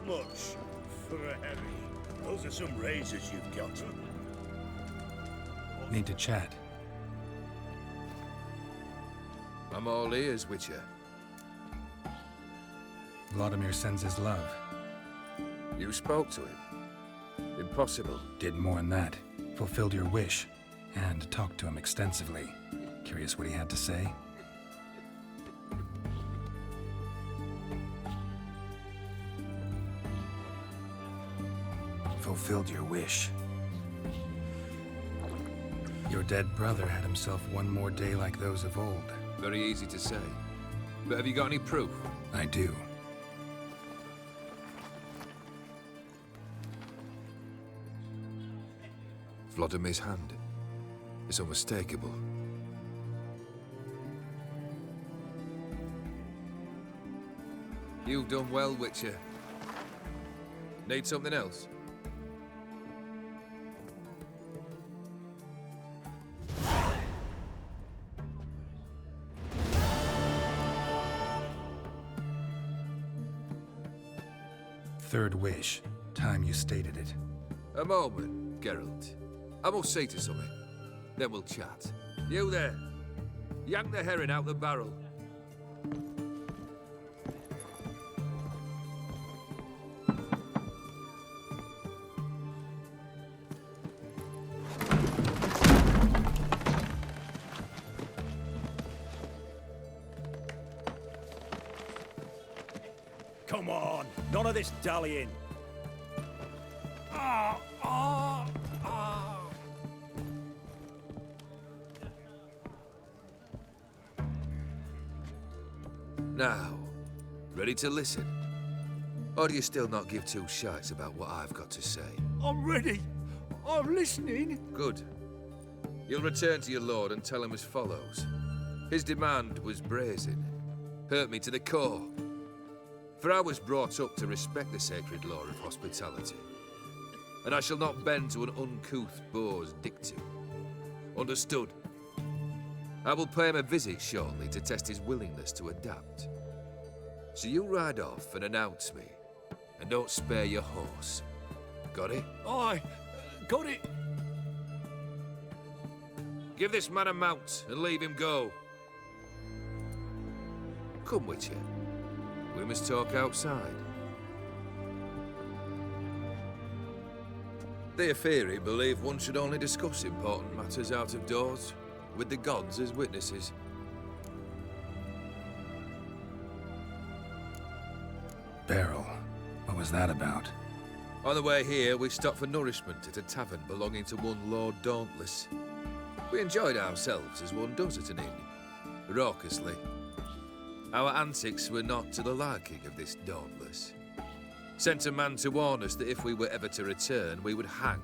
much for a Harry? Those are some razors you've got. Need to chat. I'm all ears, Witcher. Vladimir sends his love. You spoke to him? Impossible. Did more than that. Fulfilled your wish. And talked to him extensively. Curious what he had to say? Fulfilled your wish. Your dead brother had himself one more day like those of old. Very easy to say. But have you got any proof? I do. Vladimir's hand. It's unmistakable. You've done well, Witcher. Need something else? Third wish. Time you stated it. A moment, Geralt. I must see to something. Then we'll chat. You there. Yank the herring out the barrel. Come on, none of this dallying. Now, ready to listen? Or do you still not give two shites about what I've got to say? I'm ready. I'm listening. Good. You'll return to your lord and tell him as follows. His demand was brazen. Hurt me to the core. For I was brought up to respect the sacred law of hospitality. And I shall not bend to an uncouth boor's dictum. Understood? I will pay him a visit shortly to test his willingness to adapt. So you ride off and announce me. And don't spare your horse. Got it? Aye, got it. Give this man a mount and leave him go. Come, Witcher. We must talk outside. The Aetheri believe one should only discuss important matters out of doors, with the gods as witnesses. Barrel. What was that about? On the way here, we stopped for nourishment at a tavern belonging to one Lord Dauntless. We enjoyed ourselves as one does at an inn, raucously. Our antics were not to the liking of this Dauntless. Sent a man to warn us that if we were ever to return, we would hang.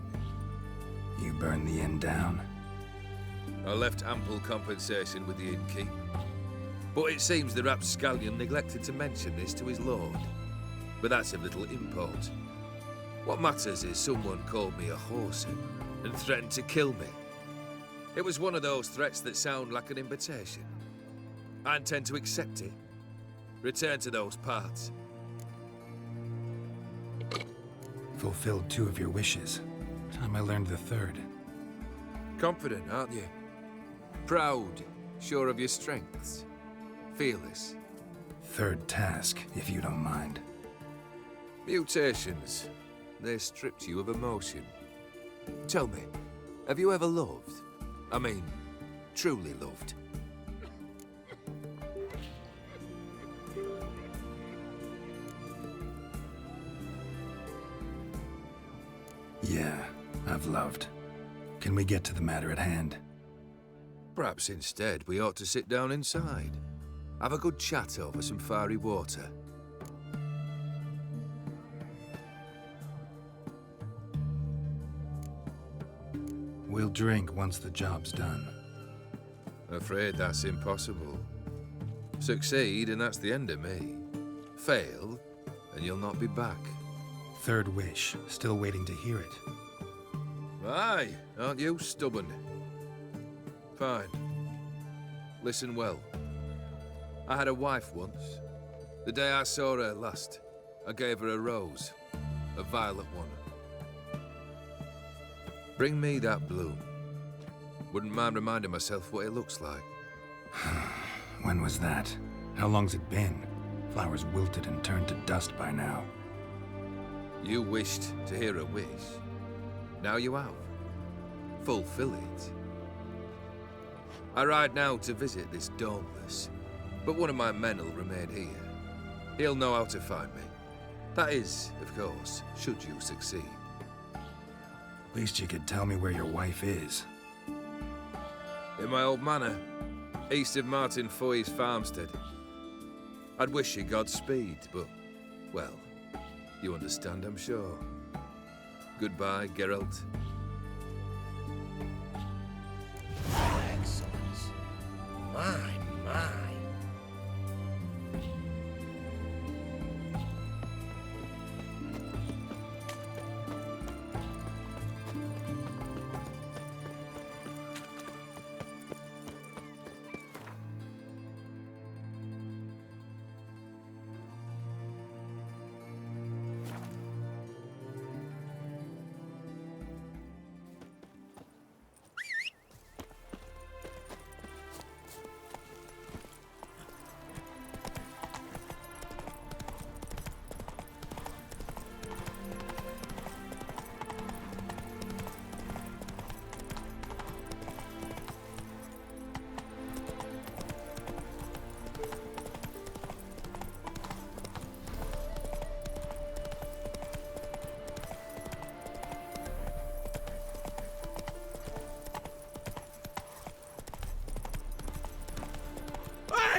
You burned the inn down? I left ample compensation with the innkeep. But it seems the rapscallion neglected to mention this to his lord. But that's of little import. What matters is someone called me a whoreson and threatened to kill me. It was one of those threats that sound like an invitation. I intend to accept it. Return to those parts. Fulfilled two of your wishes. Time I learned the third. Confident, aren't you? Proud, sure of your strengths. Fearless. Third task, if you don't mind. Mutations. They stripped you of emotion. Tell me, have you ever loved? I mean, truly loved? Yeah, I've loved. Can we get to the matter at hand? Perhaps instead we ought to sit down inside. Have a good chat over some fiery water. We'll drink once the job's done. Afraid that's impossible. Succeed and that's the end of me. Fail and you'll not be back. Third wish, still waiting to hear it. Aye, aren't you stubborn? Fine. Listen well. I had a wife once. The day I saw her last, I gave her a rose, a violet one. Bring me that bloom. Wouldn't mind reminding myself what it looks like. When was that? How long's it been? Flowers wilted and turned to dust by now. You wished to hear a wish. Now you have. Fulfill it. I ride now to visit this Dauntless, but one of my men will remain here. He'll know how to find me. That is, of course, should you succeed. Least you could tell me where your wife is. In my old manor, east of Martin Foy's farmstead. I'd wish you Godspeed, but, well, you understand, I'm sure. Goodbye, Geralt. Excellence. My.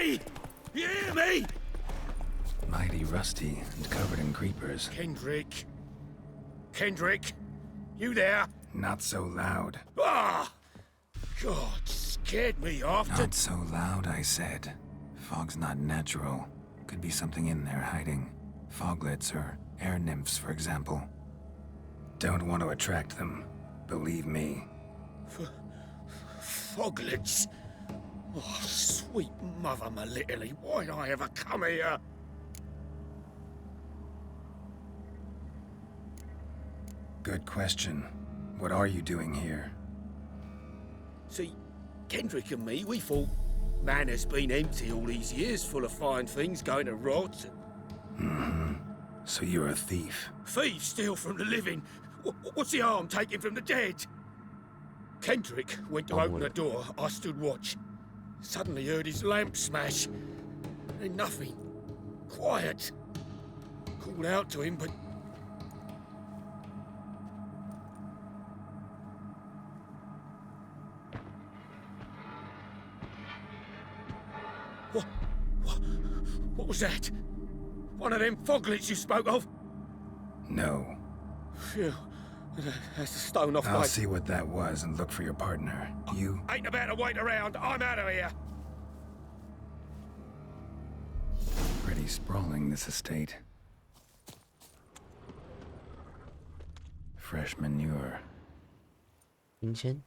Hey! You hear me? Mighty rusty and covered in creepers. Kendrick. Kendrick? You there? Not so loud. Ah! God, scared me off to... Not so loud, I said. Fog's not natural. Could be something in there hiding. Foglets or air nymphs, for example. Don't want to attract them. Believe me. Foglets. Oh, sweet mother, my little, why'd I ever come here? Good question. What are you doing here? See, Kendrick and me, we thought Manor's been empty all these years, full of fine things going to rot. So you're a thief. Thieves steal from the living. What's the harm taking from the dead? Kendrick went to open the door. I stood watch. Suddenly heard his lamp smash. Then nothing. Quiet. Called out to him, but... What was that? One of them foglets you spoke of? No. Phew. That's the stone off I'll my... see what that was and look for your partner. You... Ain't about to wait around. I'm out of here. Pretty sprawling, this estate. Fresh manure. 明天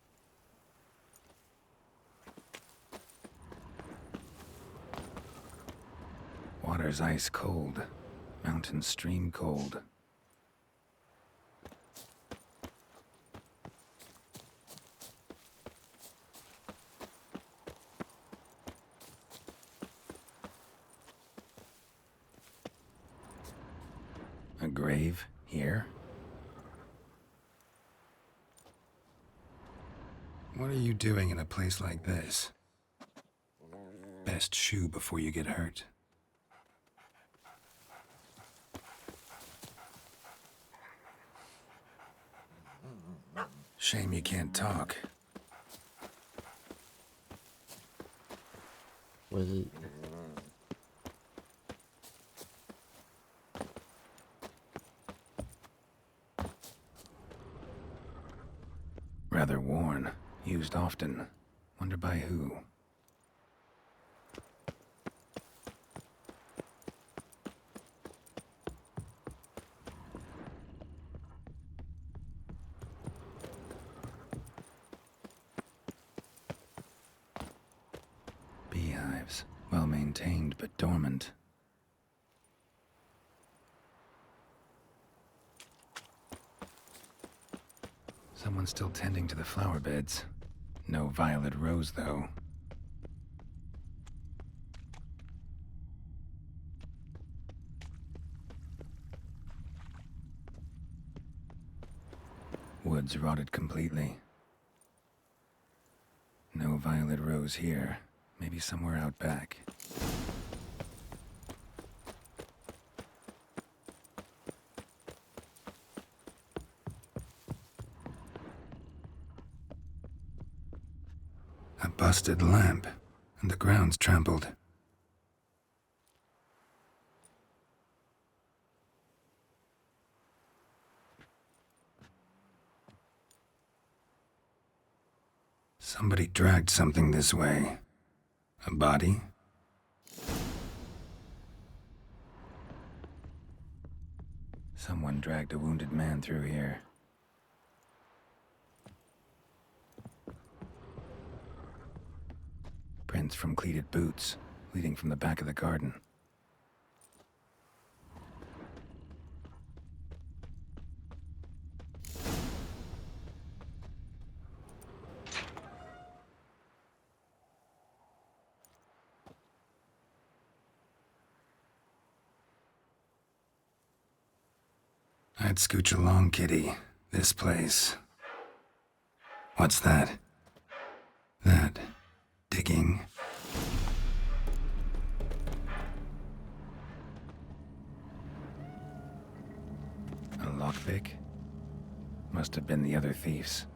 Water's ice cold. Mountain stream cold. A grave here? What are you doing in a place like this? Best shoe before you get hurt. Shame you can't talk. 我是 Rather worn. Used often. Wonder by who. Beehives. Well maintained, but dormant. Someone's still tending to the flower beds. No violet rose, though. Woods rotted completely. No violet rose here. Maybe somewhere out back. A busted lamp, and the ground's trampled. Somebody dragged something this way. A body? Someone dragged a wounded man through here. Prints from cleated boots, leading from the back of the garden. I'd scooch along, kitty. This place. What's that? That... digging. A lockpick? Must have been the other thieves.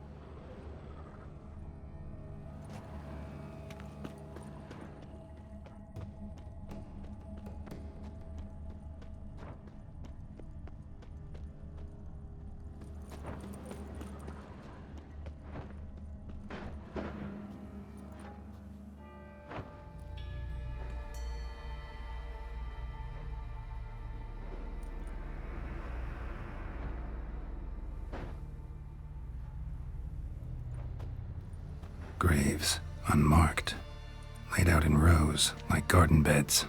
Graves, unmarked, laid out in rows like garden beds.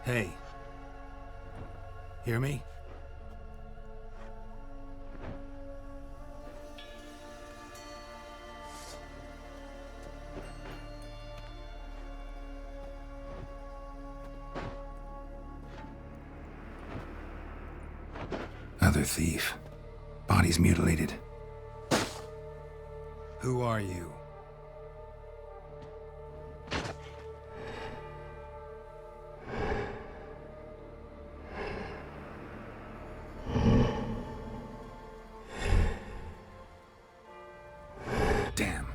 Hey. Hear me? Other thief. Body's mutilated. Who are you? Damn.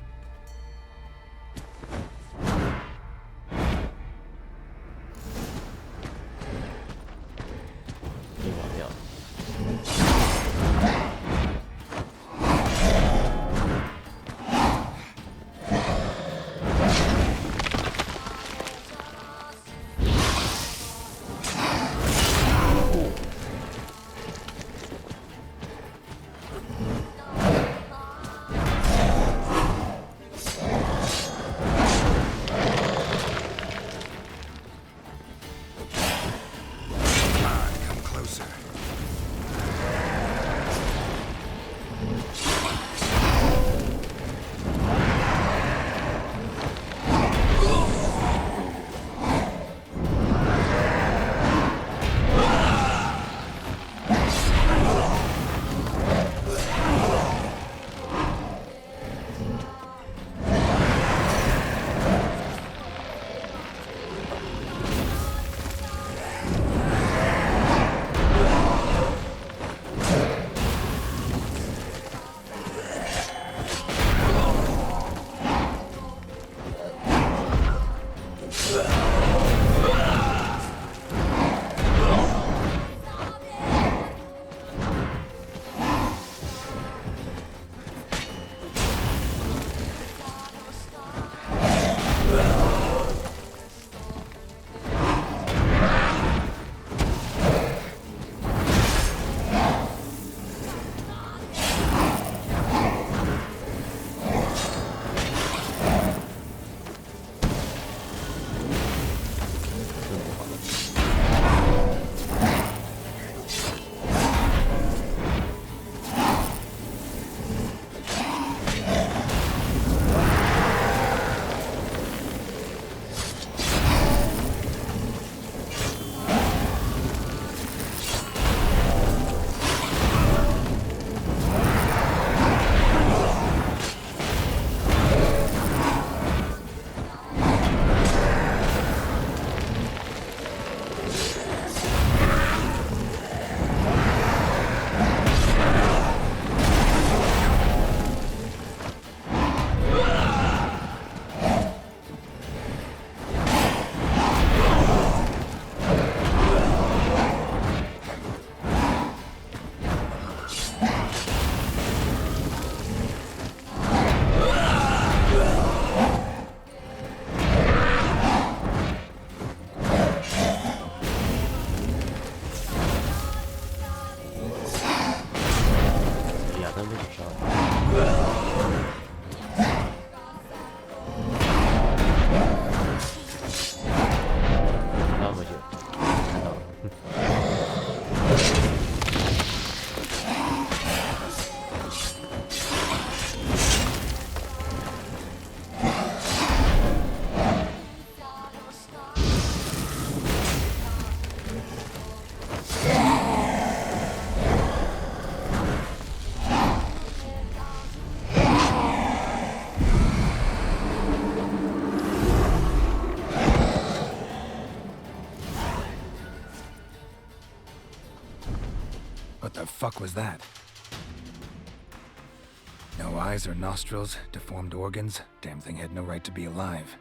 fuck was that? No eyes or nostrils, deformed organs. Damn thing had no right to be alive.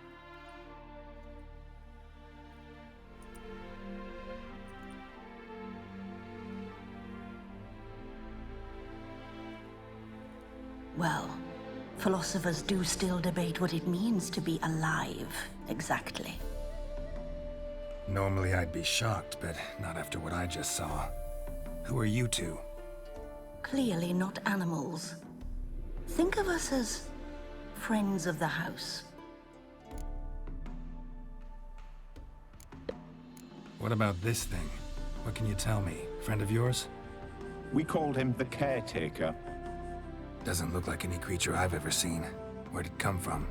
Well, philosophers do still debate what it means to be alive, exactly. Normally I'd be shocked, but not after what I just saw. Who are you two? Clearly not animals. Think of us as friends of the house. What about this thing? What can you tell me? Friend of yours? We called him the Caretaker. Doesn't look like any creature I've ever seen. Where'd it come from?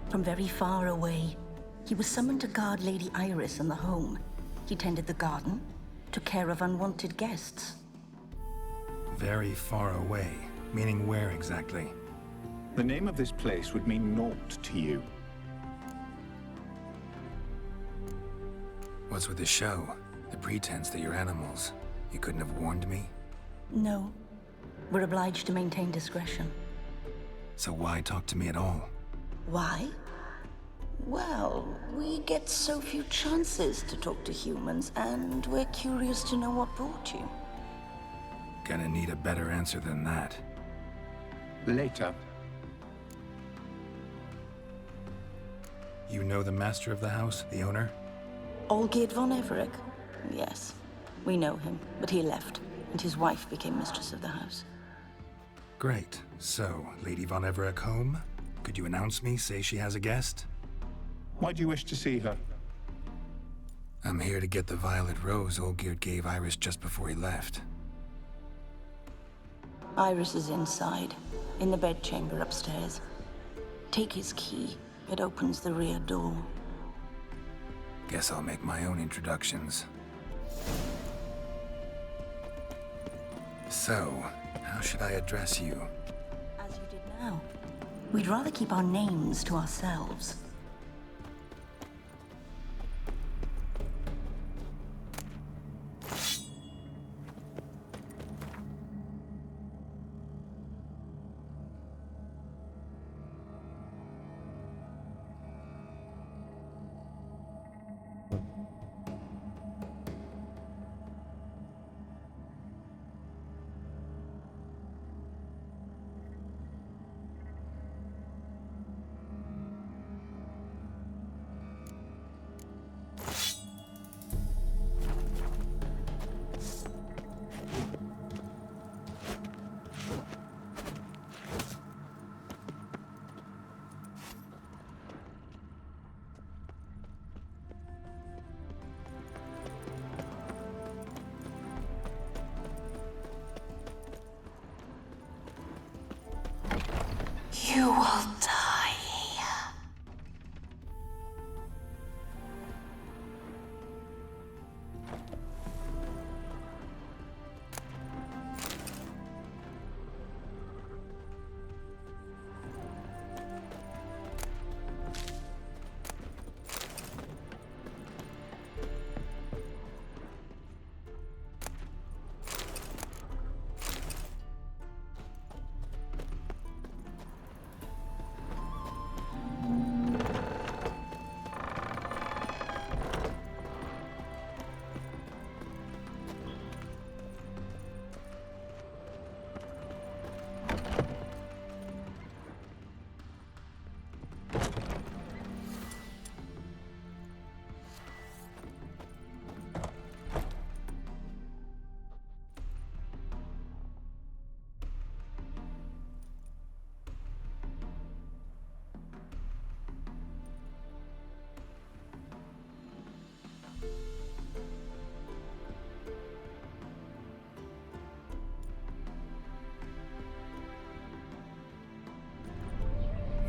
From very far away. He was summoned to guard Lady Iris and the home. He tended the garden, took care of unwanted guests. Very far away. Meaning where exactly? The name of this place would mean naught to you. What's with the show? The pretense that you're animals. You couldn't have warned me? No. We're obliged to maintain discretion. So why talk to me at all? Why? Well, we get so few chances to talk to humans, and we're curious to know what brought you. Gonna need a better answer than that. Later. You know the master of the house, the owner? Olgierd von Everec? Yes. We know him, but he left, and his wife became mistress of the house. Great. So, Lady von Everec home? Could you announce me, say she has a guest? Why do you wish to see her? I'm here to get the violet rose Olgierd gave Iris just before he left. Iris is inside, in the bedchamber upstairs. Take his key. It opens the rear door. Guess I'll make my own introductions. So, how should I address you? As you did now. We'd rather keep our names to ourselves. You will die.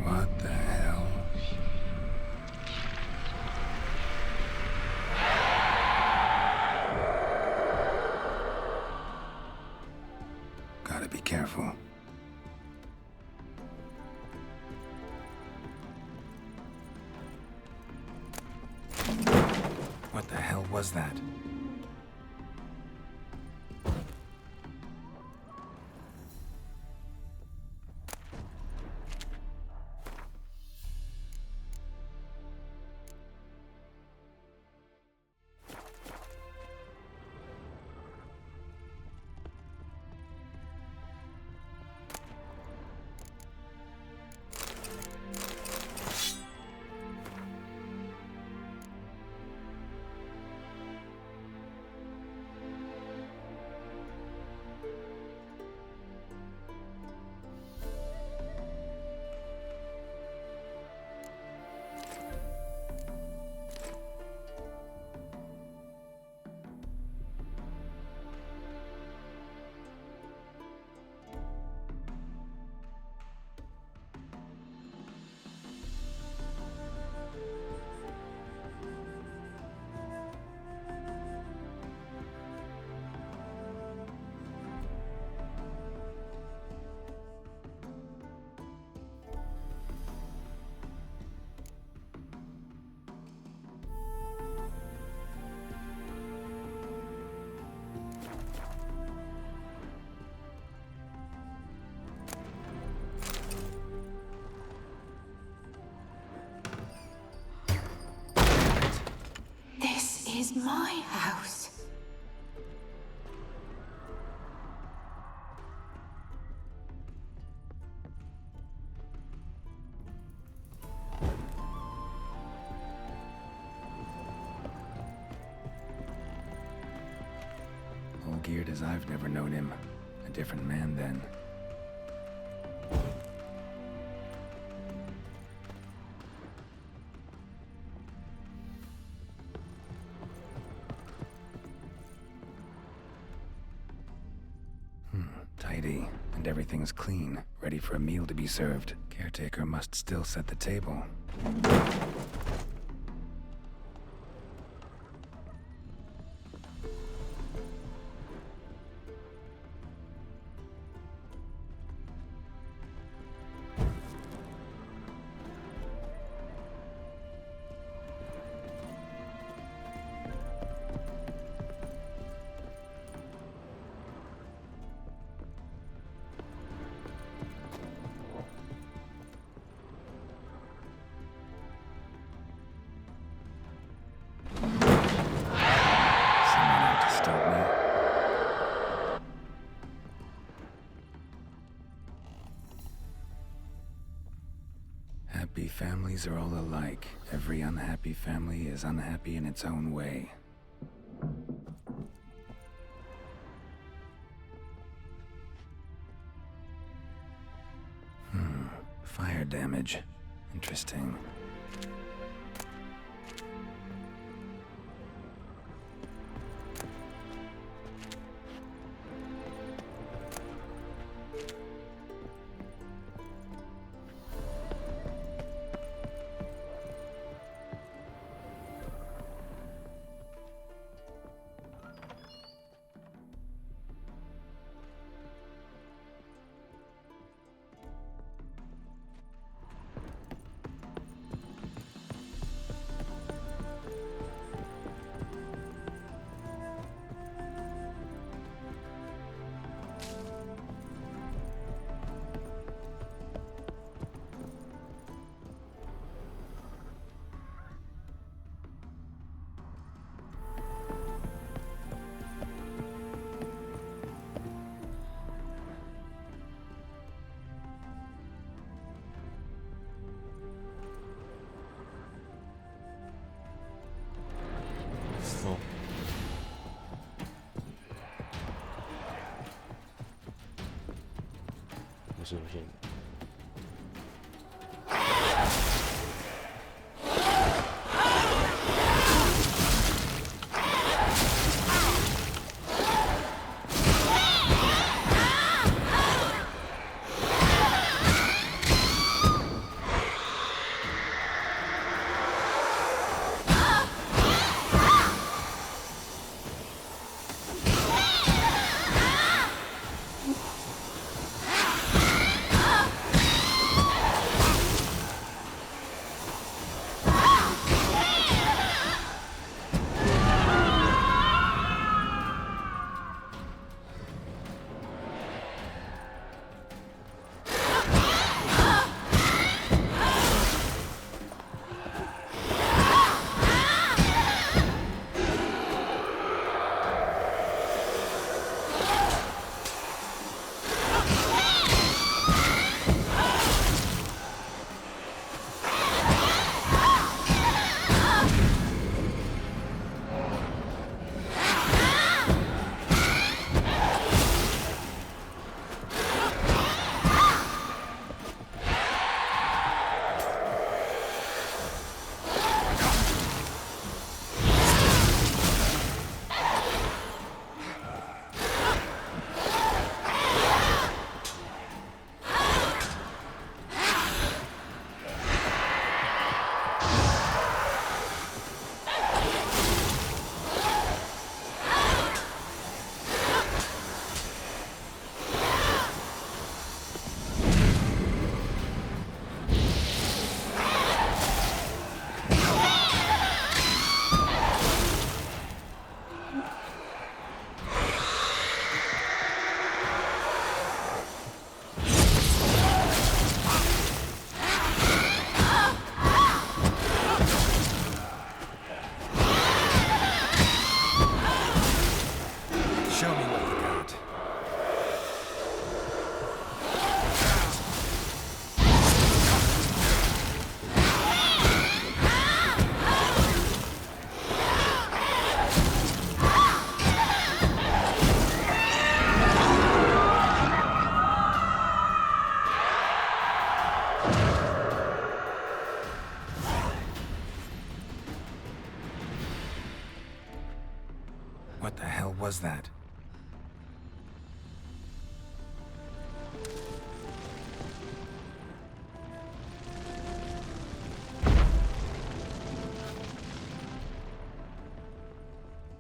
What the hell? Gotta be careful. What the hell was that? is my house. All geared as I've never known him. A different man then. Tidy, and everything's clean, ready for a meal to be served. Caretaker must still set the table. Someone out to stop me. Happy families are all alike. Every unhappy family is unhappy in its own way. Fire damage. Interesting. 어. 무슨 was that?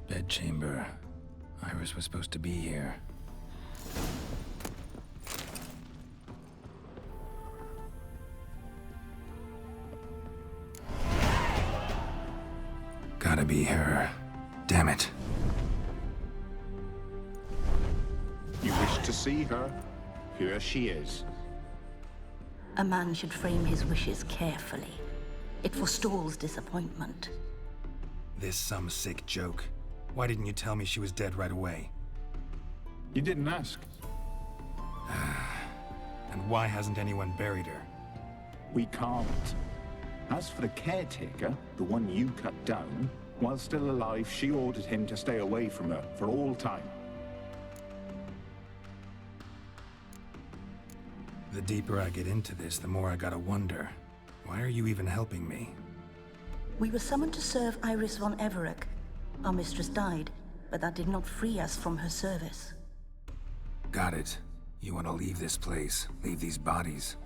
Bedchamber. Iris was supposed to be here. Gotta be her. Damn it. You wish to see her? Here she is. A man should frame his wishes carefully. It forestalls disappointment. This some sick joke. Why didn't you tell me she was dead right away? You didn't ask. And why hasn't anyone buried her? We can't. As for the caretaker, the one you cut down, while still alive, she ordered him to stay away from her for all time. The deeper I get into this, the more I gotta wonder. Why are you even helping me? We were summoned to serve Iris von Everec. Our mistress died, but that did not free us from her service. Got it. You want to leave this place, leave these bodies?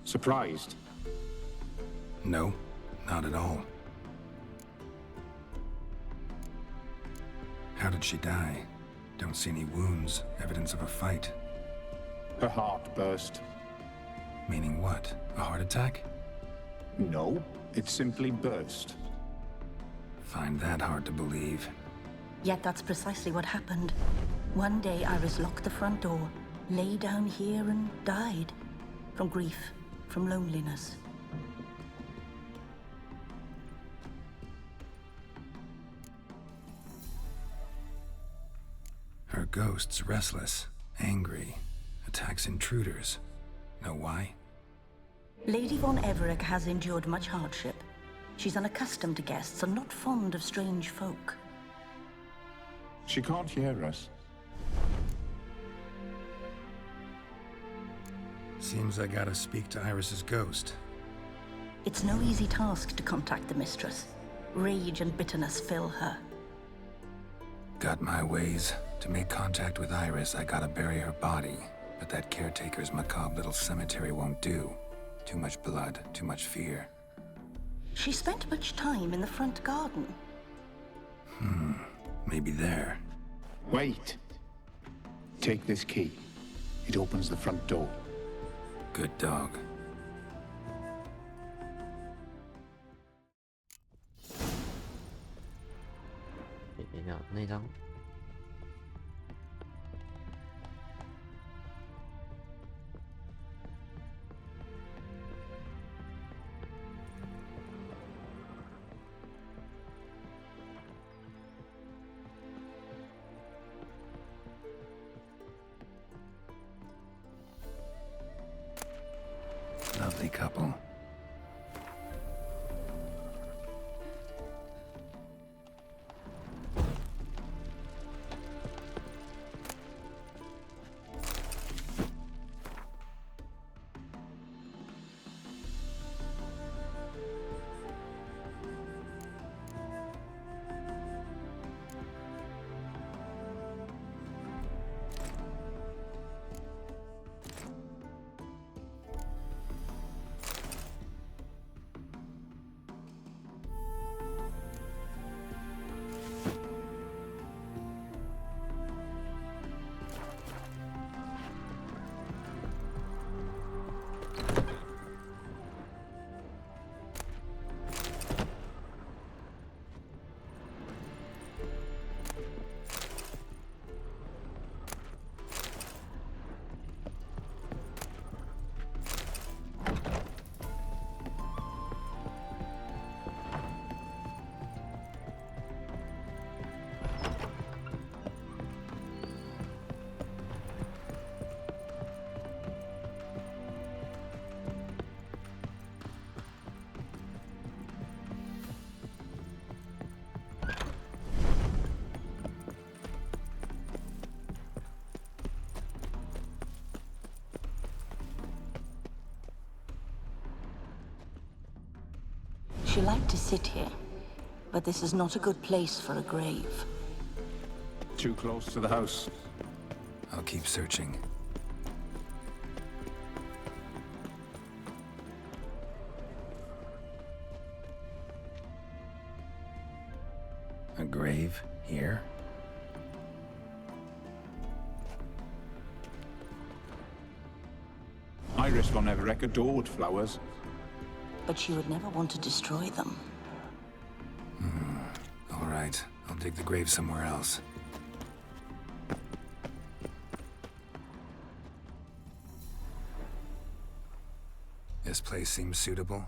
Surprised? No, not at all. How did she die? Don't see any wounds, evidence of a fight. Her heart burst. Meaning what? A heart attack? No, it simply burst. Find that hard to believe. Yet that's precisely what happened. One day Iris locked the front door, lay down here and died. From grief, from loneliness. Her ghost's restless, angry, attacks intruders. Know why? Lady von Everec has endured much hardship. She's unaccustomed to guests and not fond of strange folk. She can't hear us. Seems I gotta speak to Iris's ghost. It's no easy task to contact the mistress. Rage and bitterness fill her. Got my ways. To make contact with Iris, I gotta bury her body. But that caretaker's macabre little cemetery won't do. Too much blood, too much fear. She spent much time in the front garden. Maybe there. Wait. Take this key. It opens the front door. Good dog. Để nào那张 Lovely couple. She liked to sit here, but this is not a good place for a grave. too close to the house. I'll keep searching. A grave here? Iris von Everec adored flowers. But she would never want to destroy them. All right, I'll dig the grave somewhere else. This place seems suitable.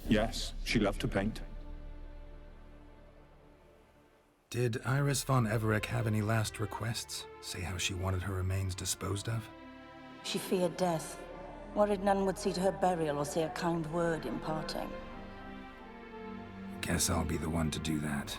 Yes, she loved to paint. Did Iris von Everec have any last requests? Say how she wanted her remains disposed of? She feared death, worried none would see to her burial or say a kind word in parting. Guess I'll be the one to do that.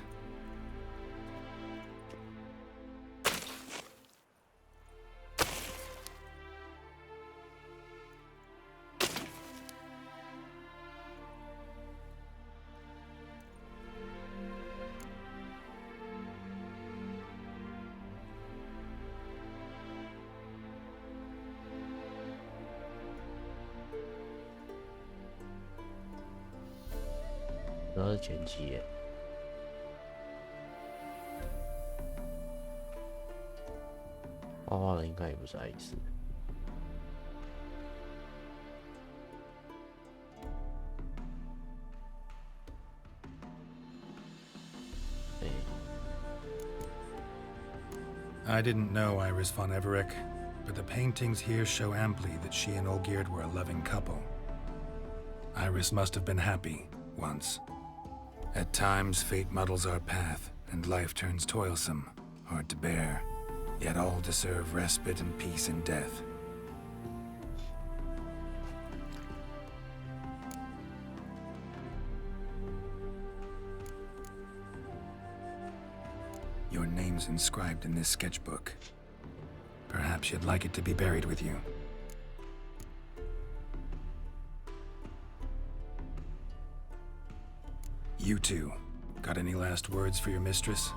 然后是前期耶，画画的应该也不是爱丽丝。I didn't know Iris von Everec, but the paintings here show amply that she and Olgierd were a loving couple. Iris must have been happy, once. At times, fate muddles our path, and life turns toilsome, hard to bear. Yet all deserve respite and peace in death. Your name's inscribed in this sketchbook. Perhaps you'd like it to be buried with you. You two, got any last words for your mistress?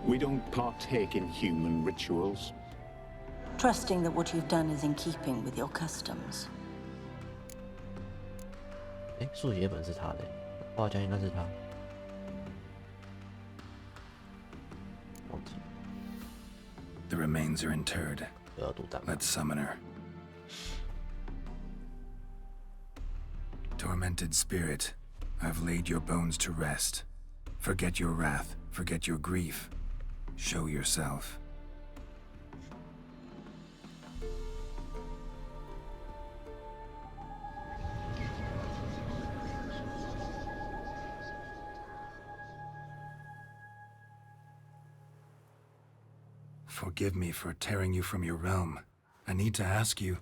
We don't partake in human rituals. Trusting that what you've done is in keeping with your customs. 哎，速写本是他的，画家应该是他。忘记 The remains are interred. 不要读弹幕。 Let's summon her. Tormented spirit, I've laid your bones to rest. Forget your wrath, forget your grief. Show yourself. Forgive me for tearing you from your realm. I need to ask you.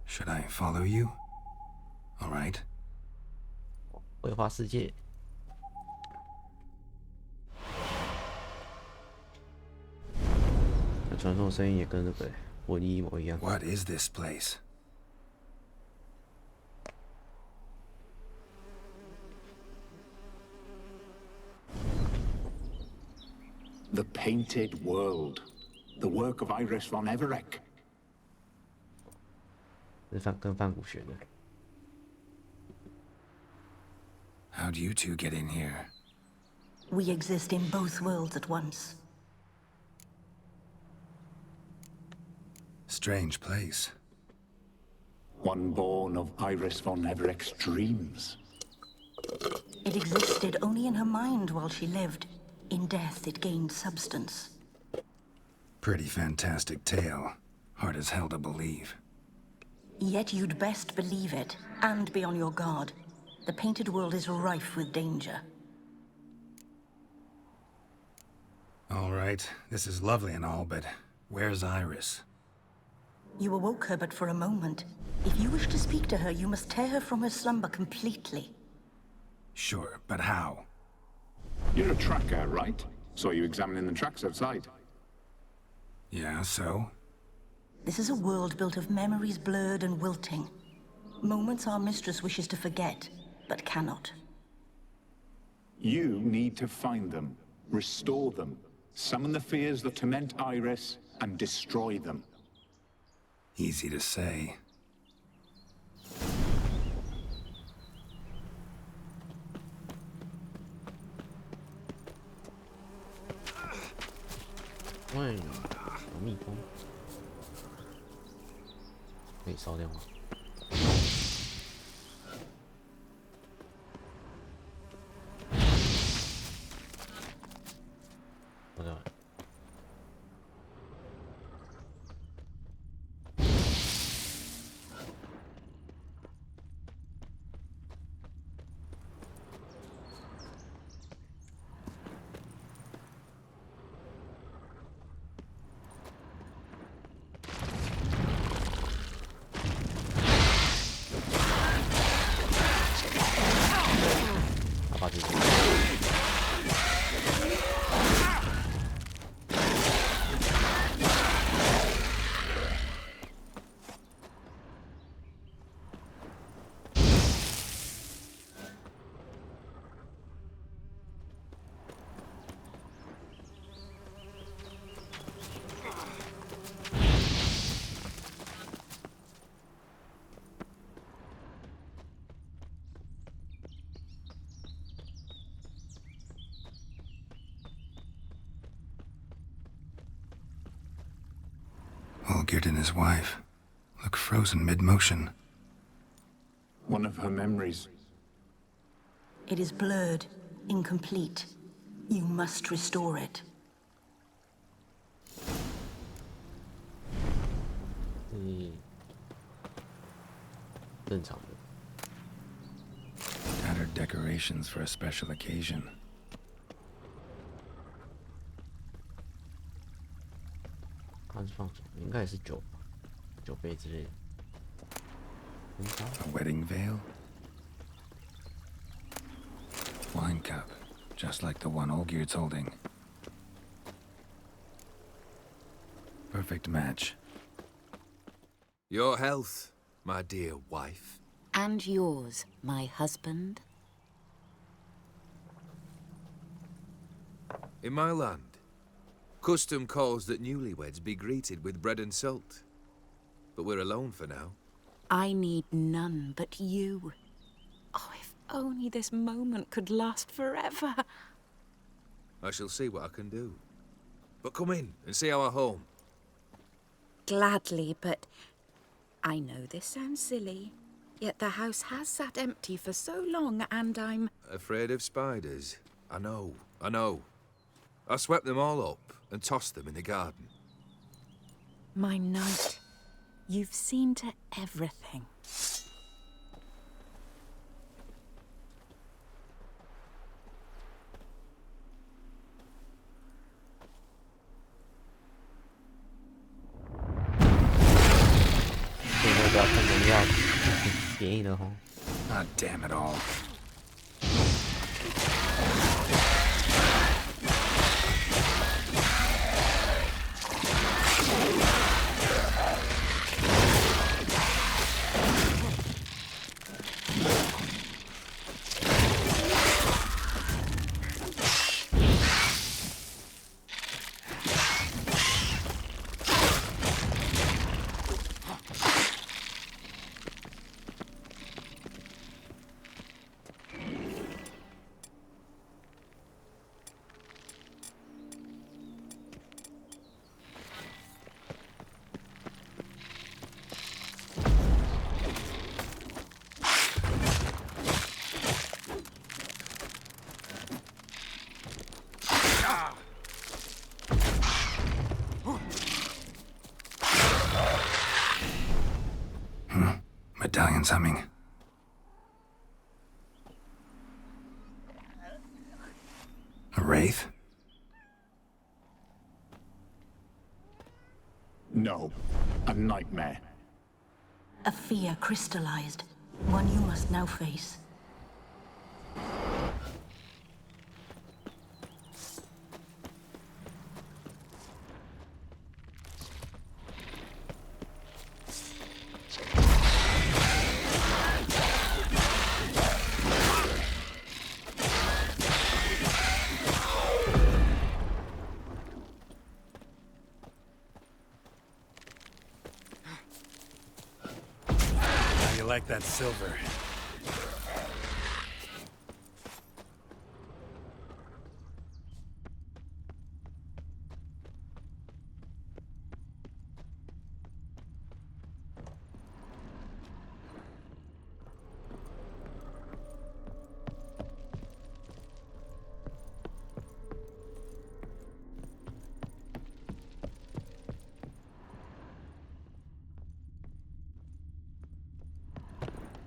Should I follow you? All right. 绘画世界，那传送声音也跟那个文艺一模一样。 What is this place? The Painted World. The work of Iris von Everec. 是跟范谷学的。 How'd you two get in here? We exist in both worlds at once. Strange place. One born of Iris von Everec's dreams. It existed only in her mind while she lived. In death, it gained substance. Pretty fantastic tale. Hard as hell to believe. Yet you'd best believe it, and be on your guard. The painted world is rife with danger. All right, this is lovely and all, but where's Iris? You awoke her but for a moment. If you wish to speak to her, you must tear her from her slumber completely. Sure, but how? You're a tracker, right? Saw you examining the tracks outside. Yeah, so? This is a world built of memories blurred and wilting. Moments our mistress wishes to forget, but cannot. You need to find them, restore them, summon the fears that torment Iris, and destroy them. Easy to say.喂，有蜜蜂，可以烧掉吗？烧掉了。把这个。Olgierd and his wife look frozen mid-motion. One of her memories. It is blurred, incomplete. You must restore it. 正常的。 Tattered decorations for a special occasion. 它是放什么？应该也是酒吧，酒杯之类的。A wedding veil? Wine cup, just like the one Olgierd's holding. Perfect match. Your health, my dear wife. And yours, my husband. In my land, custom calls that newlyweds be greeted with bread and salt. But we're alone for now. I need none but you. Oh, if only this moment could last forever. I shall see what I can do. But come in and see our home. Gladly, but I know this sounds silly, yet the house has sat empty for so long, and I'm... Afraid of spiders? I know. I swept them all up and tossed them in the garden. My knight, you've seen to everything. Ah, damn it all. Medallion's humming. A wraith? No, a nightmare. A fear crystallized, one you must now face. How you like that silver?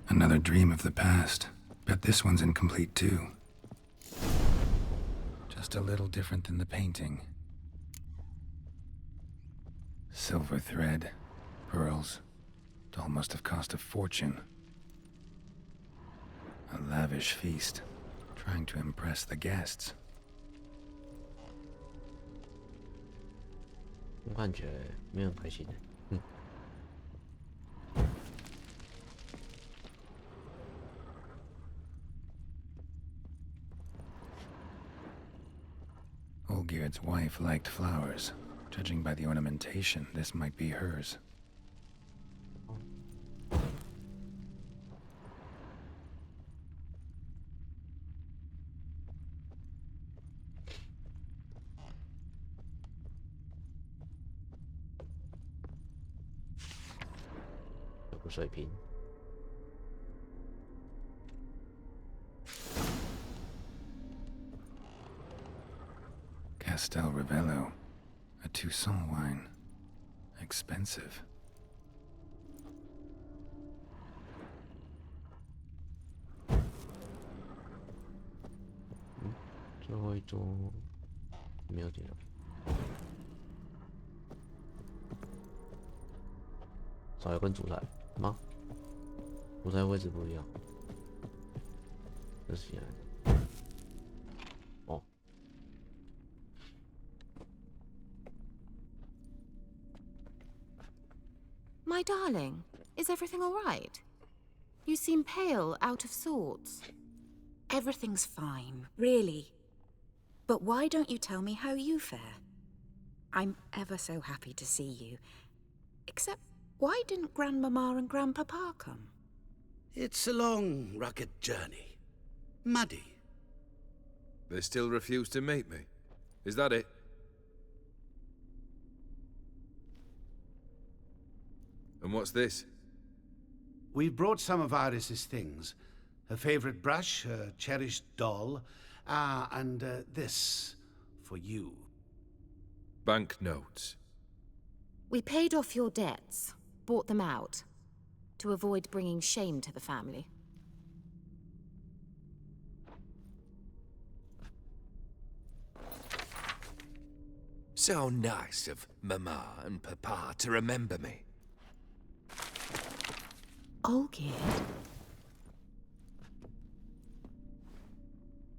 Another dream of the past. Bet this one's incomplete too. Just a little different than the painting. Silver thread, pearls. Doll must have cost a fortune. A lavish feast, trying to impress the guests. 我感觉没有很开心的。Olgierd's wife liked flowers. Judging by the ornamentation, this might be hers. Castel Ravello, a Toussaint wine. Expensive. Mm, 最后一桌没有点了，少一根主菜吗？主菜位置不一样，这是现在的。哦。 My darling, is everything all right? You seem pale, out of sorts. Everything's fine, really. But why don't you tell me how you fare? I'm ever so happy to see you. Except, why didn't Grandmama and Grandpapa come? It's a long, rugged journey. Muddy. They still refuse to meet me. Is that it? And what's this? We've brought some of Iris's things. Her favorite brush, her cherished doll, and this for you. Banknotes. We paid off your debts, bought them out, to avoid bringing shame to the family. So nice of Mama and Papa to remember me. Olgierd?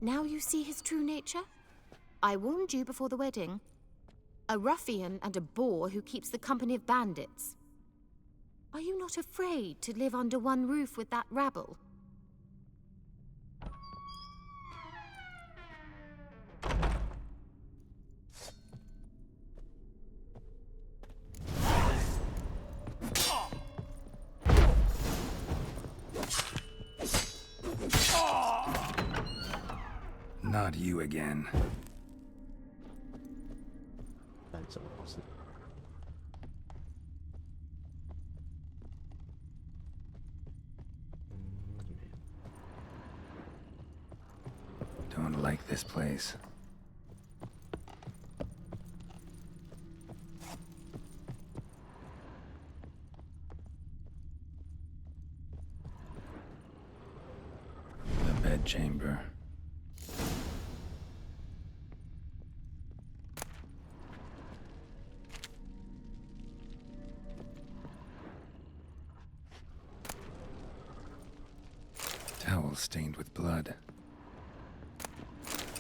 Now you see his true nature? I warned you before the wedding. A ruffian and a boor who keeps the company of bandits. Are you not afraid to live under one roof with that rabble? Not you again. 干什么事？ Don't like this place. bedchamber. Towel stained with blood.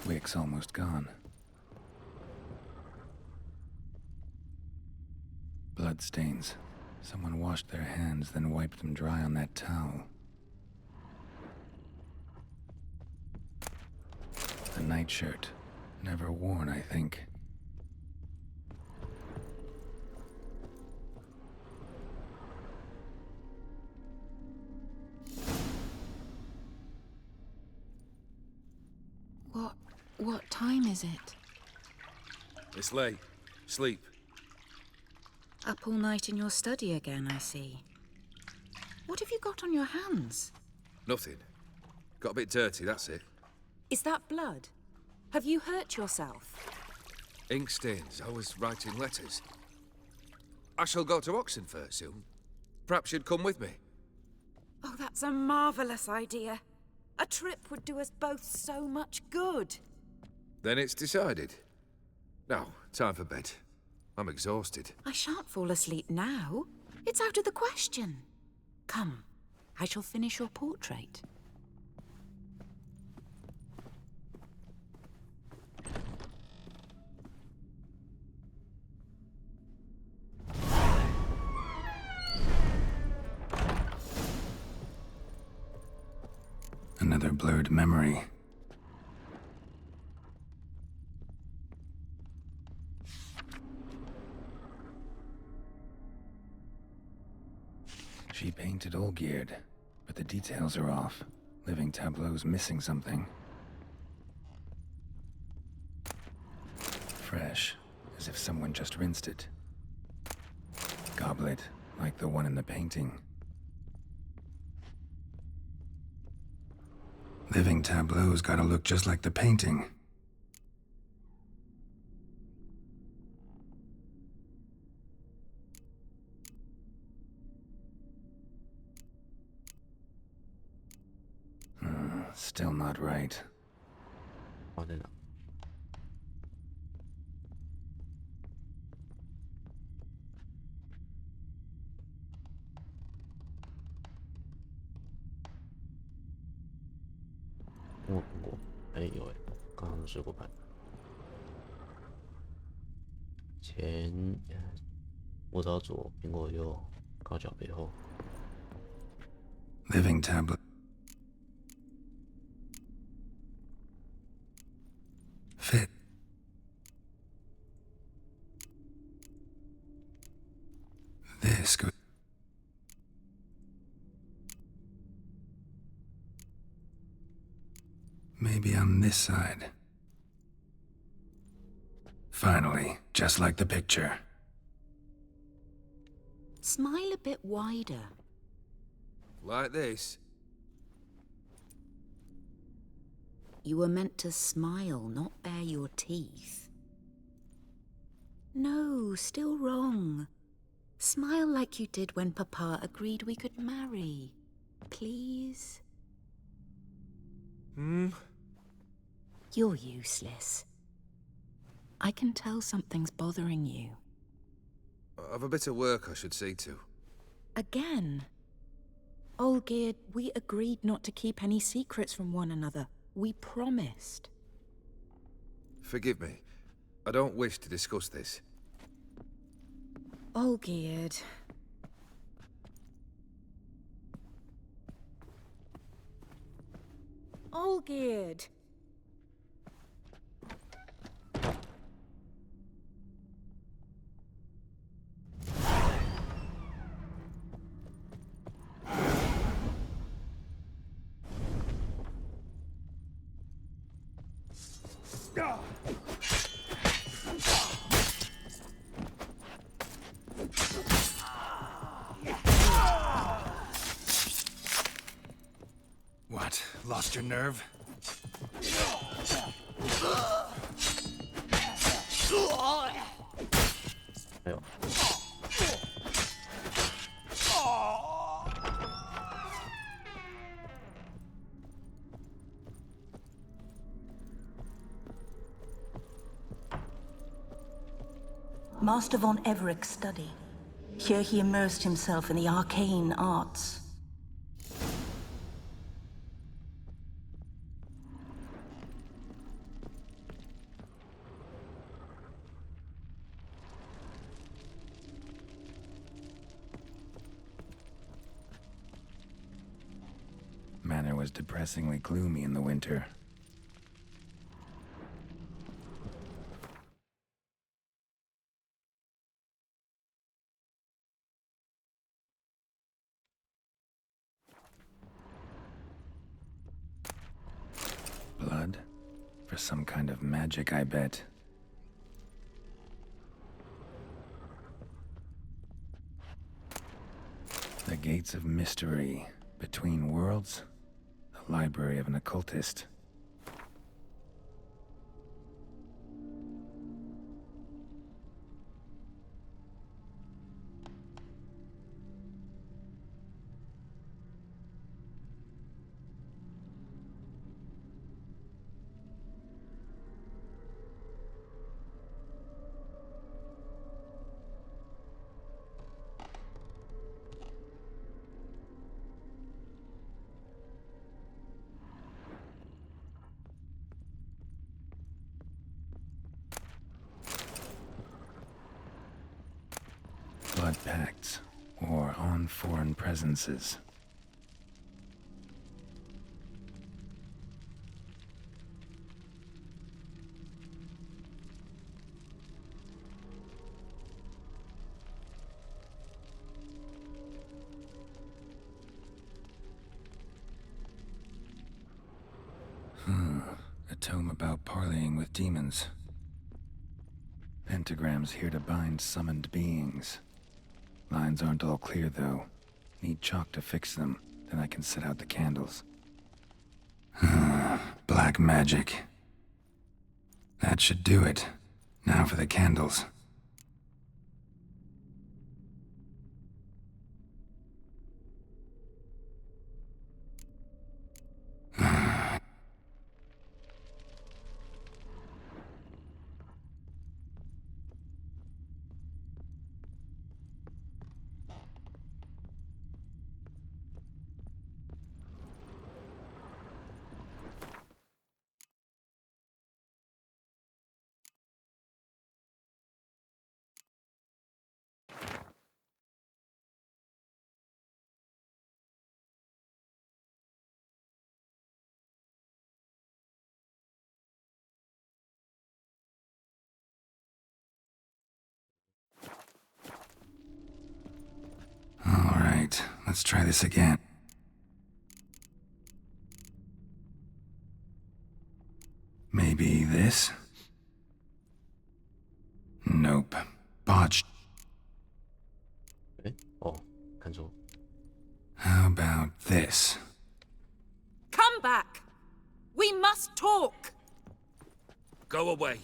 Wick's almost gone. Blood stains. Someone washed their hands, then wiped them dry on that towel. A nightshirt. Never worn, I think. What time is it? It's late. Sleep. Up all night in your study again, I see. What have you got on your hands? Nothing. Got a bit dirty, that's it. Is that blood? Have you hurt yourself? Ink stains. I was writing letters. I shall go to Oxenfurt soon. Perhaps you'd come with me. Oh, that's a marvellous idea. A trip would do us both so much good. Then it's decided. Now, time for bed. I'm exhausted. I shan't fall asleep now. It's out of the question. Come, I shall finish your portrait. Another blurred memory. She painted Olgierd, but the details are off. Living Tableau's missing something. Fresh, as if someone just rinsed it. Goblet, like the one in the painting. Living Tableau's gotta look just like the painting. Still not right. 放在哪？我苹果，哎有哎，刚刚试过版。前我朝左，苹果右，高脚背后。 Living Tableau. Fit. This could... Maybe on this side. Finally, just like the picture. Smile a bit wider. Like this? You were meant to smile, not bare your teeth. No, still wrong. Smile like you did when Papa agreed we could marry. Please? You're useless. I can tell something's bothering you. I've a bit of work I should see to. Again? Olgierd, we agreed not to keep any secrets from one another. We promised. Forgive me. I don't wish to discuss this. Olgierd. Olgierd. What? Lost your nerve? Ayo. Master von Evereck's study. Here he immersed himself in the arcane arts. Manor was depressingly gloomy in the winter. Blood? For some kind of magic, I bet. The Gates of Mystery. Between Worlds? The Library of an Occultist. Blood pacts, or on foreign presences. A tome about parleying with demons. Pentagrams here to bind summoned beings. Lines aren't all clear, though. Need chalk to fix them, then I can set out the candles. Black magic. That should do it. Now for the candles. Alright, let's try this again. Maybe this? Nope. Botched. 哎，哦，看错。 How about this? Come back! We must talk! Go away.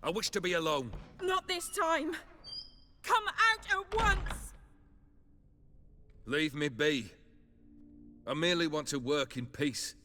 I wish to be alone. Not this time! Come out at once! Leave me be. I merely want to work in peace.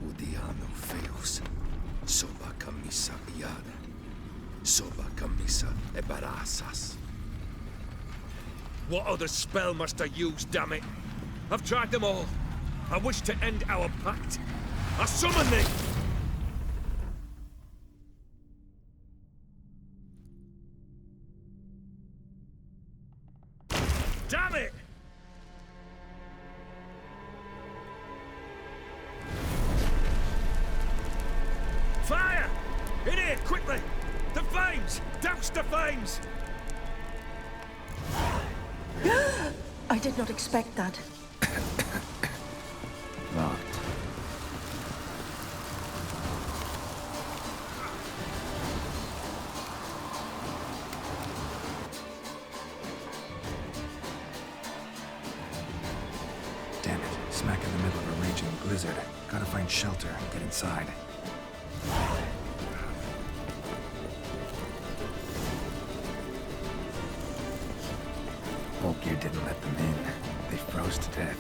Udiano feos. Soba camisa iada. Soba camisa e barasas. What other spell must I use, damn it? I've tried them all. I wish to end our pact. I summon thee! Damn it! Fire! flames! I did not expect that. Locked. Damn it. Smack in the middle of a raging blizzard. Gotta find shelter and get inside. Volkir didn't let them in. They froze to death.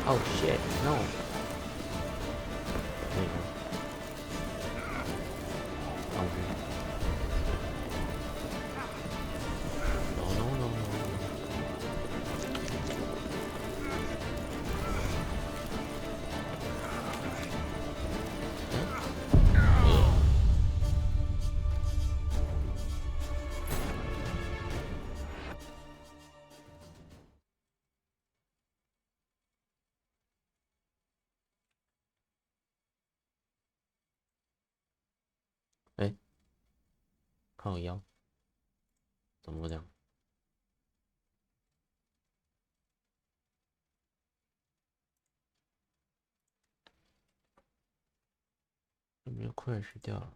Oh shit, no. There you go. Okay. No, no, no, no.哎，靠腰，怎么这样？有没有crash掉了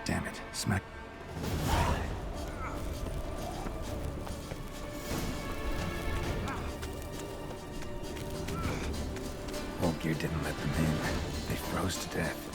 ？Damn it. Smack. Volkir didn't let them in. They froze to death.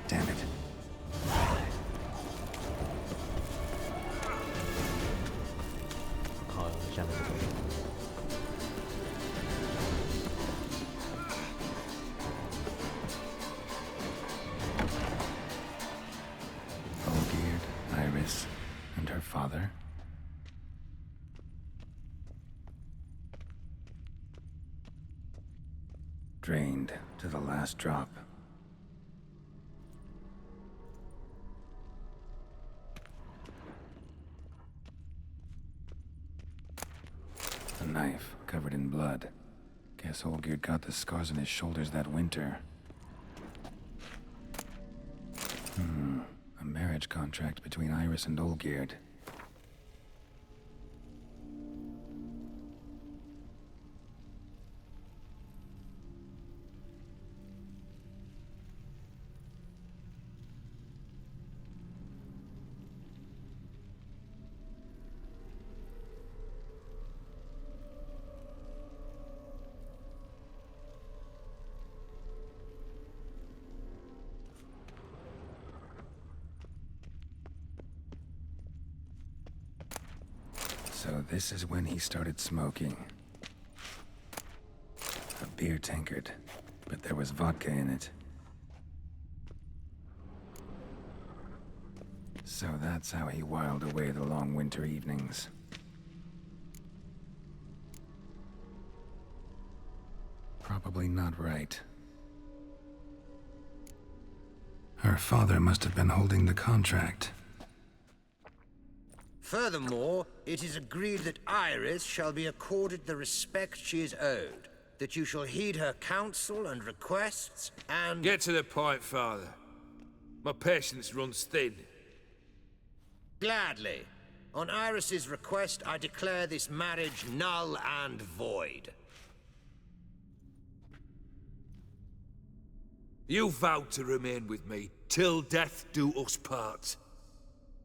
Damn it. Olgierd, Iris, and her father. Drained to the last drop. A knife covered in blood. Guess Olgierd got the scars on his shoulders that winter. A marriage contract between Iris and Olgierd. So this is when he started smoking. A beer tankard, but there was vodka in it. So that's how he whiled away the long winter evenings. Probably not right. Her father must have been holding the contract. Furthermore, it is agreed that Iris shall be accorded the respect she is owed, that you shall heed her counsel and requests, and— Get to the point, Father. My patience runs thin. Gladly. On Iris's request, I declare this marriage null and void. You vowed to remain with me till death do us part.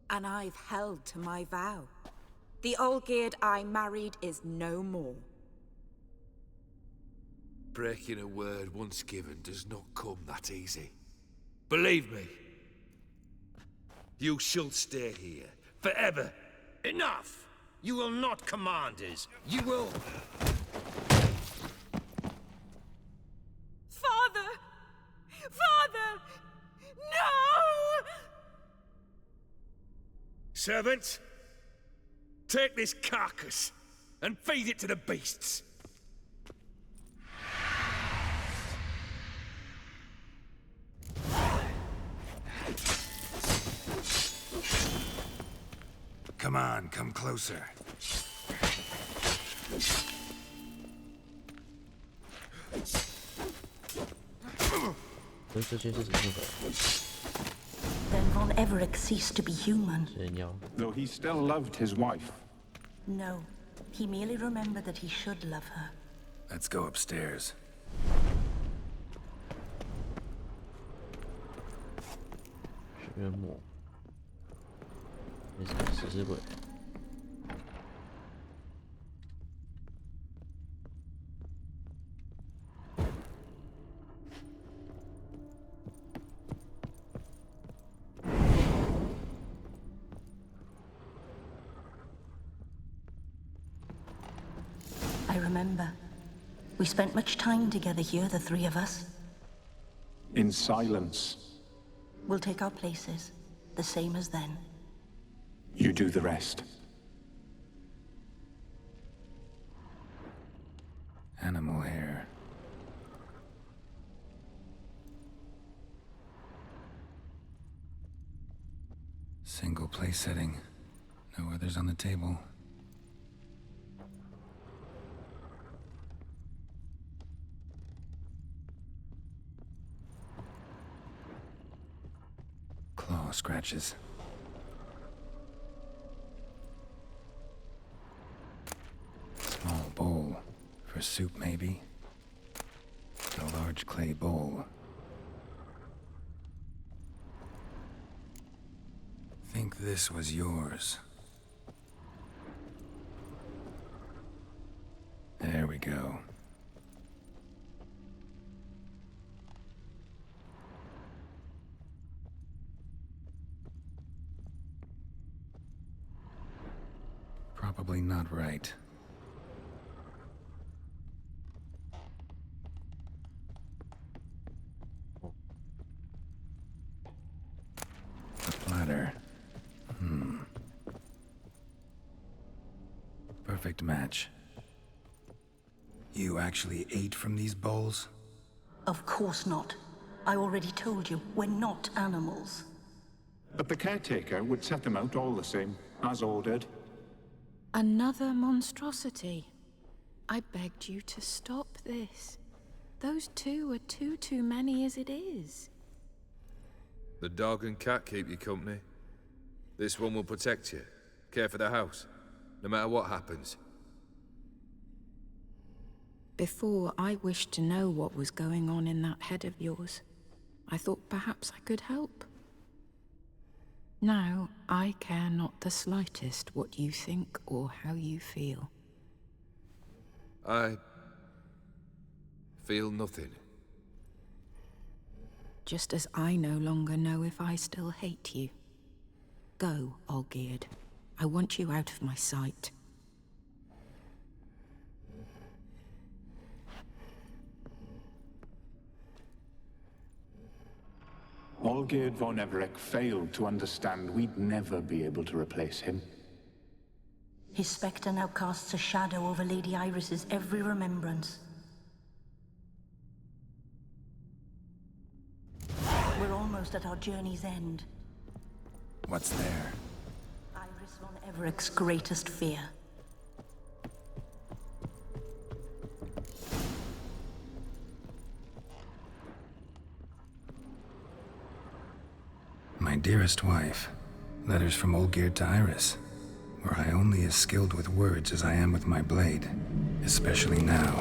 And I've held to my vow. The Olgierd I married is no more. Breaking a word once given does not come that easy. Believe me. You shall stay here, forever. Enough! You will not command us. You will— Father! Father! No! Servants, take this carcass and feed it to the beasts. Come on, come closer. Then Von Everett ceased to be human. Though he still loved his wife. No, he merely remembered that he should love her. Let's go upstairs. I remember. We spent much time together here, the three of us. In silence. We'll take our places, the same as then. You do the rest. Animal hair. Single place setting. No others on the table. Claw scratches. Small bowl. For soup, maybe? A large clay bowl. Think this was yours. There we go. Probably not right. The platter. Perfect match. You actually ate from these bowls? Of course not. I already told you, we're not animals. But the caretaker would set them out all the same, as ordered. Another monstrosity. I begged you to stop this. Those two are too many as it is. The dog and cat keep you company. This one will protect you, care for the house, no matter what happens. Before, I wished to know what was going on in that head of yours. I thought perhaps I could help. Now, I care not the slightest what you think or how you feel. I feel nothing. Just as I no longer know if I still hate you. Go, Olgierd. I want you out of my sight. Olgierd von Everec failed to understand we'd never be able to replace him. His spectre now casts a shadow over Lady Iris's every remembrance. We're almost at our journey's end. What's there? Iris von Everec's greatest fear. My dearest wife. Letters from Olgierd to Iris. Were I only as skilled with words as I am with my blade. Especially now,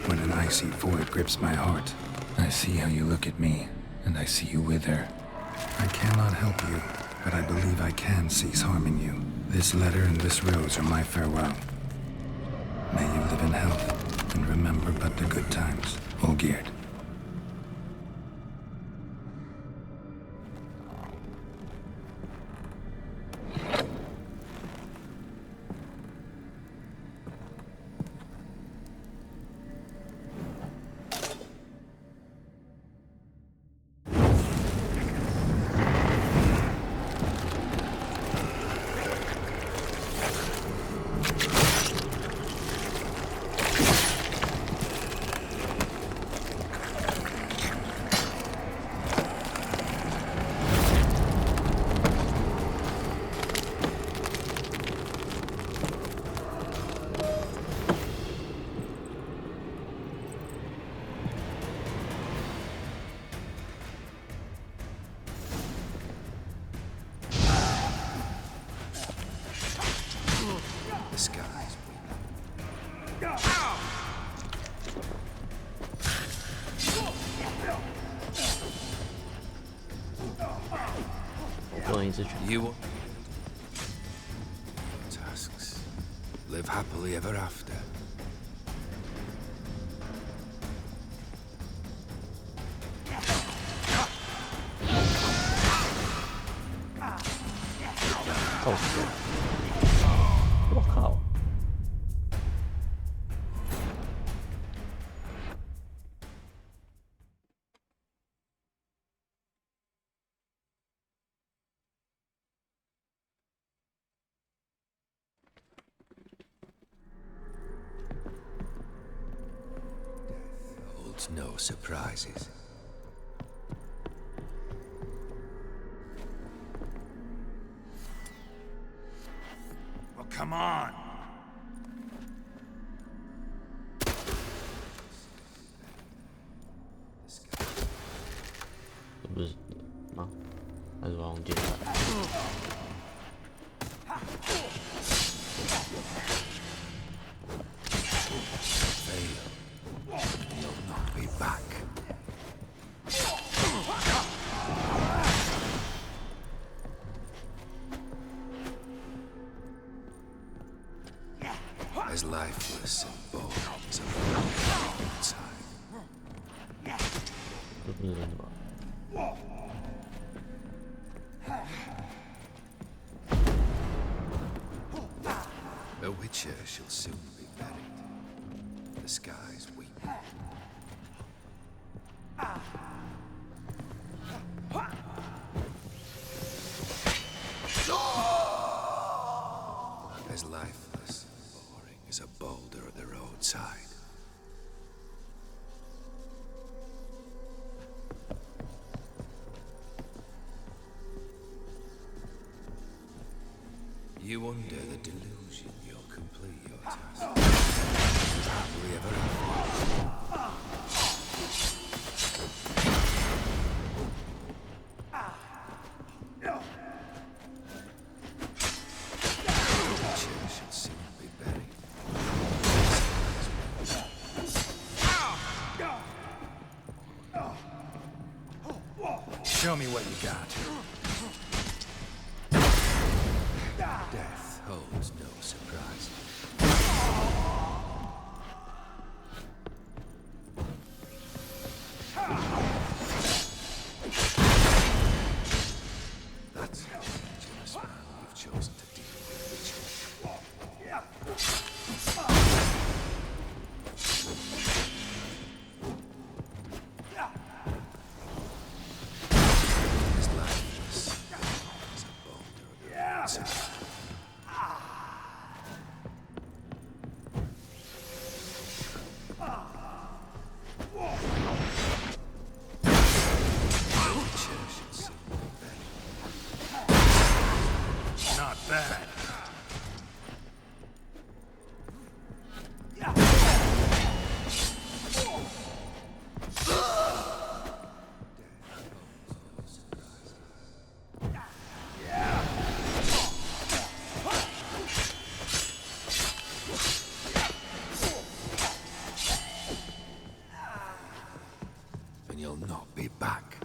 when an icy void grips my heart. I see how you look at me, and I see you wither. I cannot help you, but I believe I can cease harming you. This letter and this rose are my farewell. May you live in health, and remember but the good times, Olgierd. You tasks. Live happily ever after. holds no surprises. Well, come on.不是吗？还是往进来？ You'll not be back. As lifeless and bold as a outside. 这不是人吧？ A witcher shall soon be buried. The skies weep. As lifeless and boring as a boulder at the roadside. You under the delusion you'll complete your task. Happily ever after. The church should soon be buried. Show me what you got. Death holds no surprises. That's how dangerous man you've chosen to deal with As lifeless as a boulder at the roadside. Not bad. And you'll not be back.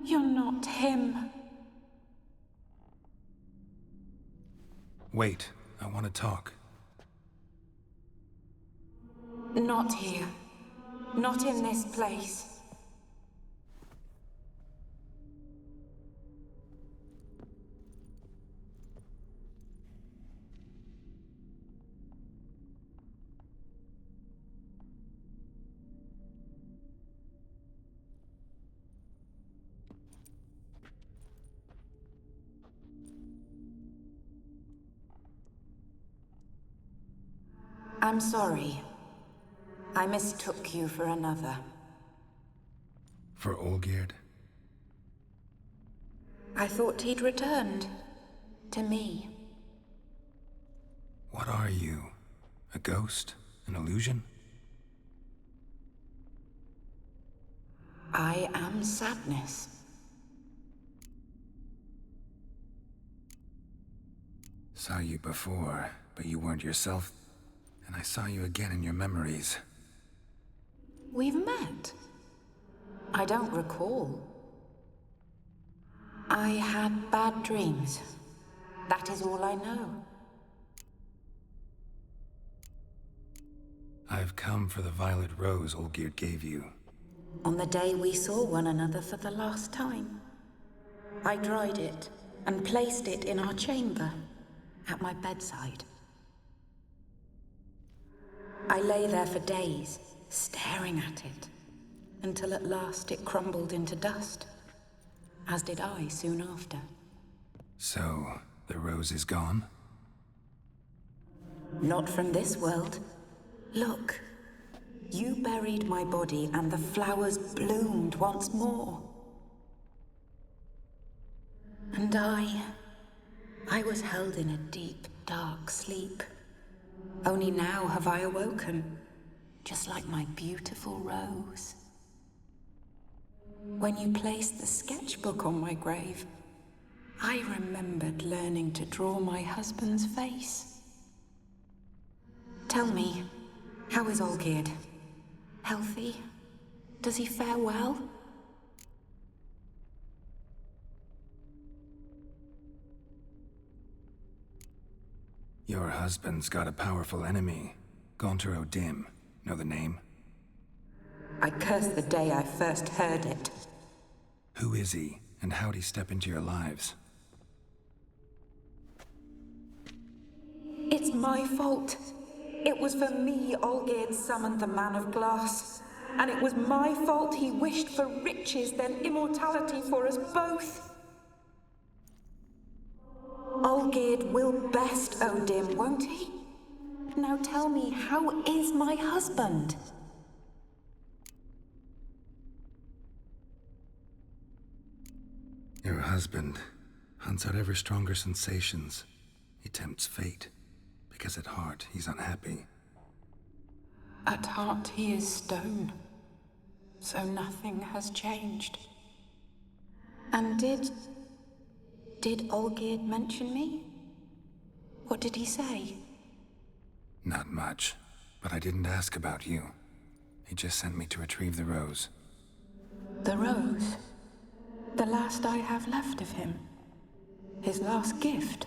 You're not him. Wait, I want to talk. Not here. Not in this place. I'm sorry. I mistook you for another. For Olgierd? I thought he'd returned. To me. What are you? A ghost? An illusion? I am sadness. Saw you before, but you weren't yourself. And I saw you again in your memories. We've met. I don't recall. I had bad dreams. That is all I know. I've come for the violet rose Olgierd gave you. On the day we saw one another for the last time, I dried it and placed it in our chamber, at my bedside. I lay there for days, staring at it, until at last it crumbled into dust, as did I soon after. So, the rose is gone? Not from this world. Look, you buried my body and the flowers bloomed once more. And I was held in a deep, dark sleep. Only now have I awoken, just like my beautiful rose. When you placed the sketchbook on my grave, I remembered learning to draw my husband's face. Tell me, how is Olgierd? Healthy? Does he fare well? Your husband's got a powerful enemy. Gaunter O'Dim. Know the name? I curse the day I first heard it. Who is he, and how'd he step into your lives? It's my fault. It was for me Olgierd summoned the Man of Glass. And it was my fault he wished for riches, then immortality for us both. Olgierd will best O'Dim, won't he? Now tell me, how is my husband? Your husband hunts out ever stronger sensations. He tempts fate, because at heart he's unhappy. At heart he is stone, so nothing has changed. And did Olgierd mention me? What did he say? Not much, but I didn't ask about you. He just sent me to retrieve the rose. The rose? The last I have left of him. His last gift.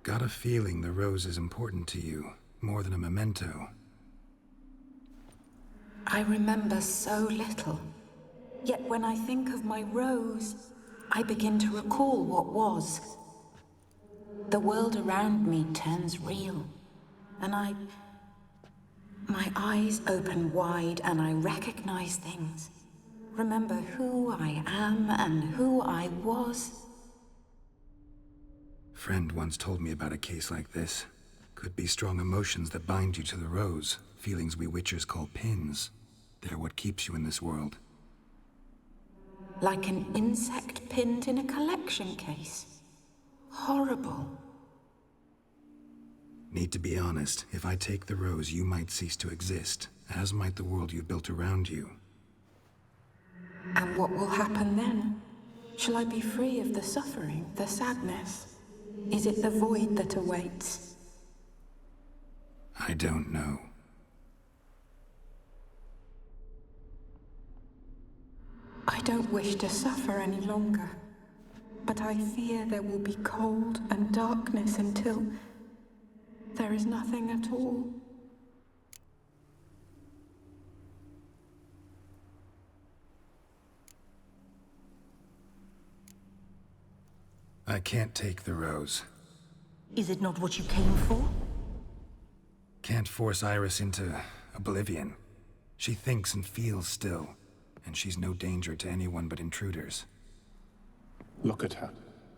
Got a feeling the rose is important to you, more than a memento. I remember so little. Yet when I think of my rose, I begin to recall what was. The world around me turns real, and my eyes open wide and I recognize things. Remember who I am and who I was. Friend once told me about a case like this. Could be strong emotions that bind you to the rose, feelings we witchers call pins. They're what keeps you in this world. Like an insect pinned in a collection case. Horrible. Need to be honest, if I take the rose, you might cease to exist, as might the world you built around you. And what will happen then? Shall I be free of the suffering, the sadness? Is it the void that awaits? I don't know. I don't wish to suffer any longer, but I fear there will be cold and darkness until there is nothing at all. I can't take the rose. Is it not what you came for? Can't force Iris into oblivion. She thinks and feels still, and she's no danger to anyone but intruders. Look at her.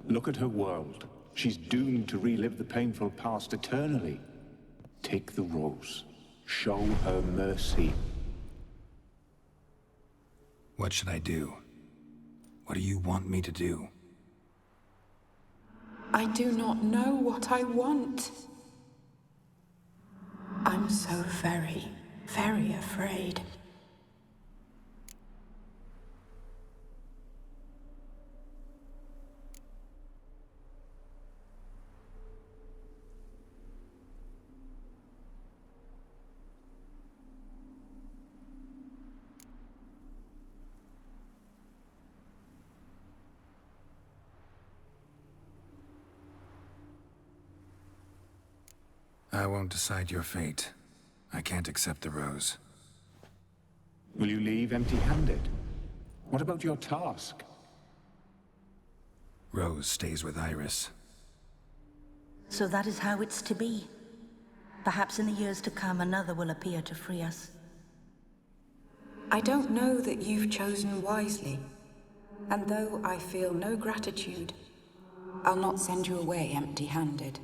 Look at her world. She's doomed to relive the painful past eternally. Take the rose. Show her mercy. What should I do? What do you want me to do? I do not know what I want. I'm so very, very afraid. I won't decide your fate. I can't accept the rose. Will you leave empty-handed? What about your task? Rose stays with Iris. So that is how it's to be. Perhaps in the years to come, another will appear to free us. I don't know that you've chosen wisely. And though I feel no gratitude, I'll not send you away empty-handed.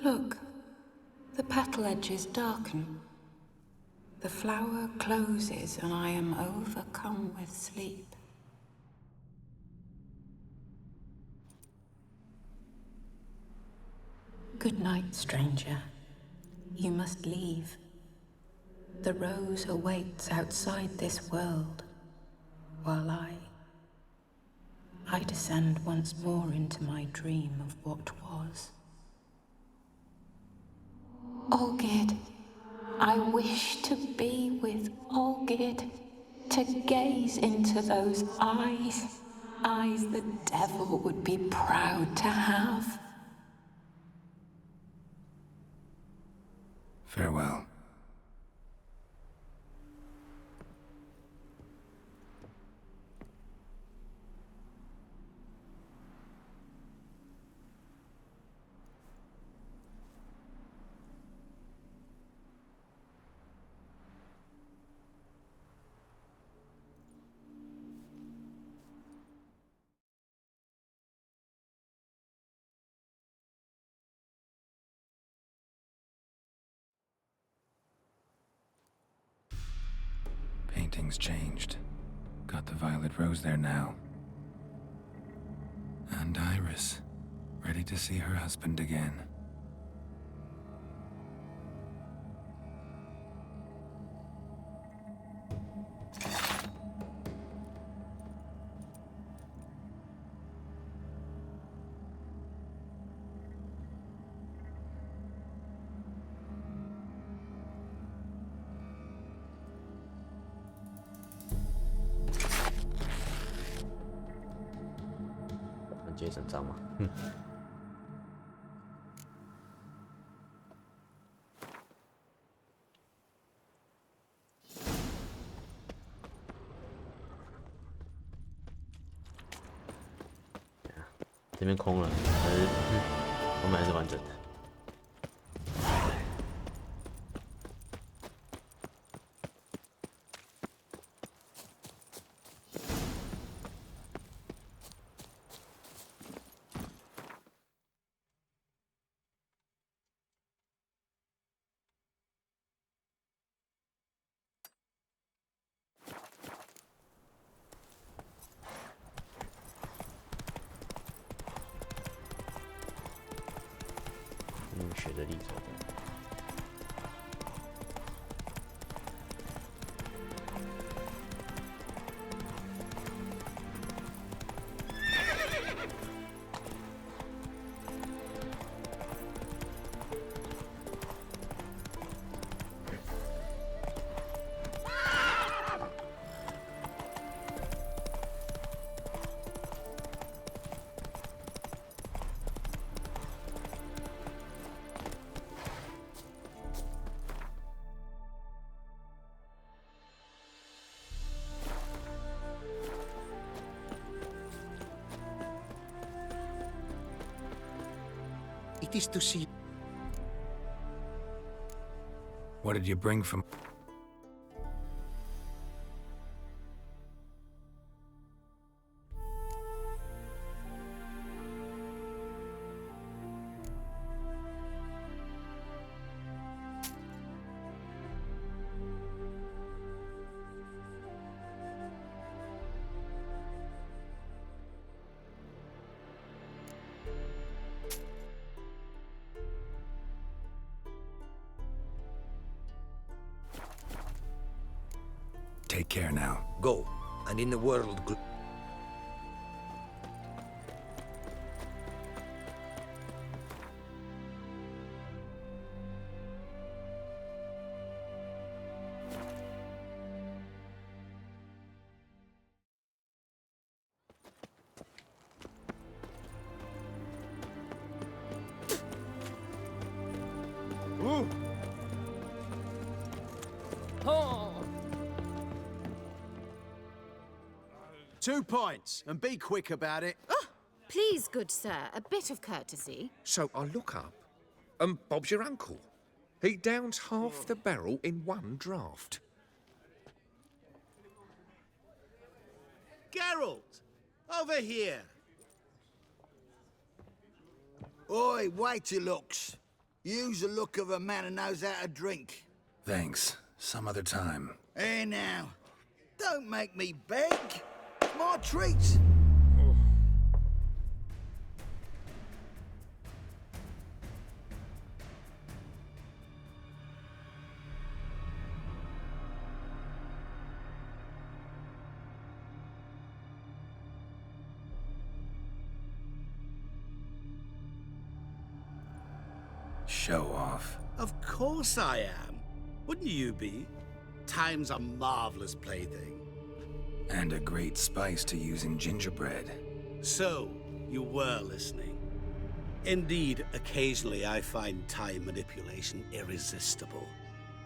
Look, the petal edges darken. The flower closes and I am overcome with sleep. Good night, stranger. You must leave. The rose awaits outside this world, while I descend once more into my dream of what was. Olgierd, I wish to be with Olgierd, to gaze into those eyes, eyes the devil would be proud to have. Farewell. Painting's changed. Got the violet rose there now. And Iris, ready to see her husband again.接整张嘛，这边空了，还是我们还是完整的。血的力走的。It is to see. What did you bring from... take care now. Go, and in the world... Oh. 2 points, and be quick about it. Oh, please, good sir, a bit of courtesy. So I look up, and Bob's your uncle. He downs half the barrel in one draught. Geralt! Over here! Oi, waiter looks. Use the look of a man who knows how to drink. Thanks. Some other time. Here now. Don't make me beg. It's my treat. Show off. Of course I am. Wouldn't you be? Time's a marvelous plaything. And a great spice to use in gingerbread. So, you were listening. Indeed, occasionally I find time manipulation irresistible.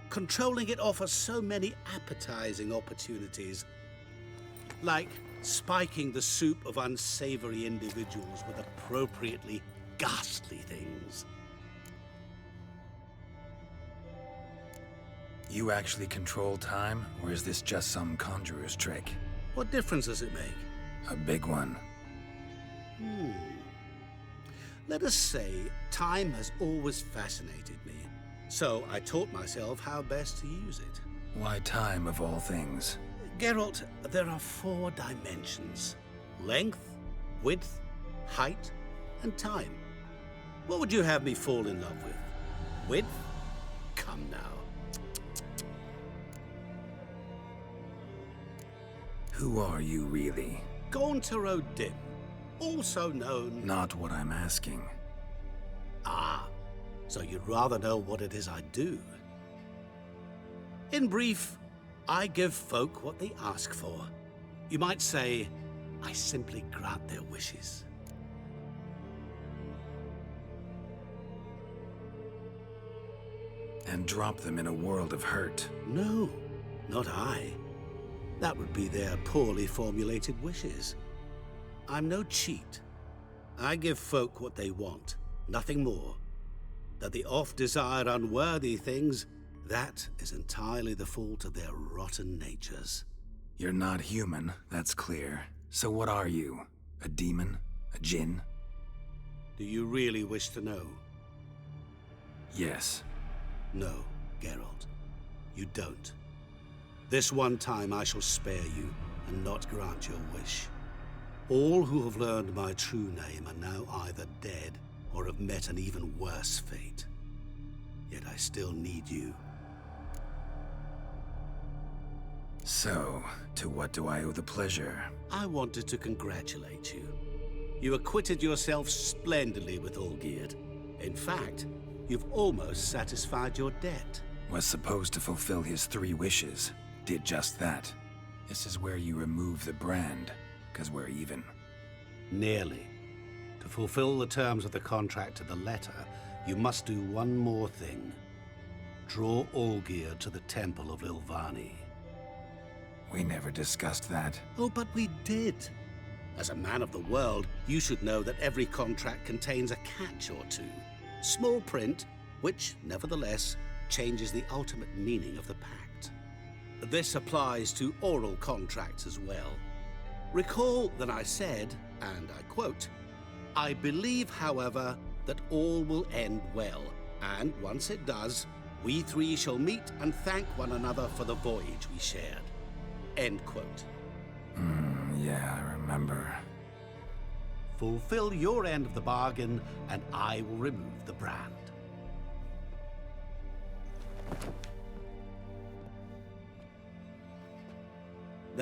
Controlling it offers so many appetizing opportunities. Like spiking the soup of unsavory individuals with appropriately ghastly things. You actually control time, or is this just some conjurer's trick? What difference does it make? A big one. Let us say time has always fascinated me, so I taught myself how best to use it. Why time, of all things? Geralt, there are 4 dimensions. Length, width, height, and time. What would you have me fall in love with? Width? Come now. Who are you, really? Gaunter O'Dim, also known... Not what I'm asking. Ah, so you'd rather know what it is I do. In brief, I give folk what they ask for. You might say, I simply grant their wishes. And drop them in a world of hurt. No, not I. That would be their poorly formulated wishes. I'm no cheat. I give folk what they want, nothing more. That they oft desire unworthy things, that is entirely the fault of their rotten natures. You're not human, that's clear. So what are you? A demon? A djinn? Do you really wish to know? Yes. No, Geralt. You don't. This one time I shall spare you, and not grant your wish. All who have learned my true name are now either dead, or have met an even worse fate. Yet I still need you. So, to what do I owe the pleasure? I wanted to congratulate you. You acquitted yourself splendidly with Olgierd. In fact, you've almost satisfied your debt. Was supposed to fulfill his 3 wishes. Did just that. This is where you remove the brand, because we're even. Nearly. To fulfill the terms of the contract to the letter, you must do one more thing. Draw Olgierd to the Temple of Lilvani. We never discussed that. Oh, but we did. As a man of the world, you should know that every contract contains a catch or two. Small print, which, nevertheless, changes the ultimate meaning of the pact. This applies to oral contracts as well. Recall that I said, and I quote, I believe, however, that all will end well, and once it does, we 3 shall meet and thank one another for the voyage we shared. End quote. Yeah, I remember. Fulfill your end of the bargain, and I will remove the brand.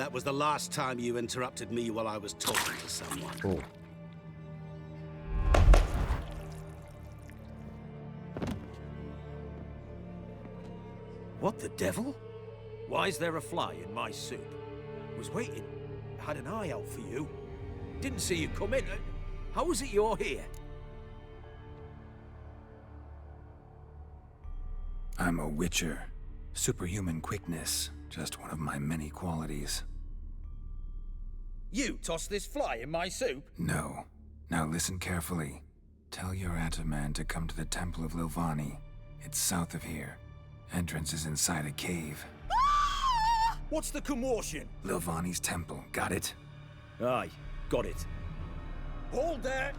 That was the last time you interrupted me while I was talking to someone. Oh. What the devil? Why is there a fly in my soup? Was waiting. Had an eye out for you. Didn't see you come in. How is it you're here? I'm a witcher. Superhuman quickness, just one of my many qualities. You tossed this fly in my soup? No. Now listen carefully. Tell your Ataman to come to the Temple of Lilvani. It's south of here. Entrance is inside a cave. What's the commotion? Lilvani's temple, got it? Aye, got it. Hold there!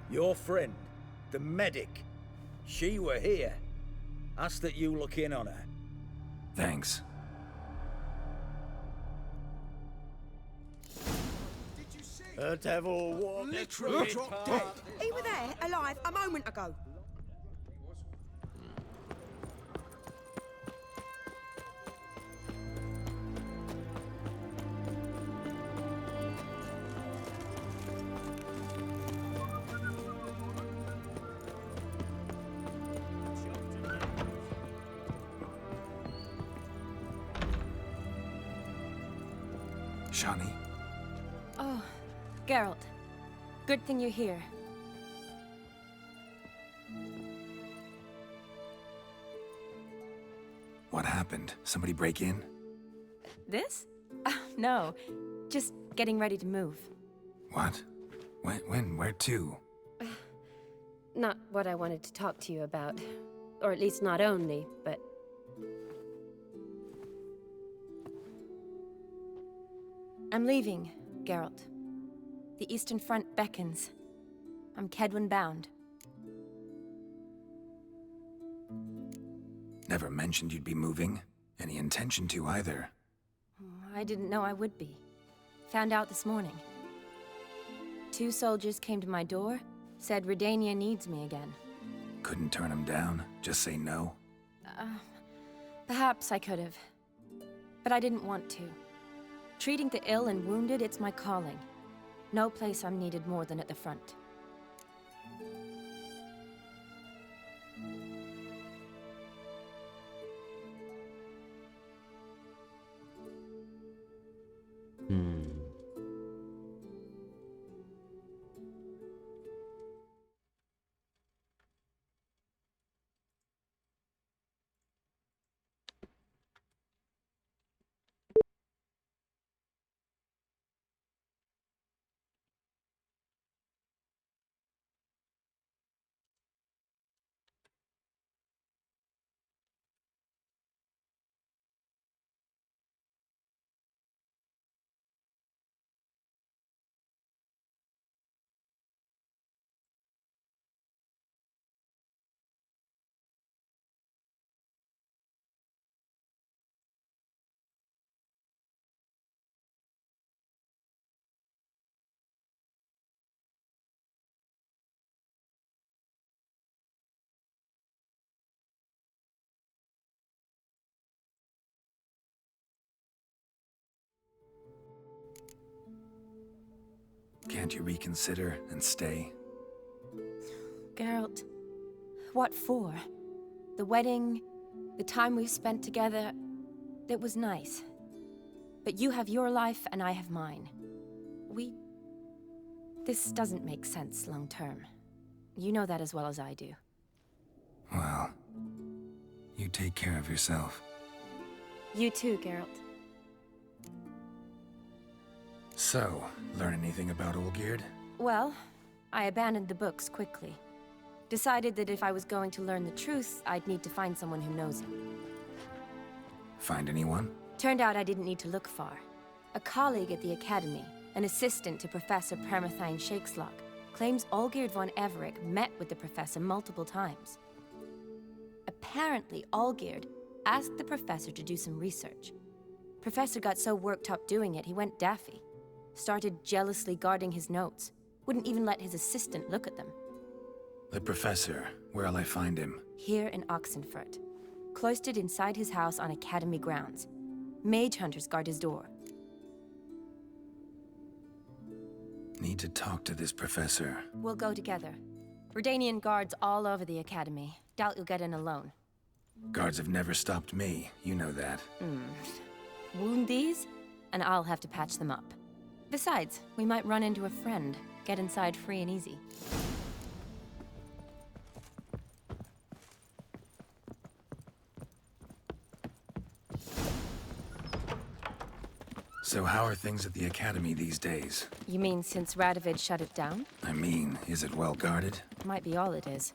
Your friend, the medic, she were here. Ask that you look in on her. Thanks. A devil walk. Literally dropped dead. He were there, alive, a moment ago. Shani? Oh, Geralt. Good thing you're here. What happened? Somebody break in? This? No. Just getting ready to move. What? When? Where to? Not what I wanted to talk to you about. Or at least not only, but... I'm leaving, Geralt. The Eastern Front beckons. I'm Kedwen bound. Never mentioned you'd be moving. Any intention to either. I didn't know I would be. Found out this morning. 2 soldiers came to my door, said Redania needs me again. Couldn't turn him down? Just say no? Perhaps I could have. But I didn't want to. Treating the ill and wounded, it's my calling. No place I'm needed more than at the front. Can't you reconsider and stay? Geralt, what for? The wedding, the time we've spent together, it was nice. But you have your life and I have mine. This doesn't make sense long term. You know that as well as I do. Well, you take care of yourself. You too, Geralt. So, learn anything about Olgierd? Well, I abandoned the books quickly. Decided that if I was going to learn the truth, I'd need to find someone who knows him. Find anyone? Turned out I didn't need to look far. A colleague at the Academy, an assistant to Professor Permathine Shakeslock, claims Olgierd von Everec met with the professor multiple times. Apparently, Olgierd asked the professor to do some research. Professor got so worked up doing it, he went daffy. Started jealously guarding his notes. Wouldn't even let his assistant look at them. The professor, where'll I find him? Here in Oxenfurt. Cloistered inside his house on Academy grounds. Mage hunters guard his door. Need to talk to this professor. We'll go together. Redanian guards all over the academy. Doubt you'll get in alone. Guards have never stopped me, you know that. Wound these, and I'll have to patch them up. Besides, we might run into a friend. Get inside free and easy. So how are things at the academy these days? You mean since Radovid shut it down? I mean, is it well guarded? Might be all it is.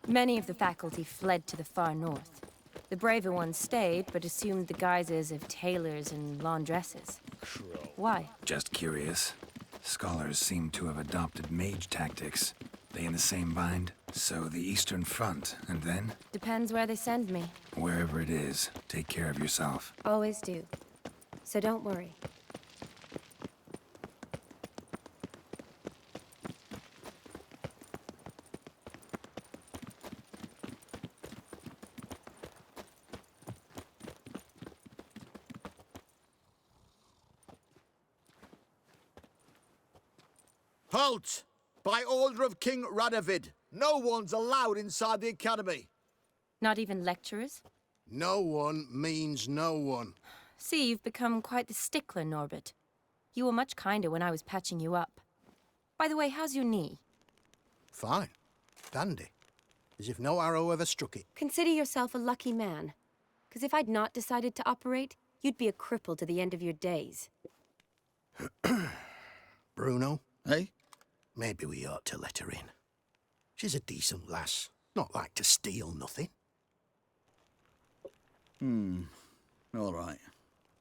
Many of the faculty fled to the far north. The braver ones stayed, but assumed the guises of tailors and laundresses. Why? Just curious. Scholars seem to have adopted mage tactics. They in the same bind? So the Eastern Front, and then? Depends where they send me. Wherever it is, take care of yourself. Always do. So don't worry. Halt! By order of King Radovid, no one's allowed inside the academy. Not even lecturers? No one means no one. See, you've become quite the stickler, Norbert. You were much kinder when I was patching you up. By the way, how's your knee? Fine. Dandy. As if no arrow ever struck it. Consider yourself a lucky man. Because if I'd not decided to operate, you'd be a cripple to the end of your days. Bruno, eh? Maybe we ought to let her in. She's a decent lass. Not like to steal nothing. All right.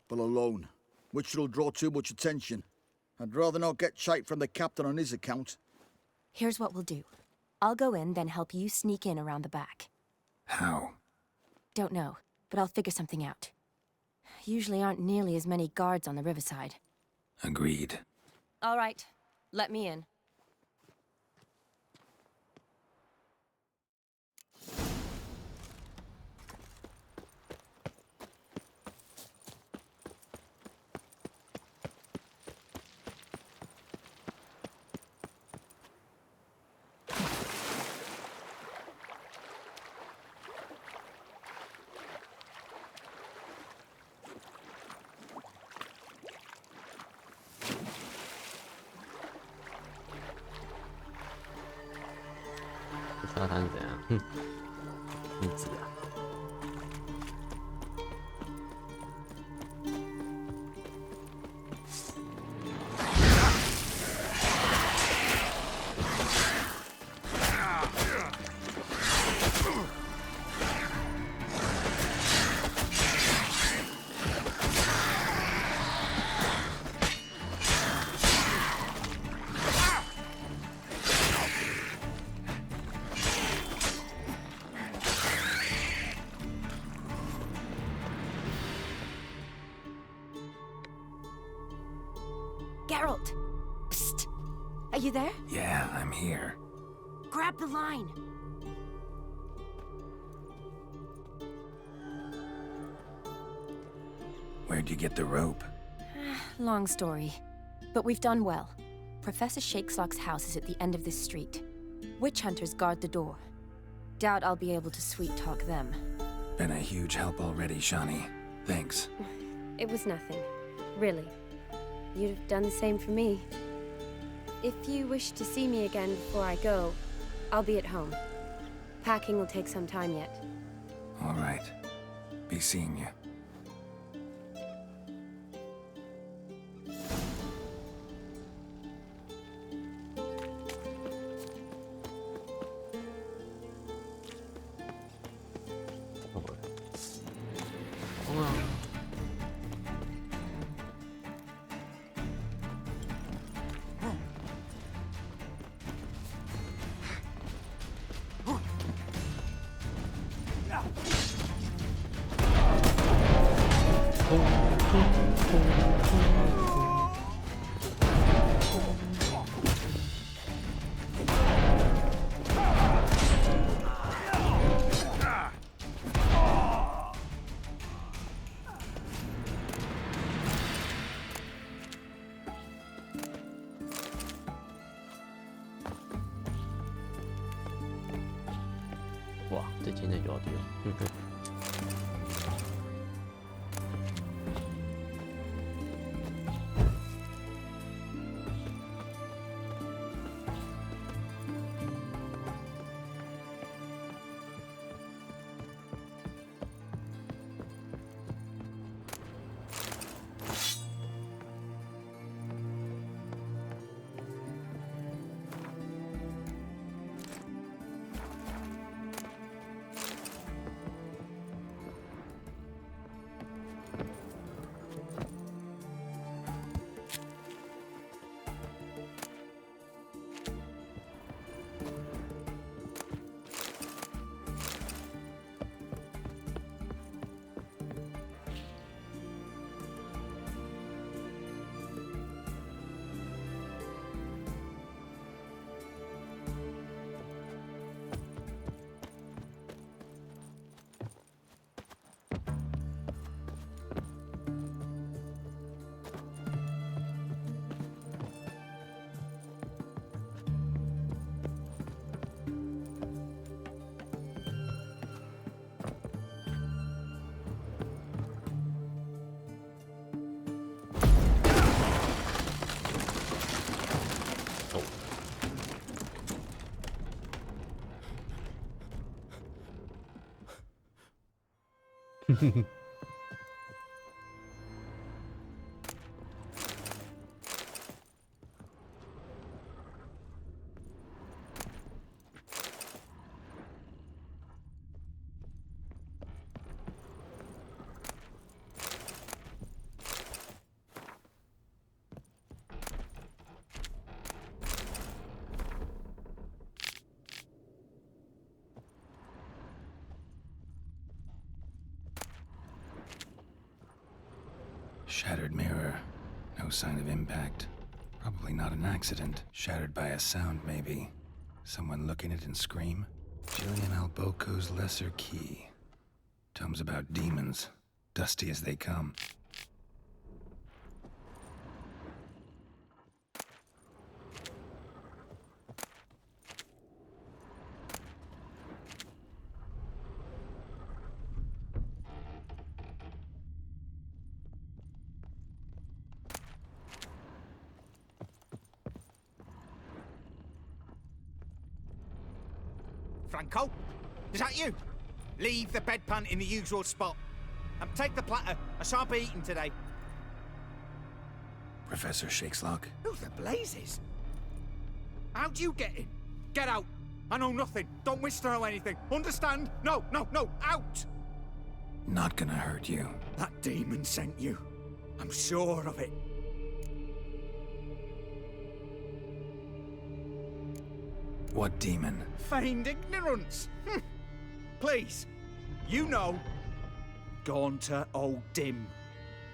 But alone, which will draw too much attention. I'd rather not get shite from the captain on his account. Here's what we'll do. I'll go in, then help you sneak in around the back. How? Don't know, but I'll figure something out. Usually aren't nearly as many guards on the riverside. Agreed. All right, let me in.沙滩怎样？哼，一挤啊！Geralt! Psst! Are you there? Yeah, I'm here. Grab the line! Where'd you get the rope? Long story. But we've done well. Professor Shakesock's house is at the end of this street. Witch hunters guard the door. Doubt I'll be able to sweet-talk them. Been a huge help already, Shani. Thanks. It was nothing. Really. You'd have done the same for me. If you wish to see me again before I go, I'll be at home. Packing will take some time yet. All right. Be seeing you. 错啊，这今天就到这里。Shattered mirror. No sign of impact. Probably not an accident. Shattered by a sound, maybe. Someone look in it and scream? Jillian Alboco's Lesser Key. Tomes about demons. Dusty as they come. Franco? Is that you? Leave the bedpan in the usual spot. And take the platter. I shan't be eating today. Professor Shakeslock? Who the blazes? How'd you get in? Get out. I know nothing. Don't wish to know anything. Understand? No, no, no. Out! Not gonna hurt you. That demon sent you. I'm sure of it. What demon? Feigned ignorance. Please, you know. Gaunter O'Dim.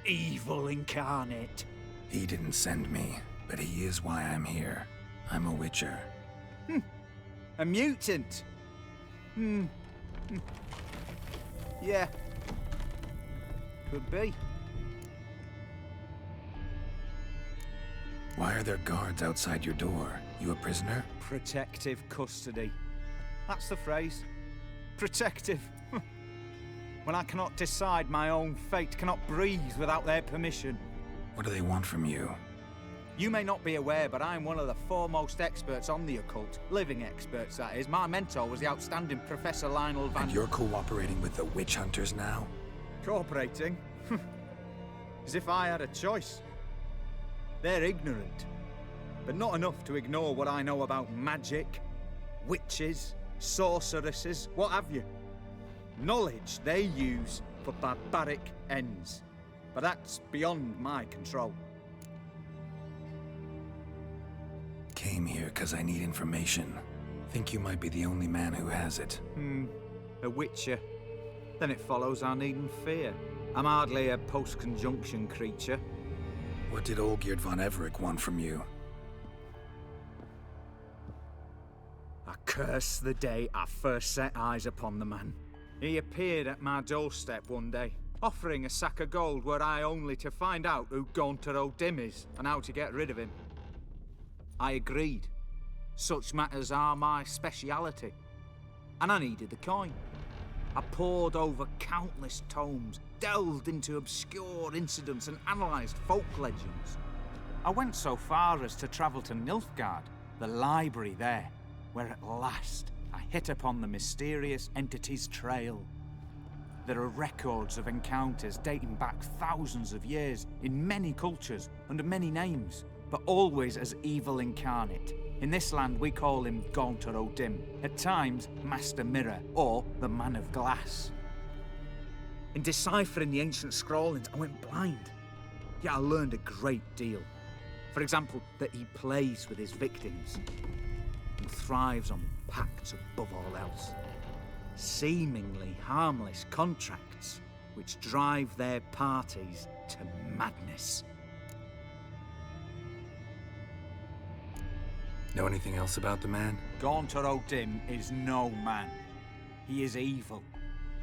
Evil incarnate. He didn't send me, but he is why I'm here. I'm a witcher. A mutant. Yeah. Could be. Why are there guards outside your door? You a prisoner? Protective custody. That's the phrase. Protective. When I cannot decide my own fate, cannot breathe without their permission. What do they want from you? You may not be aware, but I'm one of the foremost experts on the occult. Living experts, that is. My mentor was the outstanding Professor Lionel Van... And you're cooperating with the witch hunters now? Cooperating? As if I had a choice. They're ignorant, but not enough to ignore what I know about magic, witches, sorceresses, what have you. Knowledge they use for barbaric ends. But that's beyond my control. Came here because I need information. Think you might be the only man who has it. A witcher. Then it follows I needn't fear. I'm hardly a post-conjunction creature. What did Olgierd von Everec want from you? I curse the day I first set eyes upon the man. He appeared at my doorstep one day, offering a sack of gold were I only to find out who Gaunter O'Dim is and how to get rid of him. I agreed. Such matters are my speciality. and I needed the coin. I pored over countless tomes, delved into obscure incidents and analysed folk legends. I went so far as to travel to Nilfgaard, the library there, where at last I hit upon the mysterious entity's trail. There are records of encounters dating back thousands of years in many cultures under many names, but always as evil incarnate. In this land we call him Gaunter O'Dim, at times Master Mirror or the Man of Glass. In deciphering the ancient scrawlings I went blind, yet I learned a great deal. For example, that he plays with his victims and thrives on pacts above all else. Seemingly harmless contracts which drive their parties to madness. Know anything else about the man? Gaunter O'Dim is no man. He is evil.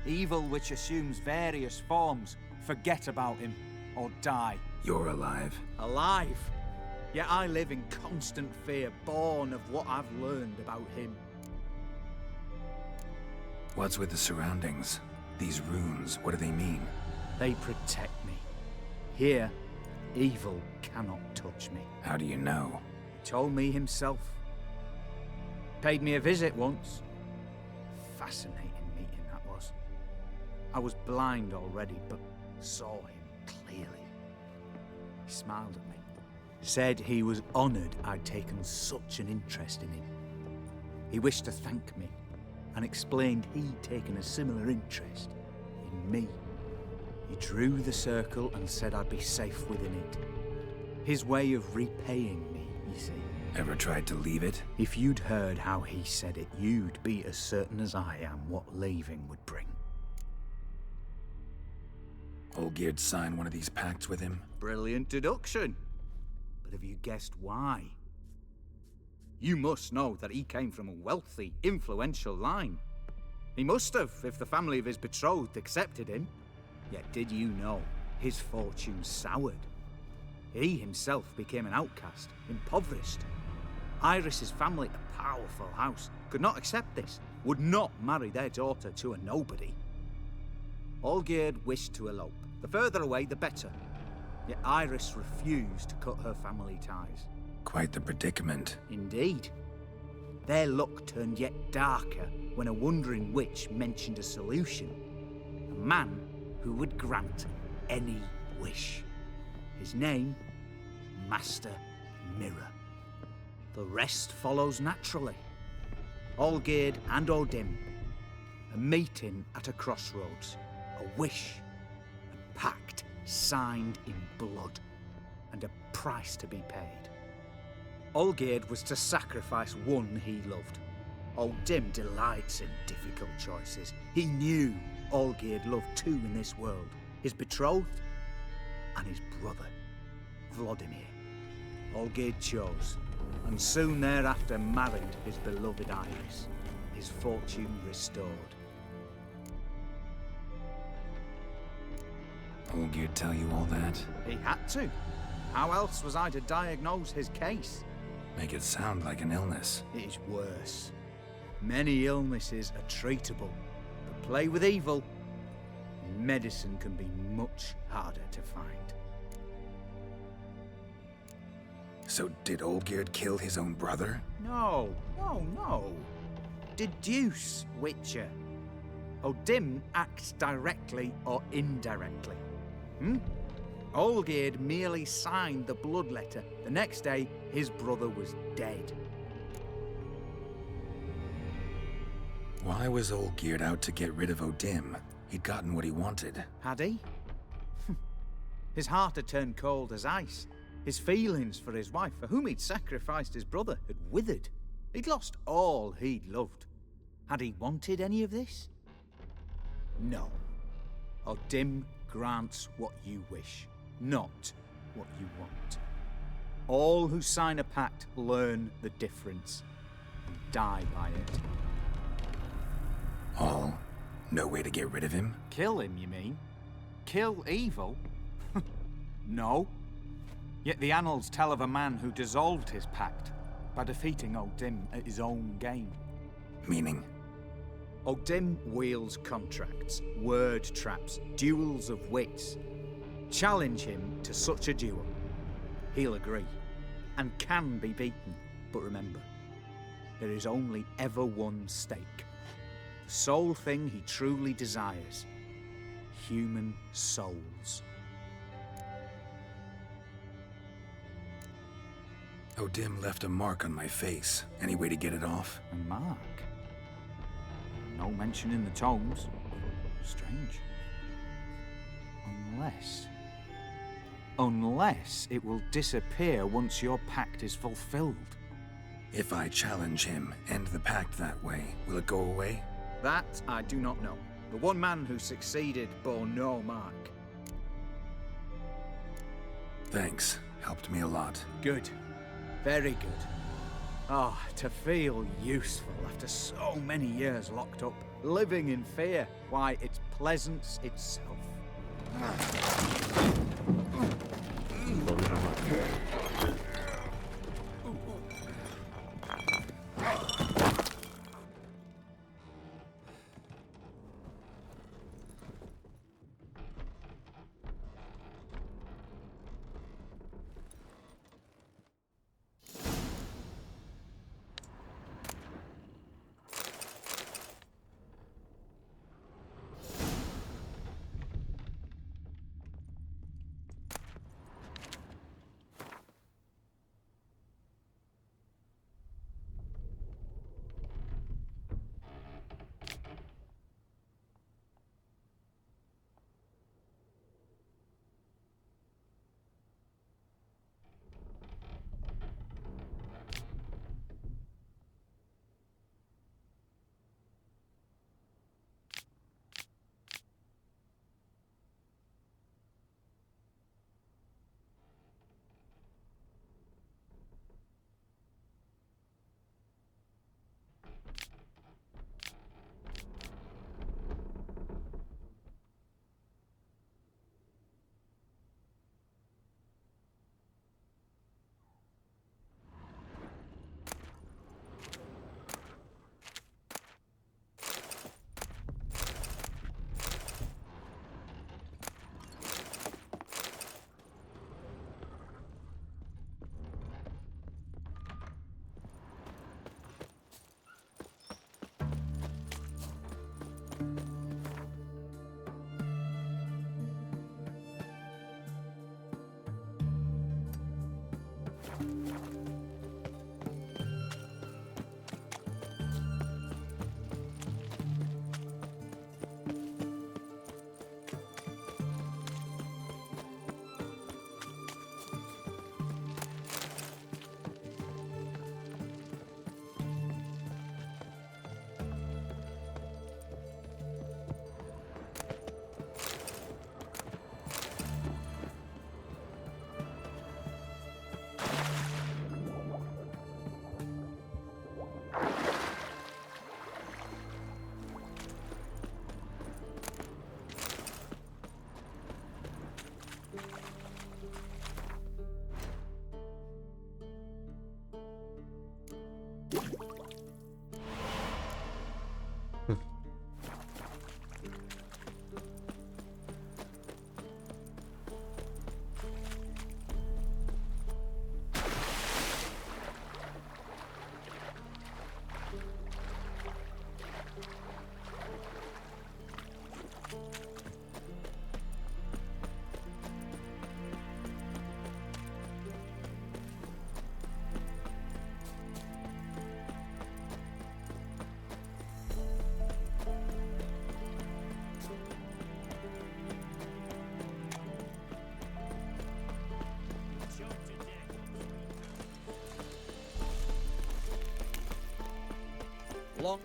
Evil which assumes various forms. Forget about him, or die. You're alive. Alive? Yet I live in constant fear, born of what I've learned about him. What's with the surroundings? These runes, what do they mean? They protect me. Here, evil cannot touch me. How do you know? He told me himself. Paid me a visit once. Fascinating meeting that was. I was blind already, but saw him clearly. He smiled at me. Said he was honoured I'd taken such an interest in him. He wished to thank me, and explained he'd taken a similar interest in me. He drew the circle and said I'd be safe within it. His way of repaying me, you see. Ever tried to leave it? If you'd heard how he said it, you'd be as certain as I am what leaving would bring. Olgierd signed one of these pacts with him? Brilliant deduction. But have you guessed why? You must know that he came from a wealthy, influential line. He must have, if the family of his betrothed accepted him. Yet did you know his fortune soured? He himself became an outcast, impoverished. Iris's family, a powerful house, could not accept this, would not marry their daughter to a nobody. Olgierd wished to elope. The further away, the better. Yet Iris refused to cut her family ties. Quite the predicament. Indeed. Their luck turned yet darker when a wandering witch mentioned a solution. A man who would grant any wish. His name, Master Mirror. The rest follows naturally. Olgierd and O'Dim, a meeting at a crossroads, a wish, a pact signed in blood, and a price to be paid. Olgierd was to sacrifice one he loved. O'Dim delights in difficult choices. He knew Olgierd loved two in this world, his betrothed and his brother, Vladimir. Olgierd chose, and soon thereafter married his beloved Iris, his fortune restored. Olgierd tell you all that? He had to. How else was I to diagnose his case? Make it sound like an illness. It is worse. Many illnesses are treatable, but play with evil, medicine can be much harder to find. So did Olgierd kill his own brother? No. Deduce, Witcher. O'Dim acts directly or indirectly. Olgierd merely signed the blood letter. The next day, his brother was dead. Why was Olgierd out to get rid of O'Dim? He'd gotten what he wanted. Had he? His heart had turned cold as ice. His feelings for his wife, for whom he'd sacrificed his brother, had withered. He'd lost all he'd loved. Had he wanted any of this? No. O'Dim grants what you wish, not what you want. All who sign a pact learn the difference and die by it. All? No way to get rid of him? Kill him, you mean? Kill evil? No. Yet the annals tell of a man who dissolved his pact by defeating O'Dim at his own game. Meaning? Ogdim wields contracts, word traps, duels of wits. Challenge him to such a duel. He'll agree, and can be beaten. But remember, there is only ever one stake. The sole thing he truly desires. Human souls. Odim left a mark on my face. Any way to get it off? A mark? No mention in the tomes. Strange. Unless it will disappear once your pact is fulfilled. If I challenge him, end the pact that way, will it go away? That I do not know. The one man who succeeded bore no mark. Thanks. Helped me a lot. Good. Very good. Ah, to feel useful after so many years locked up, living in fear. Why, it's pleasance itself. Long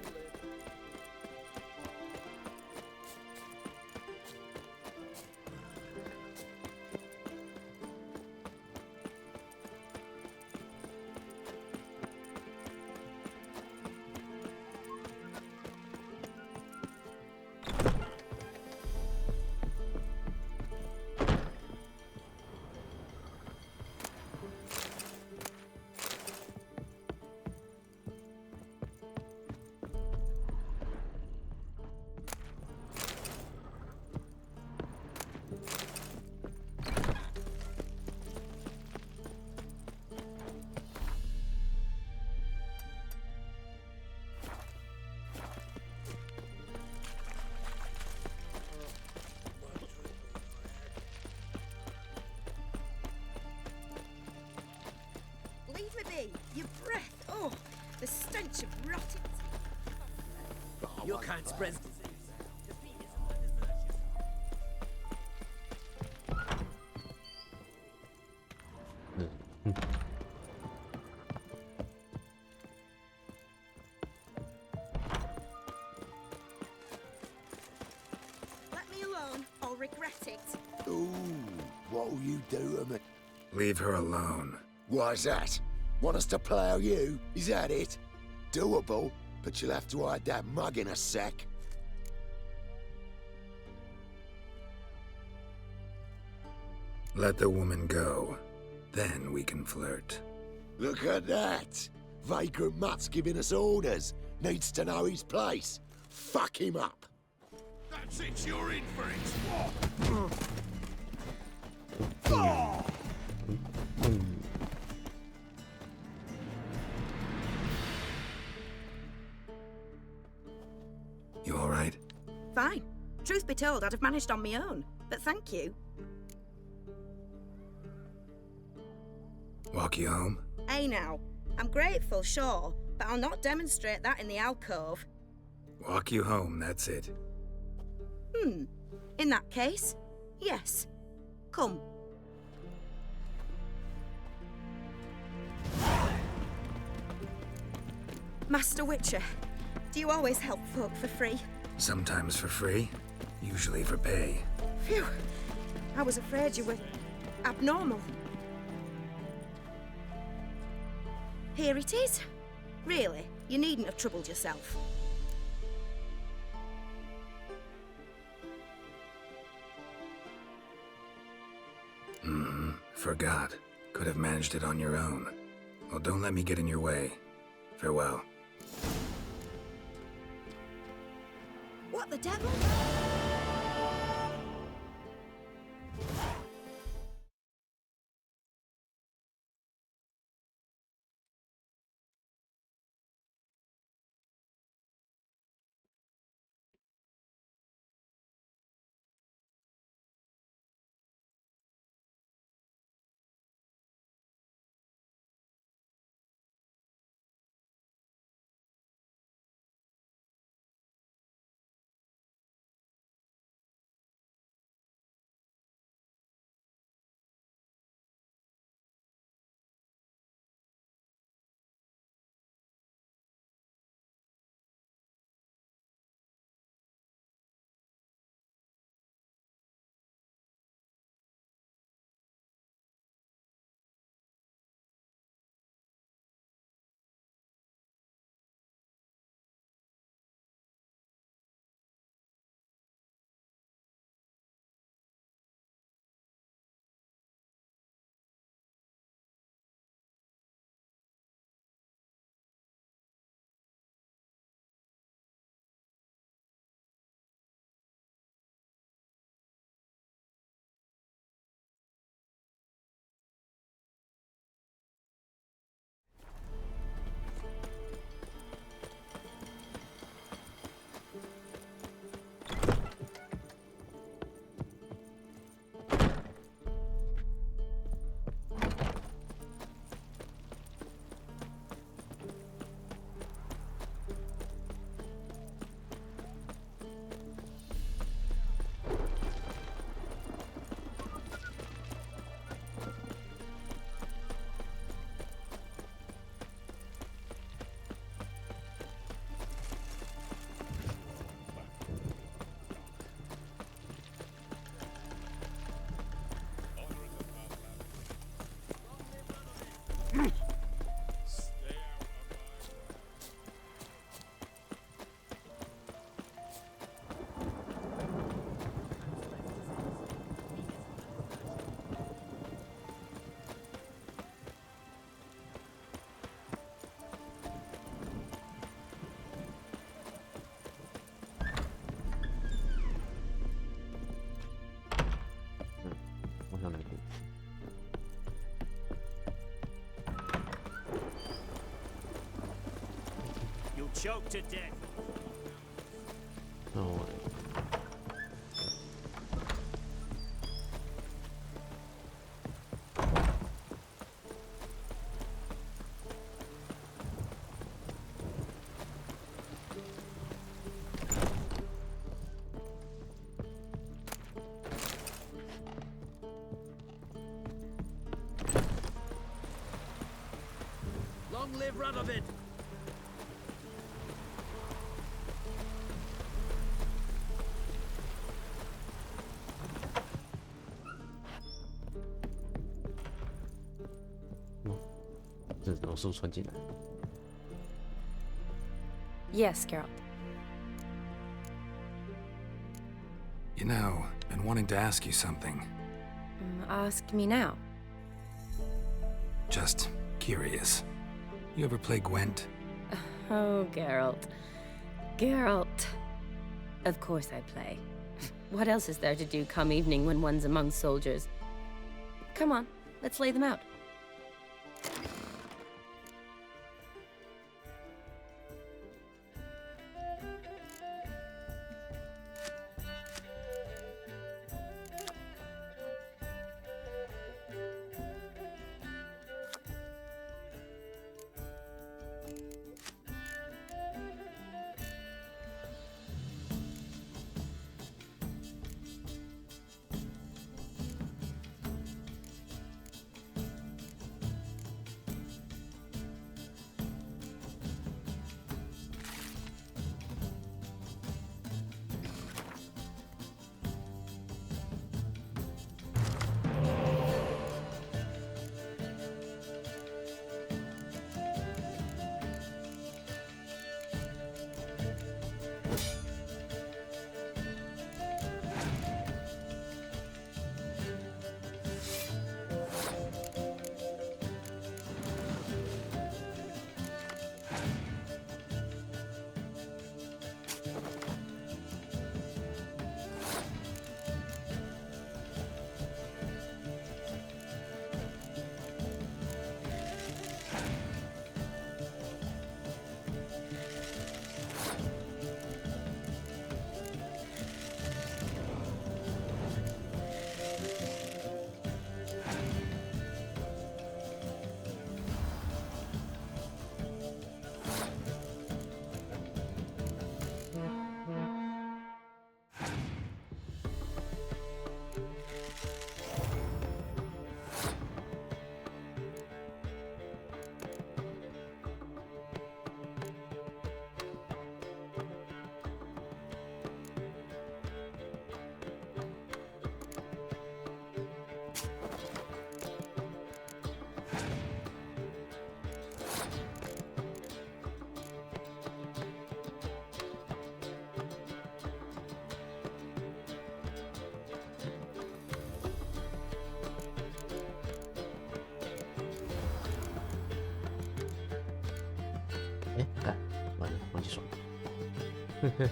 Your breath. Oh, the stench of rotting. Your kind spreads disease. Let me alone. I'll regret it. Ooh, what'll you do to me? Leave her alone. Why's that? Want us to plough you? Is that it? Doable, but you'll have to hide that mug in a sec. Let the woman go. Then we can flirt. Look at that! Vagrant Mutt's giving us orders. Needs to know his place. Fuck him up. That's it, you're in for it. You alright? Fine. Truth be told, I'd have managed on my own. But thank you. Walk you home? Hey now. I'm grateful, sure, but I'll not demonstrate that in the alcove. Walk you home, that's it. In that case, yes. Come. Master Witcher, do you always help folk for free? Sometimes for free, usually for pay. Phew. I was afraid you were abnormal. Here it is. Really, you needn't have troubled yourself. Forgot. Could have managed it on your own. Well, don't let me get in your way. Farewell. What the devil? You'll choke to death. Oh. Long live Radovid!这种是不是传进来？ Yes, Geralt. You know, been wanting to ask you something. Ask me now. Just curious. You ever play Gwent? Oh, Geralt. Geralt. Of course I play. What else is there to do come evening when one's among soldiers? Come on, let's lay them out. Hehe.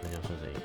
那就是这个。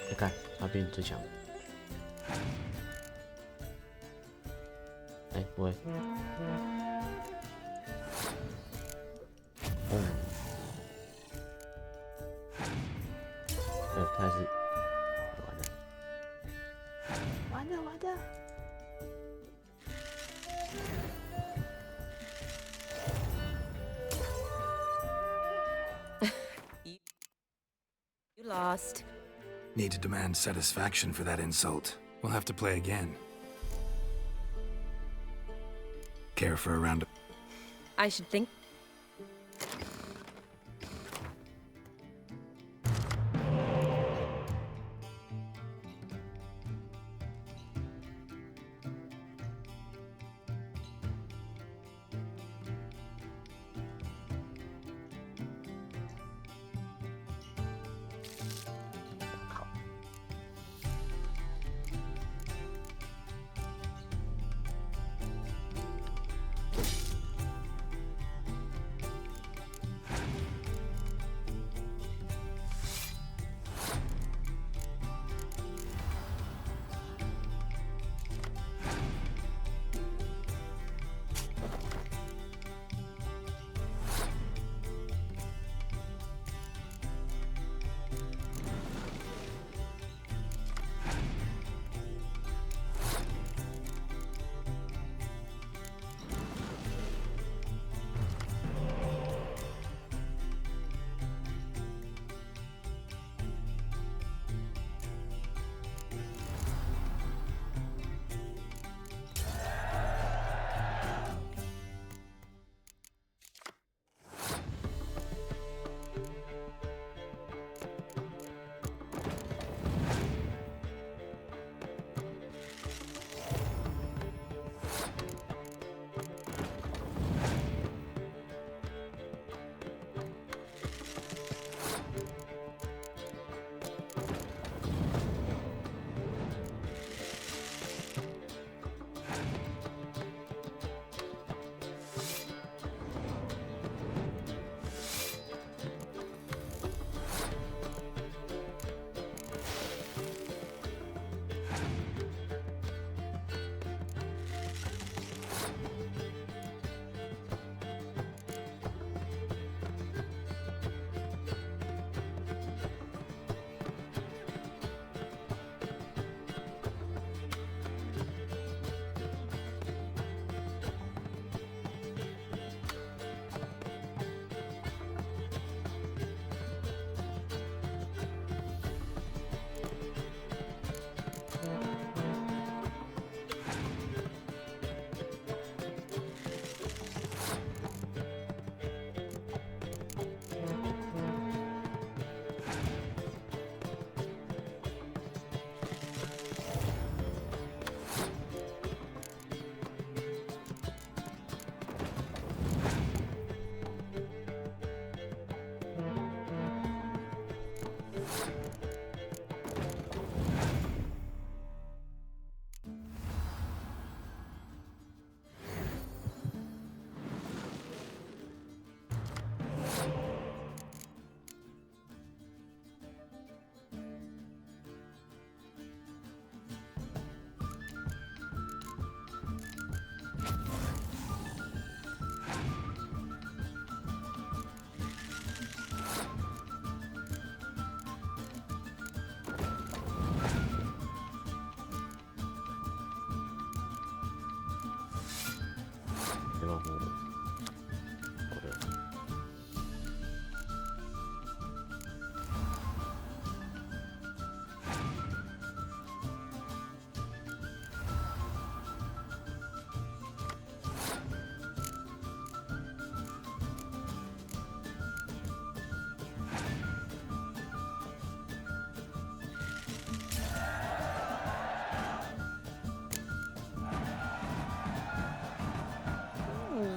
你看，他变最强。哎，不会。哦。开始完了。You lost. Need to demand satisfaction for that insult. We'll have to play again. Care for a round of... I should think.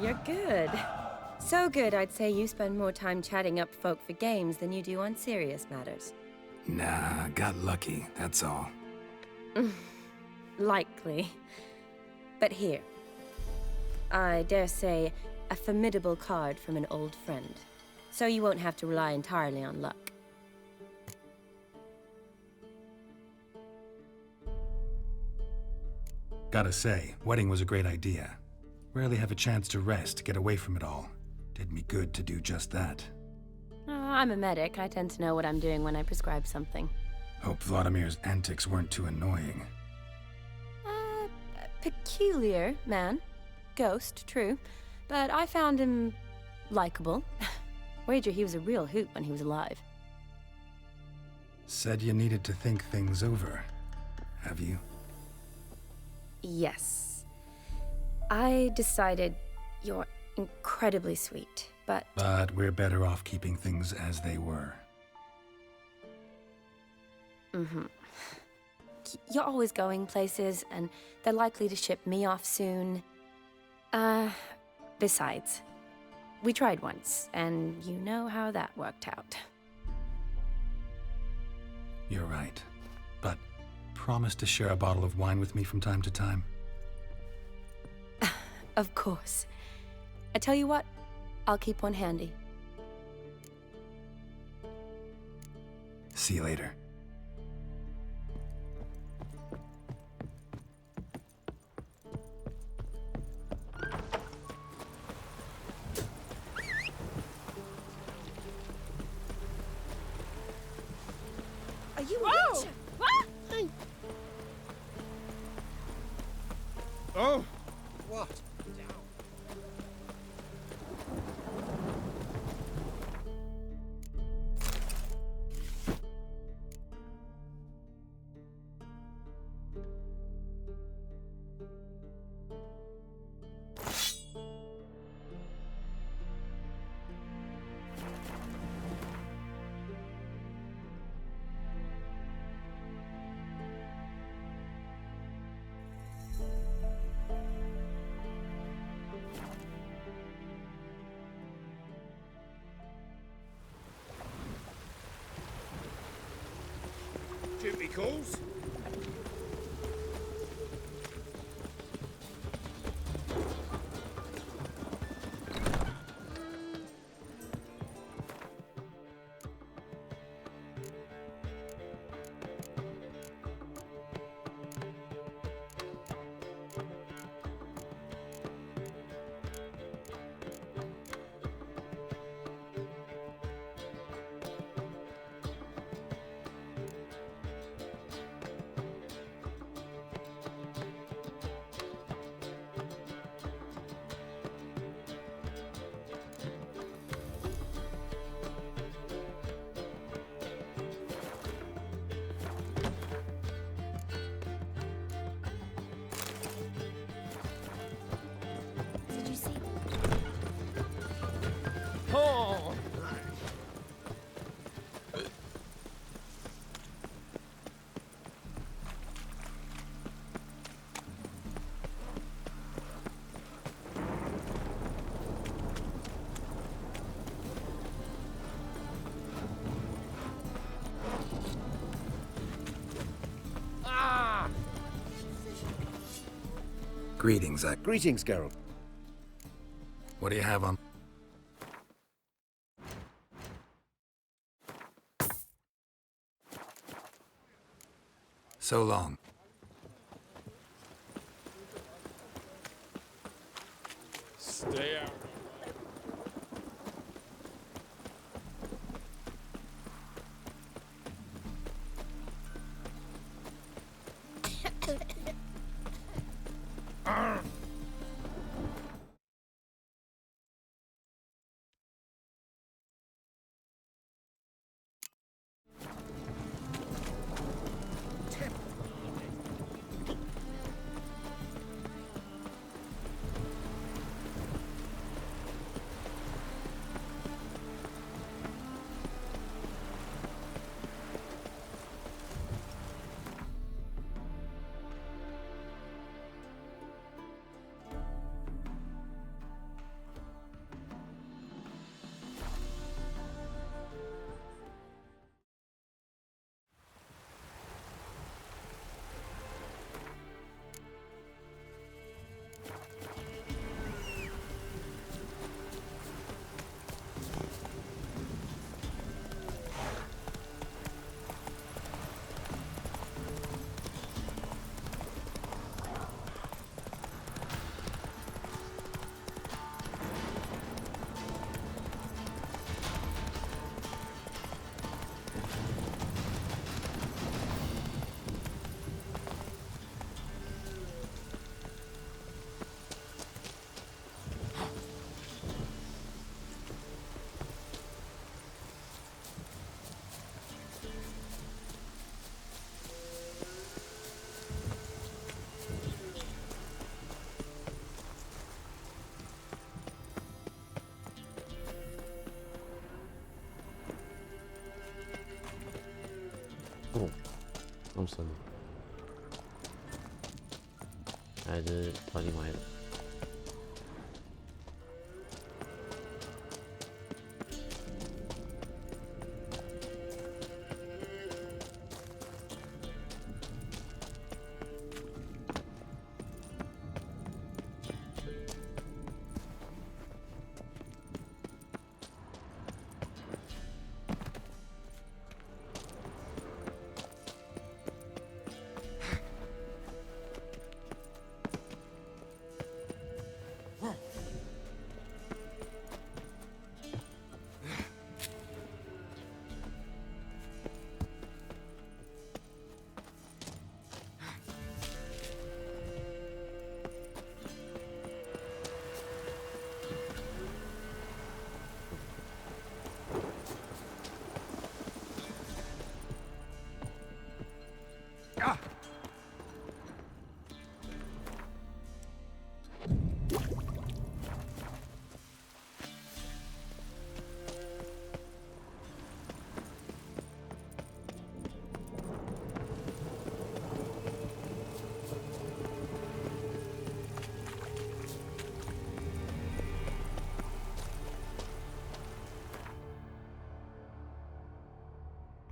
You're good. So good, I'd say you spend more time chatting up folk for games than you do on serious matters. Nah, got lucky, that's all. Likely. But here. I dare say, a formidable card from an old friend. So you won't have to rely entirely on luck. Gotta say, wedding was a great idea. Rarely have a chance to rest, get away from it all. Did me good to do just that. I'm a medic. I tend to know what I'm doing when I prescribe something. Hope Vladimir's antics weren't too annoying. Peculiar man. Ghost, true. But I found him likable. Wager he was a real hoot when he was alive. Said you needed to think things over. Have you? Yes. I decided you're incredibly sweet, but... But we're better off keeping things as they were. Mm-hmm. You're always going places, and they're likely to ship me off soon. Besides, we tried once, and you know how that worked out. You're right. But promise to share a bottle of wine with me from time to time? Of course. I tell you what, I'll keep one handy. See you later. Are you a witch? What? Oh! What? Duty calls. Did you see? Oh! Ah! Greetings, Greetings, Geralt. What do you have on? So long. Stay out. 凶神，还是到另外一个？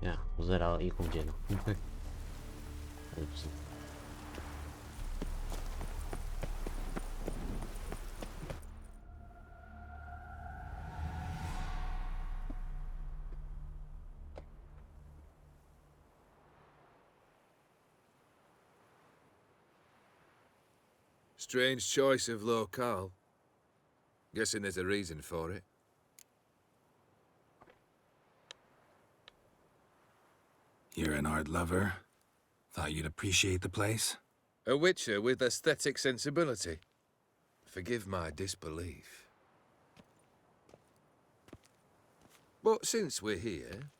呀，不是来到异空间了，还是不是？ Strange choice of locale. Guessing there's a reason for it. You're an art lover? Thought you'd appreciate the place? A witcher with aesthetic sensibility. Forgive my disbelief. But since we're here,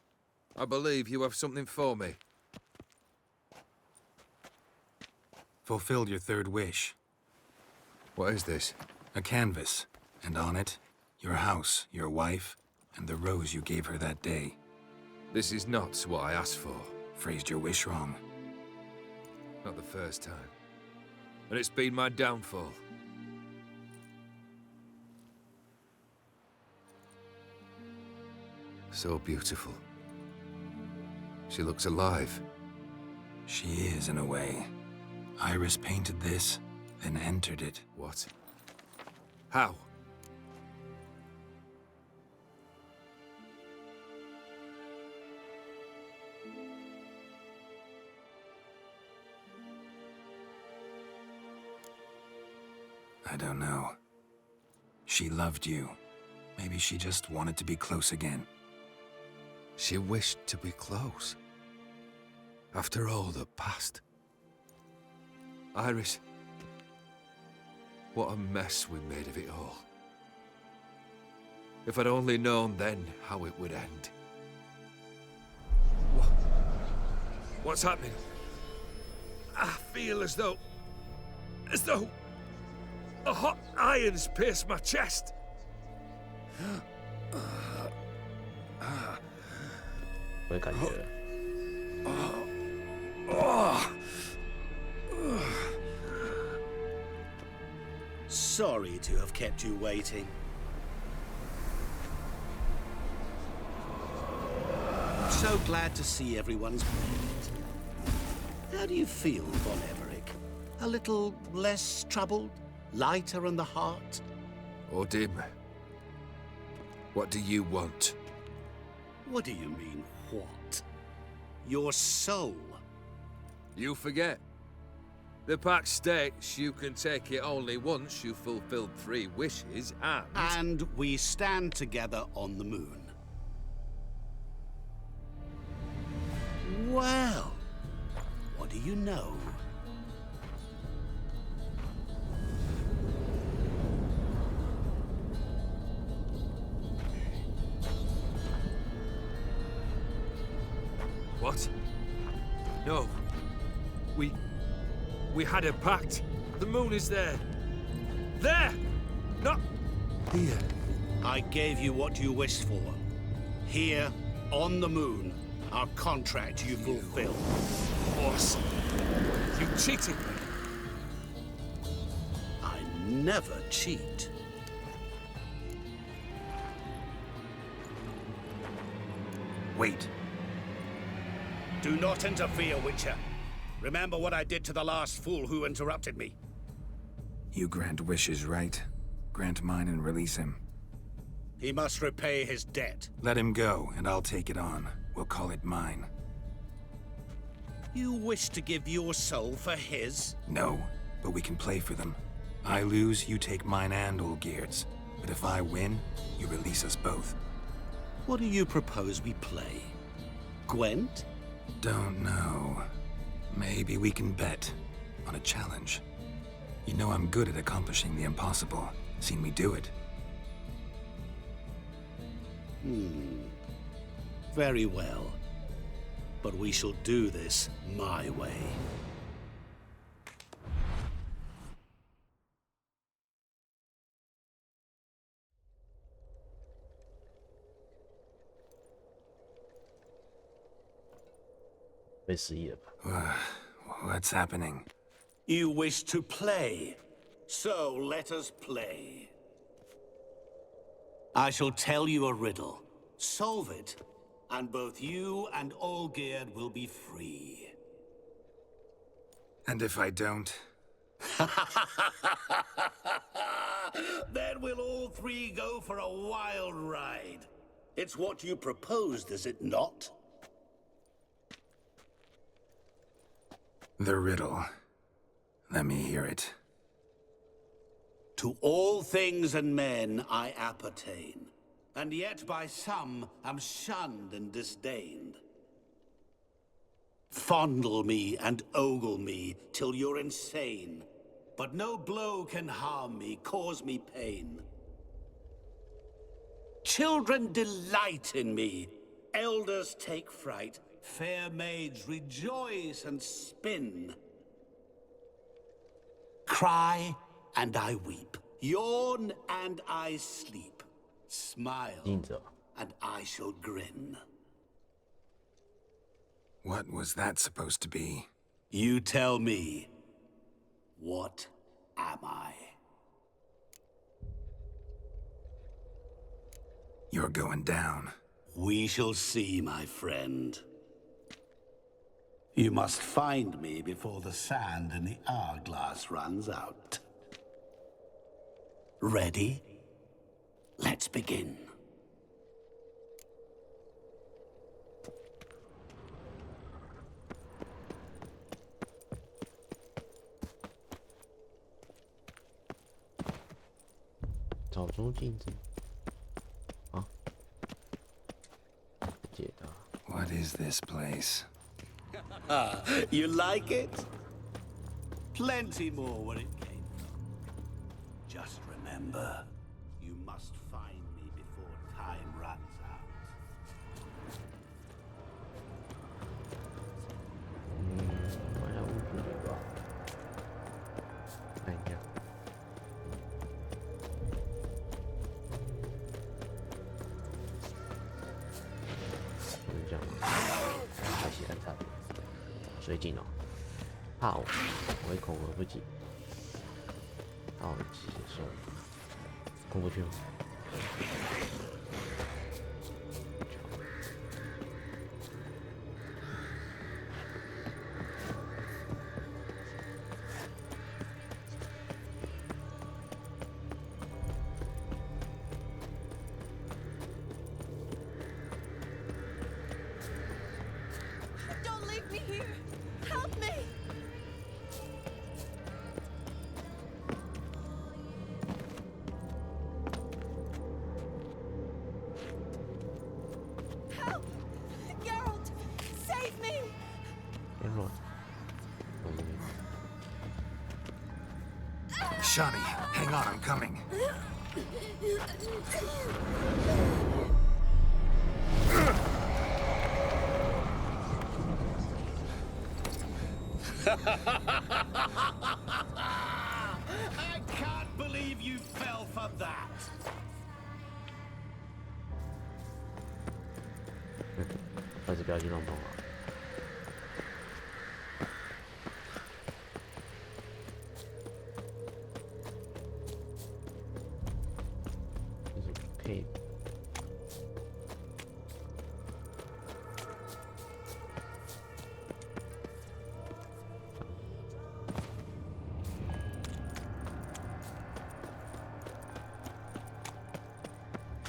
I believe you have something for me. Fulfilled your third wish. What is this? A canvas. And on it, your house, your wife, and the rose you gave her that day. This is not what I asked for. Phrased your wish wrong. Not the first time. And it's been my downfall. So beautiful. She looks alive. She is, in a way. Iris painted this, then entered it. What? How? I don't know. She loved you. Maybe she just wanted to be close again. She wished to be close. After all that passed. Iris, what a mess we made of it all. If I'd only known then how it would end. What's happening? I feel as though a hot iron's pierced my chest. Sorry to have kept you waiting. So glad to see everyone's made. How do you feel, Von Everec? A little less troubled? Lighter in the heart? Odim, what do you want? What do you mean, what? Your soul. You forget. The pact states you can take it only once you've fulfilled 3 wishes, and... And we stand together on the moon. Well, what do you know? What? No. We had a pact. The moon is there. There! Not here. I gave you what you wished for. Here, on the moon, Our contract you fulfilled. Boss, you cheated me. I never cheat. Wait. Do not interfere, Witcher. Remember what I did to the last fool who interrupted me. You grant wishes, right? Grant mine and release him. He must repay his debt. Let him go, and I'll take it on. We'll call it mine. You wish to give your soul for his? No, but we can play for them. I lose, you take mine and Olgierd's. But if I win, you release us both. What do you propose we play? Gwent? Don't know. Maybe we can bet on a challenge. You know I'm good at accomplishing the impossible. Seen me do it. Very well. But we shall do this my way. What's happening? You wish to play, so let us play. I shall tell you a riddle. Solve it, and both you and Olgierd will be free. And if I don't? Then we'll all three go for a wild ride. It's what you proposed, is it not? The riddle. Let me hear it. To all things and men I appertain, and yet by some am shunned and disdained. Fondle me and ogle me till you're insane, but no blow can harm me, cause me pain. Children delight in me, elders take fright, fair maids rejoice and spin. Cry and I weep, yawn and I sleep, smile and I shall grin. What was that supposed to be? You tell me, what am I? You're going down. We shall see, my friend. You must find me before the sand in the hourglass runs out. Ready? Let's begin. What is this place? You like it? Plenty more where it came from. Just remember, you must find me before time runs out. 我要乌布里吧，看一下。就是这样，开始按它，水晶哦，怕我唯恐而不及。好，继续说，过不去吗？ Don't leave me here! Help me! Help! Geralt! Save me! Shani, hang on, I'm coming. I can't believe you fell for that. 但是不要去弄痛啊。可以。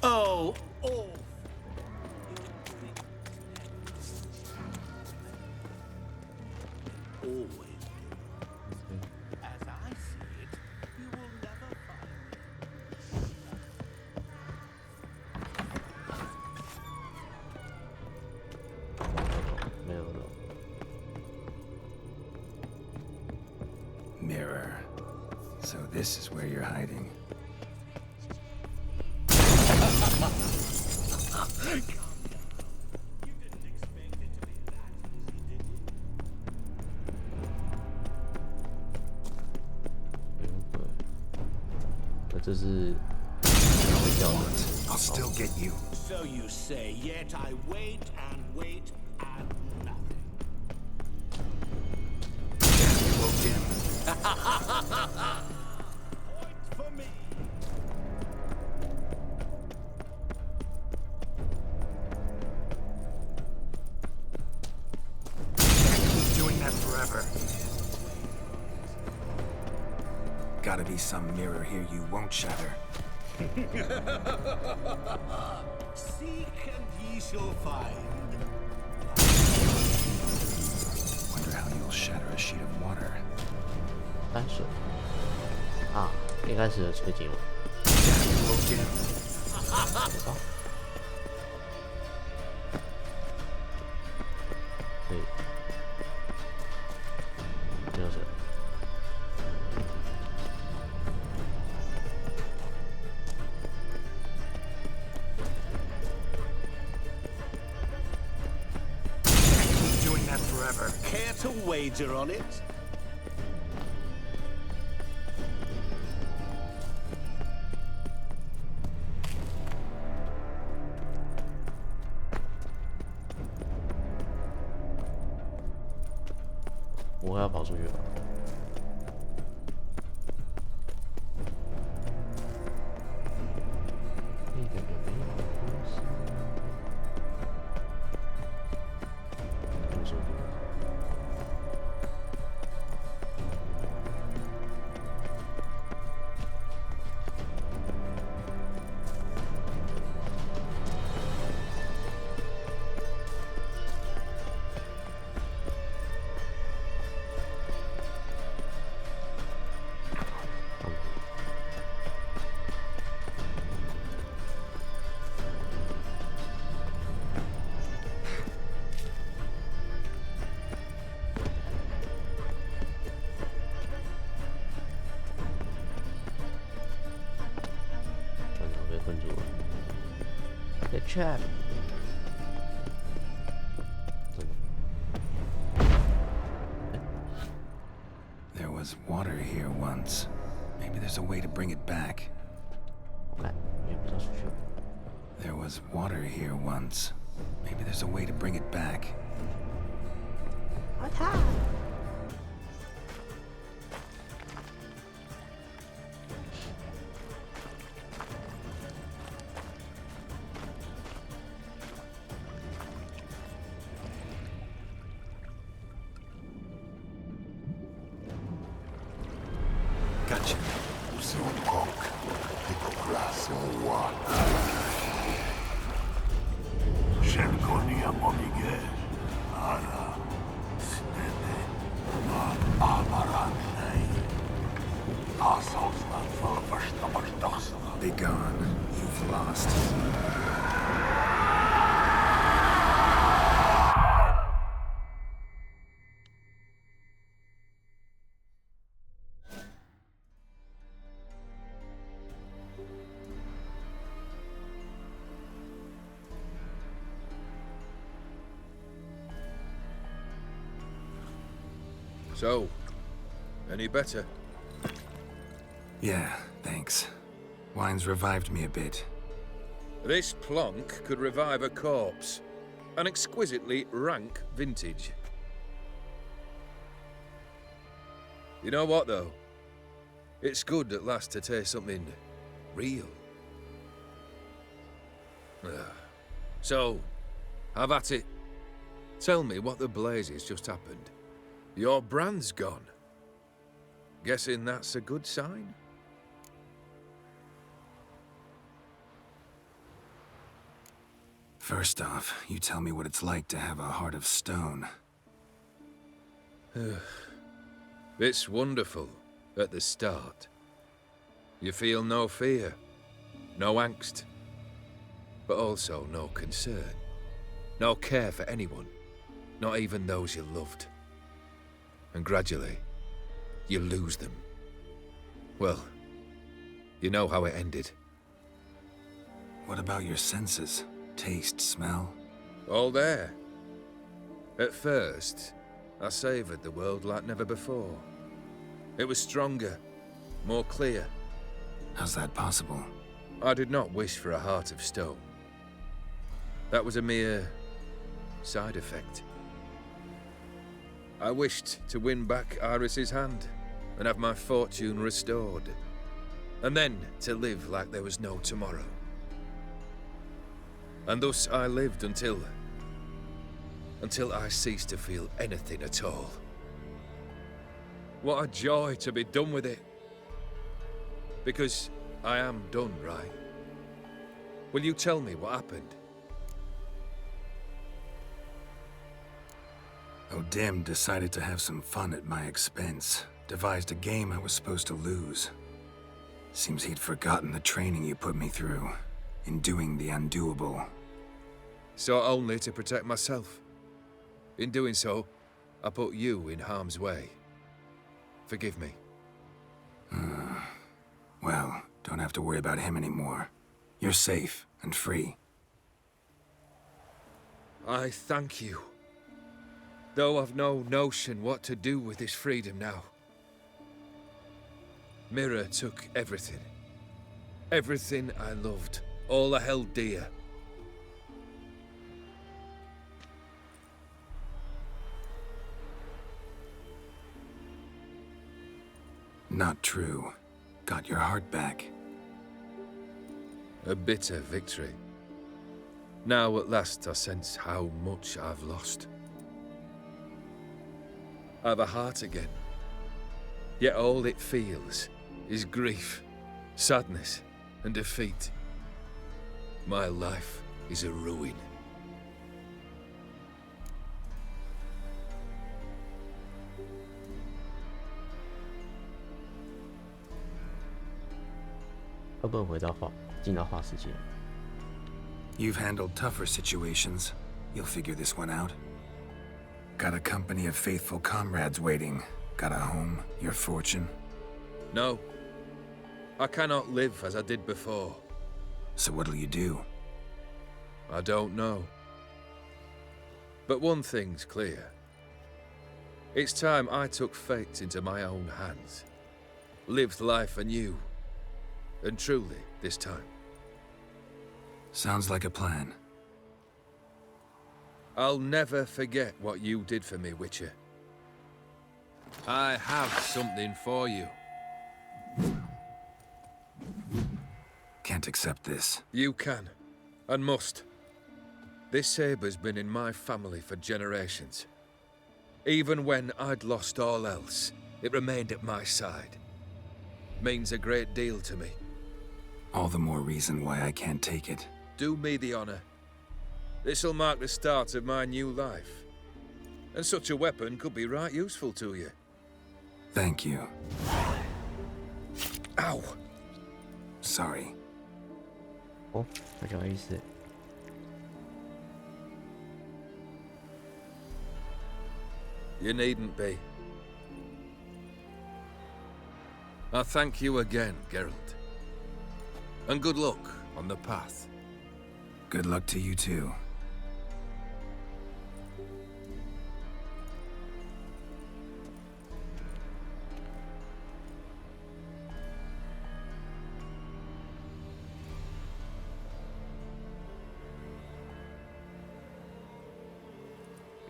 Oh, oh. Always. As I see it, you will never find没有了。 Mirror. So this is where you're hiding. I'll still get you. So you say, yet I wait and wait and nothing. Point for me. Keep doing that forever. Gotta be some mirror here you won't shatter. Seek and ye shall find. Wonder how you'll shatter a sheet of water. 单手啊，一开始的吹景了。对，没有谁。 Forever. Care to wager on it?我要跑出去了。那个有没有东西？怎么说？ The trap. There was water here once. Maybe there's a way to bring it back. There was water here once. Maybe there's a way to bring it back. Gotcha. Be gone. You've lost. So, any better? Yeah, thanks. Wine's revived me a bit. This plonk could revive a corpse. An exquisitely rank vintage. You know what, though? It's good at last to taste something real. So, have at it. Tell me what the blazes just happened. Your brand's gone. Guessing that's a good sign? First off, you tell me what it's like to have a heart of stone. It's wonderful at the start. You feel no fear, no angst, but also no concern, no care for anyone, not even those you loved. And gradually, you lose them. Well, you know how it ended. What about your senses? Taste, smell? All there. At first, I savoured the world like never before. It was stronger, more clear. How's that possible? I did not wish for a heart of stone. That was a mere side effect. I wished to win back Iris's hand and have my fortune restored. And then to live like there was no tomorrow. And thus I lived until I ceased to feel anything at all. What a joy to be done with it. Because I am done, right? Will you tell me what happened? O'Dim decided to have some fun at my expense. Devised a game I was supposed to lose. Seems he'd forgotten the training you put me through in doing the undoable. So only to protect myself. In doing so, I put you in harm's way. Forgive me. Well, don't have to worry about him anymore. You're safe and free. I thank you. Though I've no notion what to do with this freedom now. Mira took everything. Everything I loved. All I held dear. Not true. Got your heart back. A bitter victory. Now at last I sense how much I've lost. I've a heart again. Yet all it feels is grief, sadness, and defeat. My life is a ruin. You've handled tougher situations. You'll figure this one out. Got a company of faithful comrades waiting. Got a home, your fortune. No. I cannot live as I did before. So what'll you do? I don't know. But one thing's clear. It's time I took fate into my own hands. Lived life anew. And truly, this time. Sounds like a plan. I'll never forget what you did for me, Witcher. I have something for you. Can't accept this. You can, and must. This sabre's been in my family for generations. Even when I'd lost all else, it remained at my side. Means a great deal to me. All the more reason why I can't take it. Do me the honor. This'll mark the start of my new life. And such a weapon could be right useful to you. Thank you. Ow! Sorry. 哦，那就意思。 You needn't be. I thank you again, Geralt. And good luck on the path. Good luck to you too.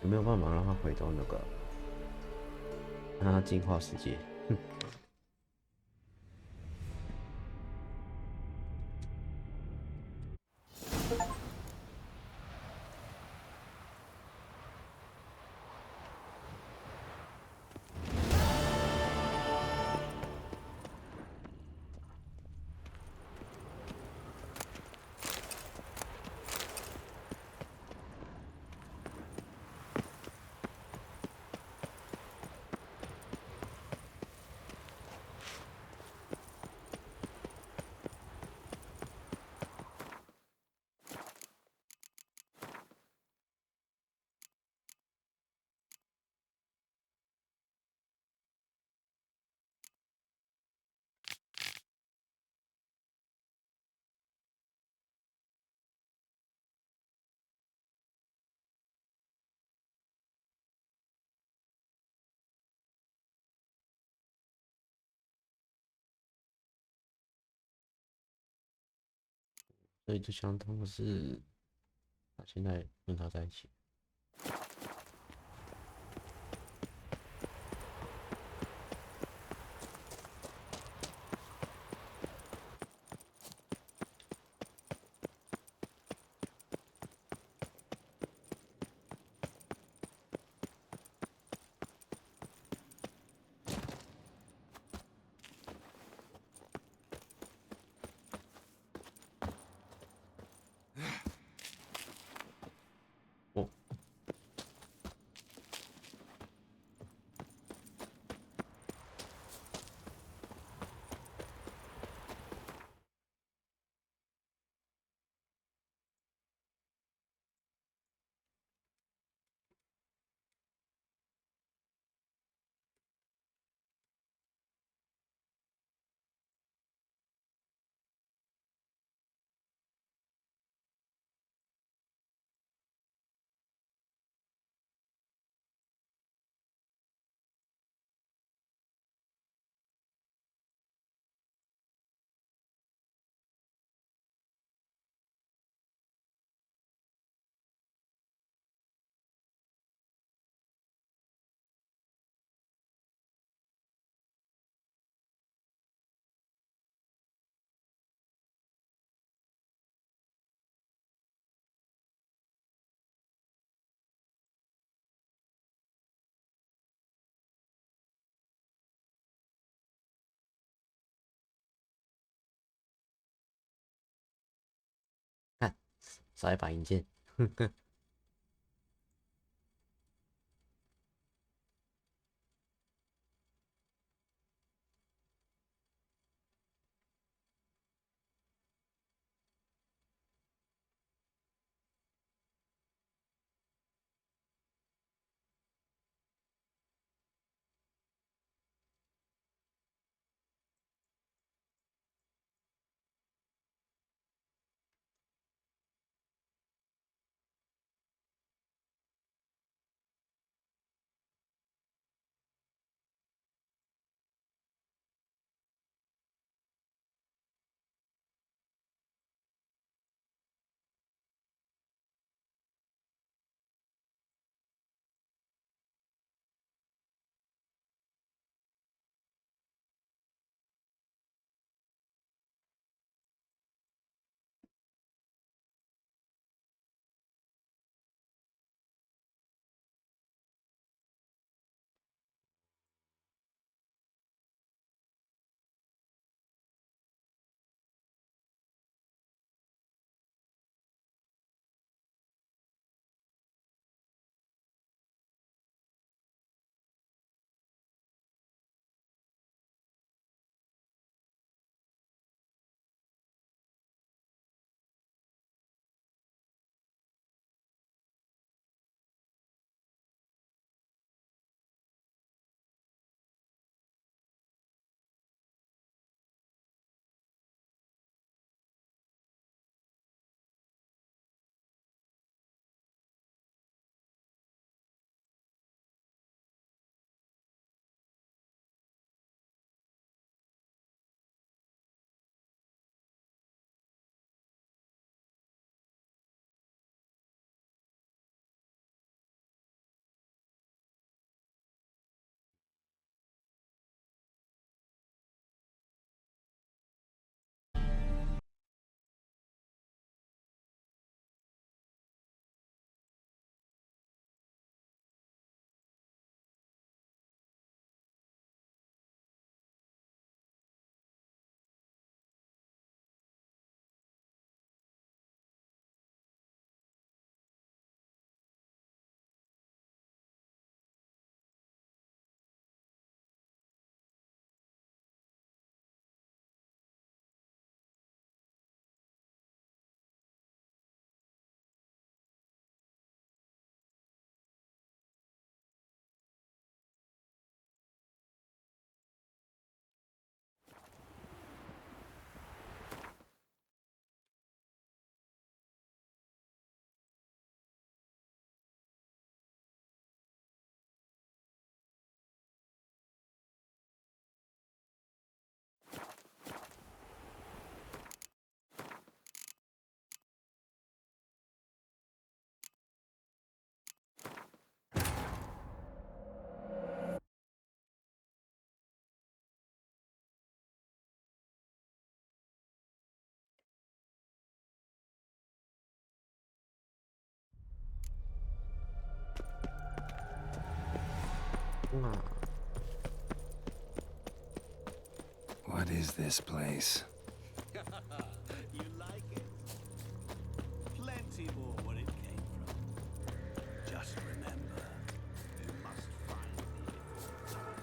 有没有办法让他回到那个，让他进化世界？哼。所以就相当的是，他现在跟他在一起。哦。看，少一把银剑。What is this place? You like it? Plenty more where it came from. Just remember, you must find me before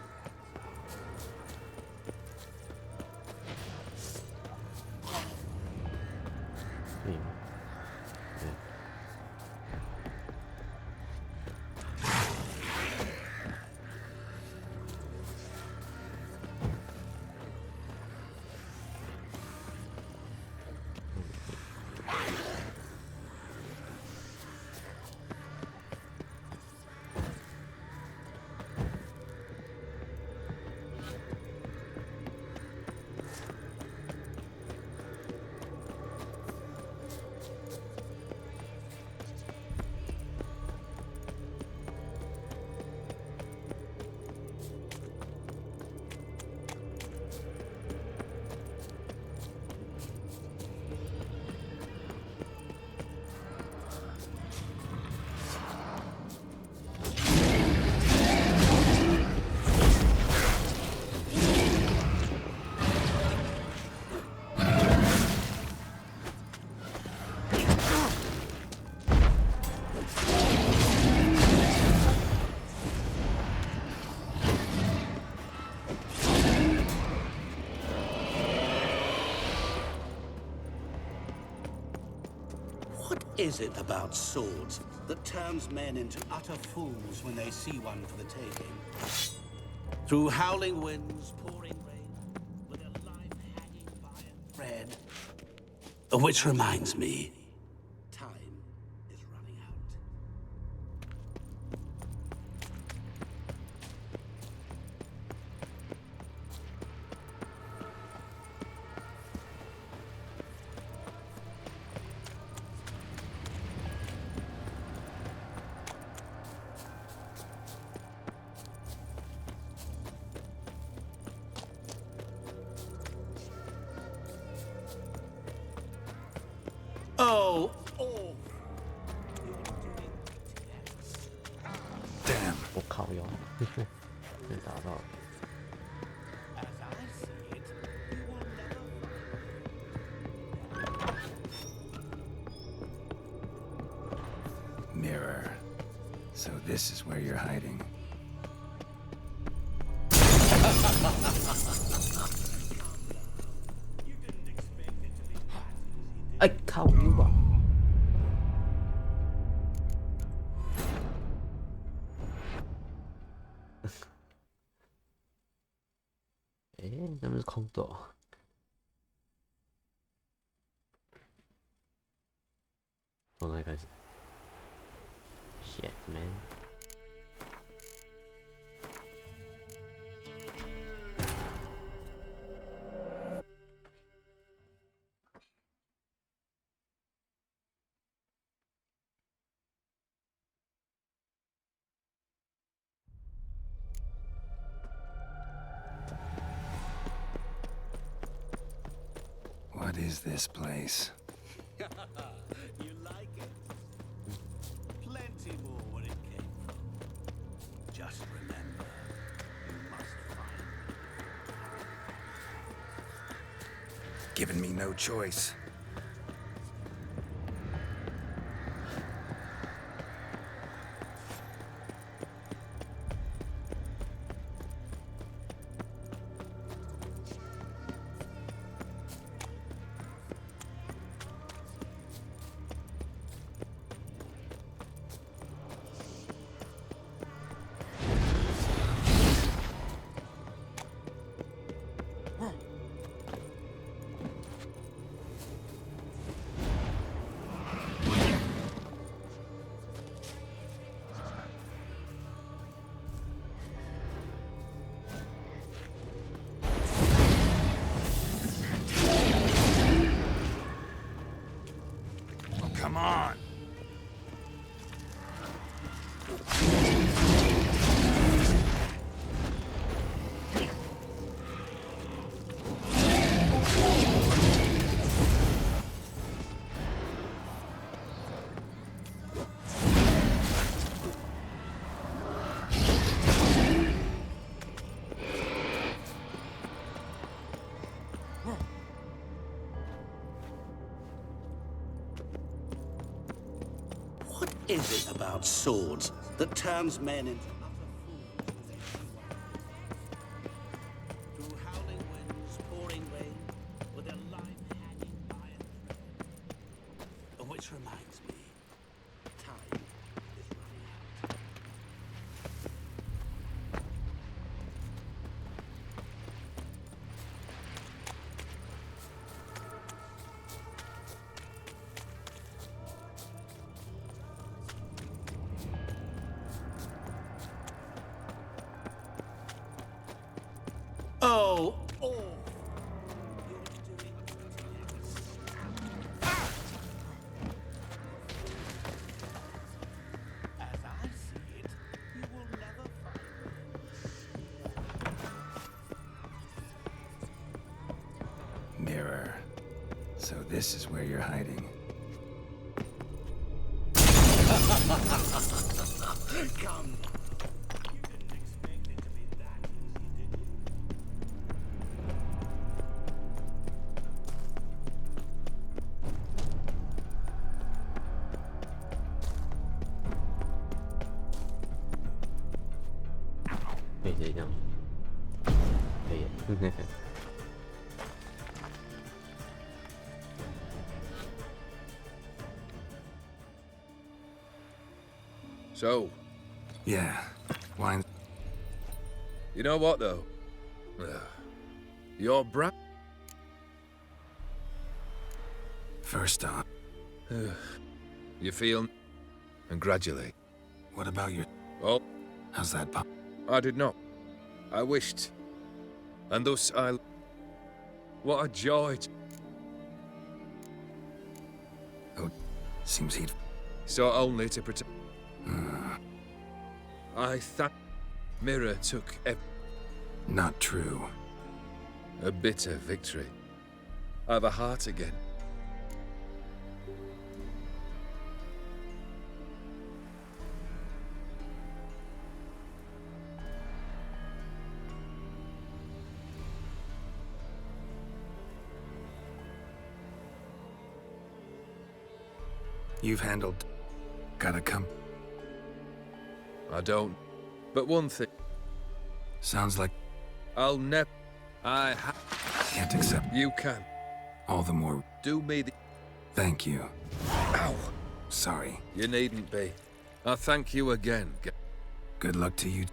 What is it about swords that turns men into utter fools when they see one for the taking? Through howling winds, pouring rain, with a life hanging by a thread. Which reminds me, time is running out. Oh, oh. Damn. 我靠哟，被打到了。 Mirror. So this is where you're hiding. I靠你吧！哎，那不是空斗。 从哪里开始 ？Shit, man. What is this place? You like it? Plenty more where it came from. Just remember, you must find me. Giving me no choice. Come on. is it about swords that turns men into through howling winds, pouring rain, with their life hanging by a thread? Which reminds me, time is running out. Oh, oh. As I see it, you will never find Mirror. So this is where you're hiding. Come. So, Yeah. Wine. you know what though? Your bra. First off, You feel. Congratulate. what about your... Oh, How's that pop? I did not. I wished. And thus I. What a joy. Oh, seems he'd... So only to protect. I thought Mirror took Not true. a bitter victory. I've a heart again. You've handled... Gotta come... I don't. But one thing. Sounds like... I'll never. Can't accept... You can. All the more... Do me the. Thank you. Ow! Sorry. You needn't be. I thank you again. Good luck to you.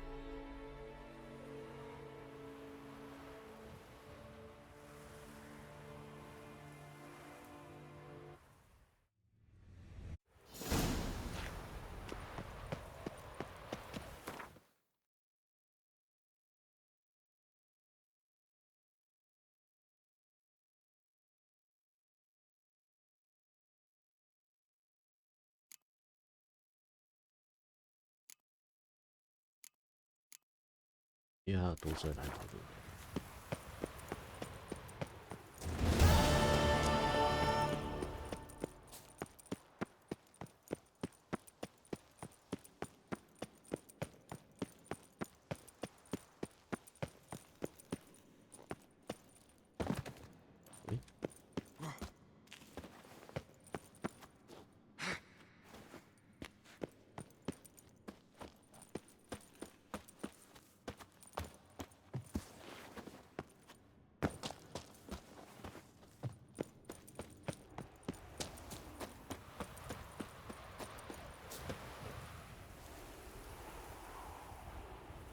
又要毒蛇来讨论。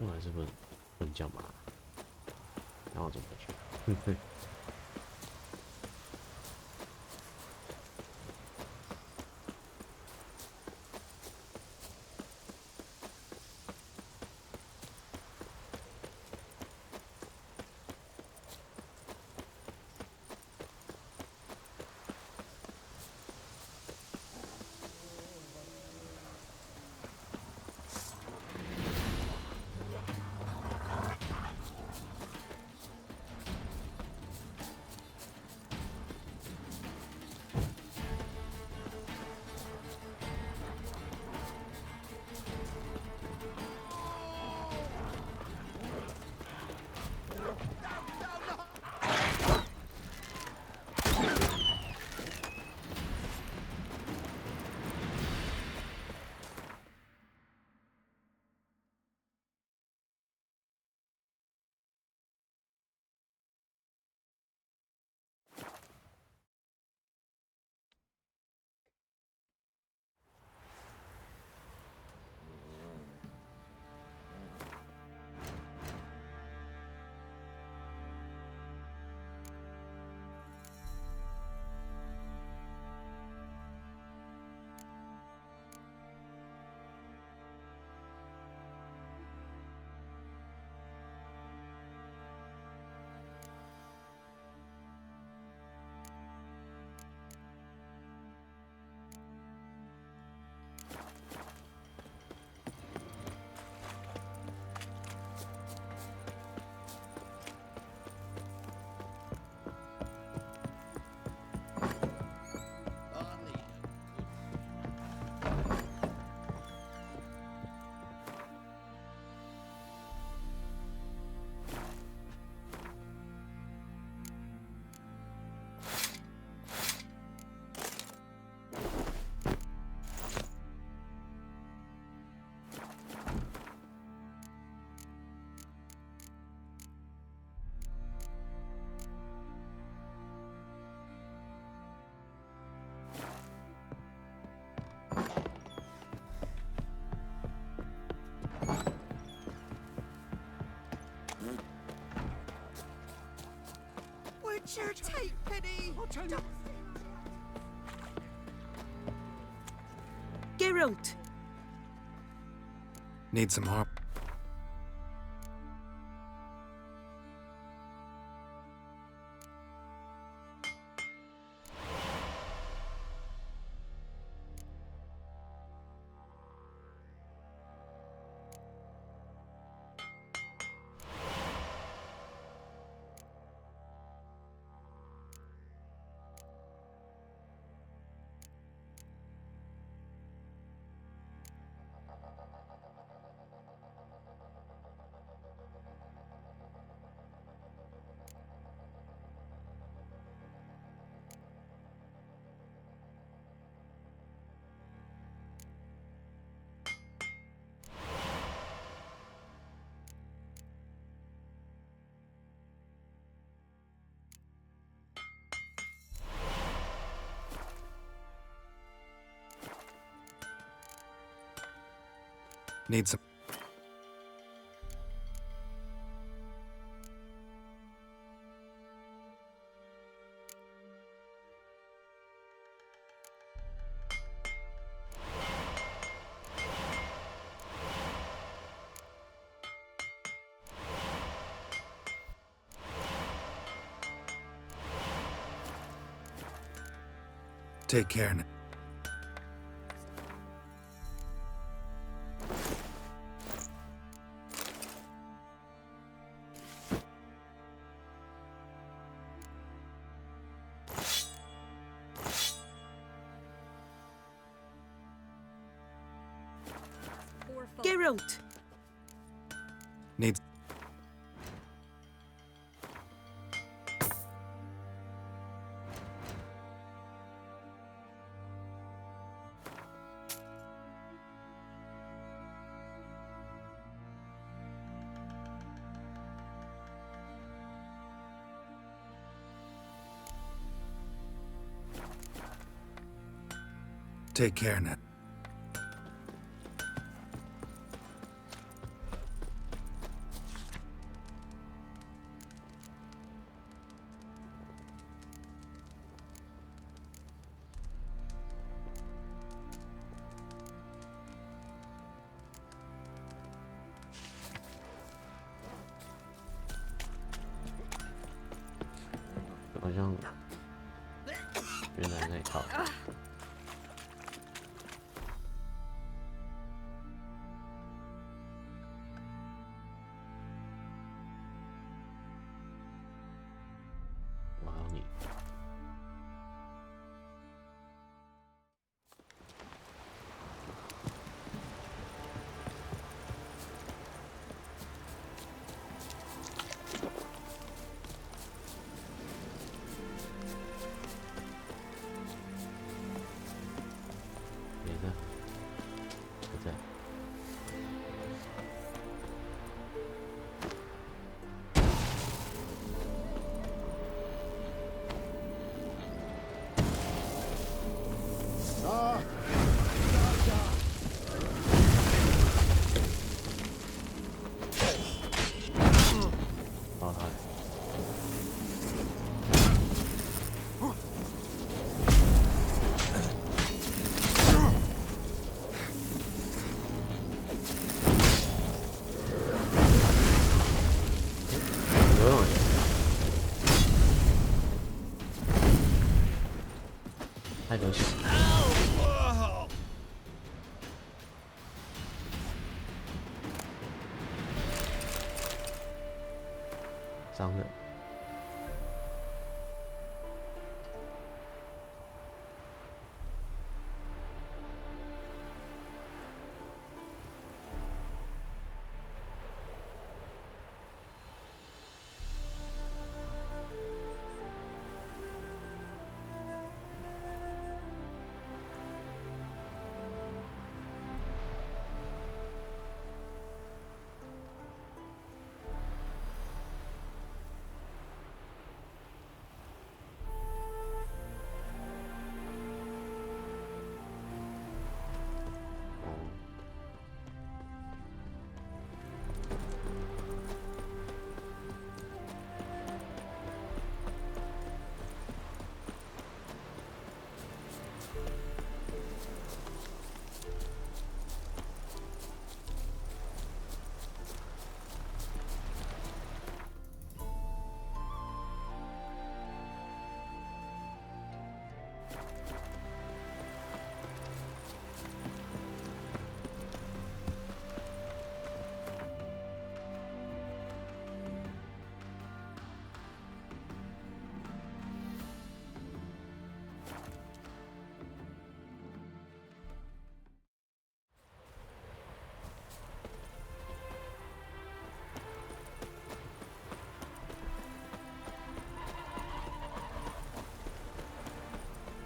后来是不能叫嘛？然后怎么去？ Richard, take pity! Geralt! Need some harp. Need some. Take care now. Geralt! Needs. Take care now.好像原来那套。我还有你。别的不在。爆他！太流行了。伤人。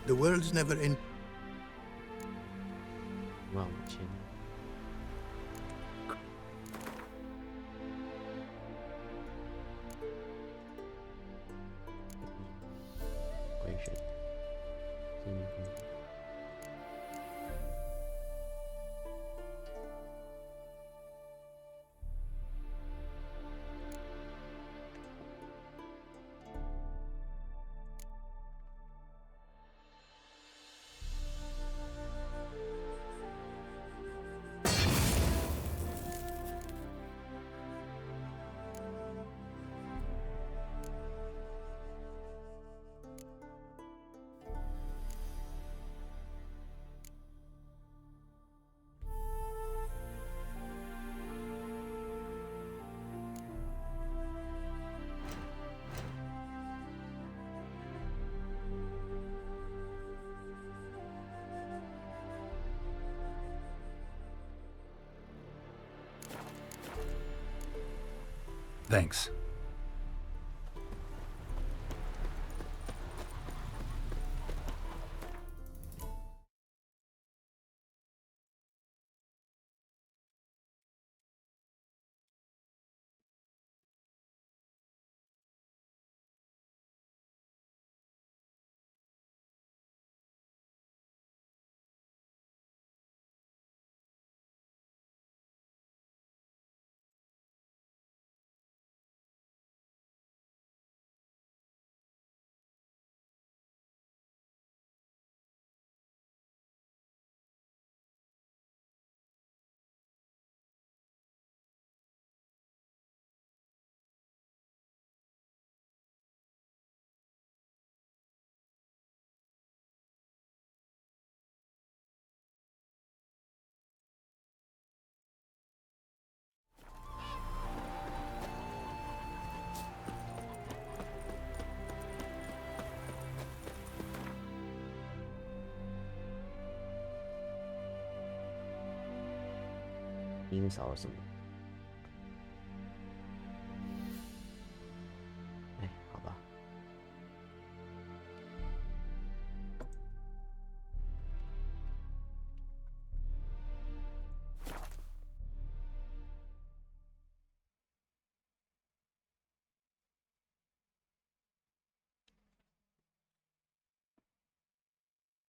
The world's never in... 15000。回旋，经历风。 Thanks. Insults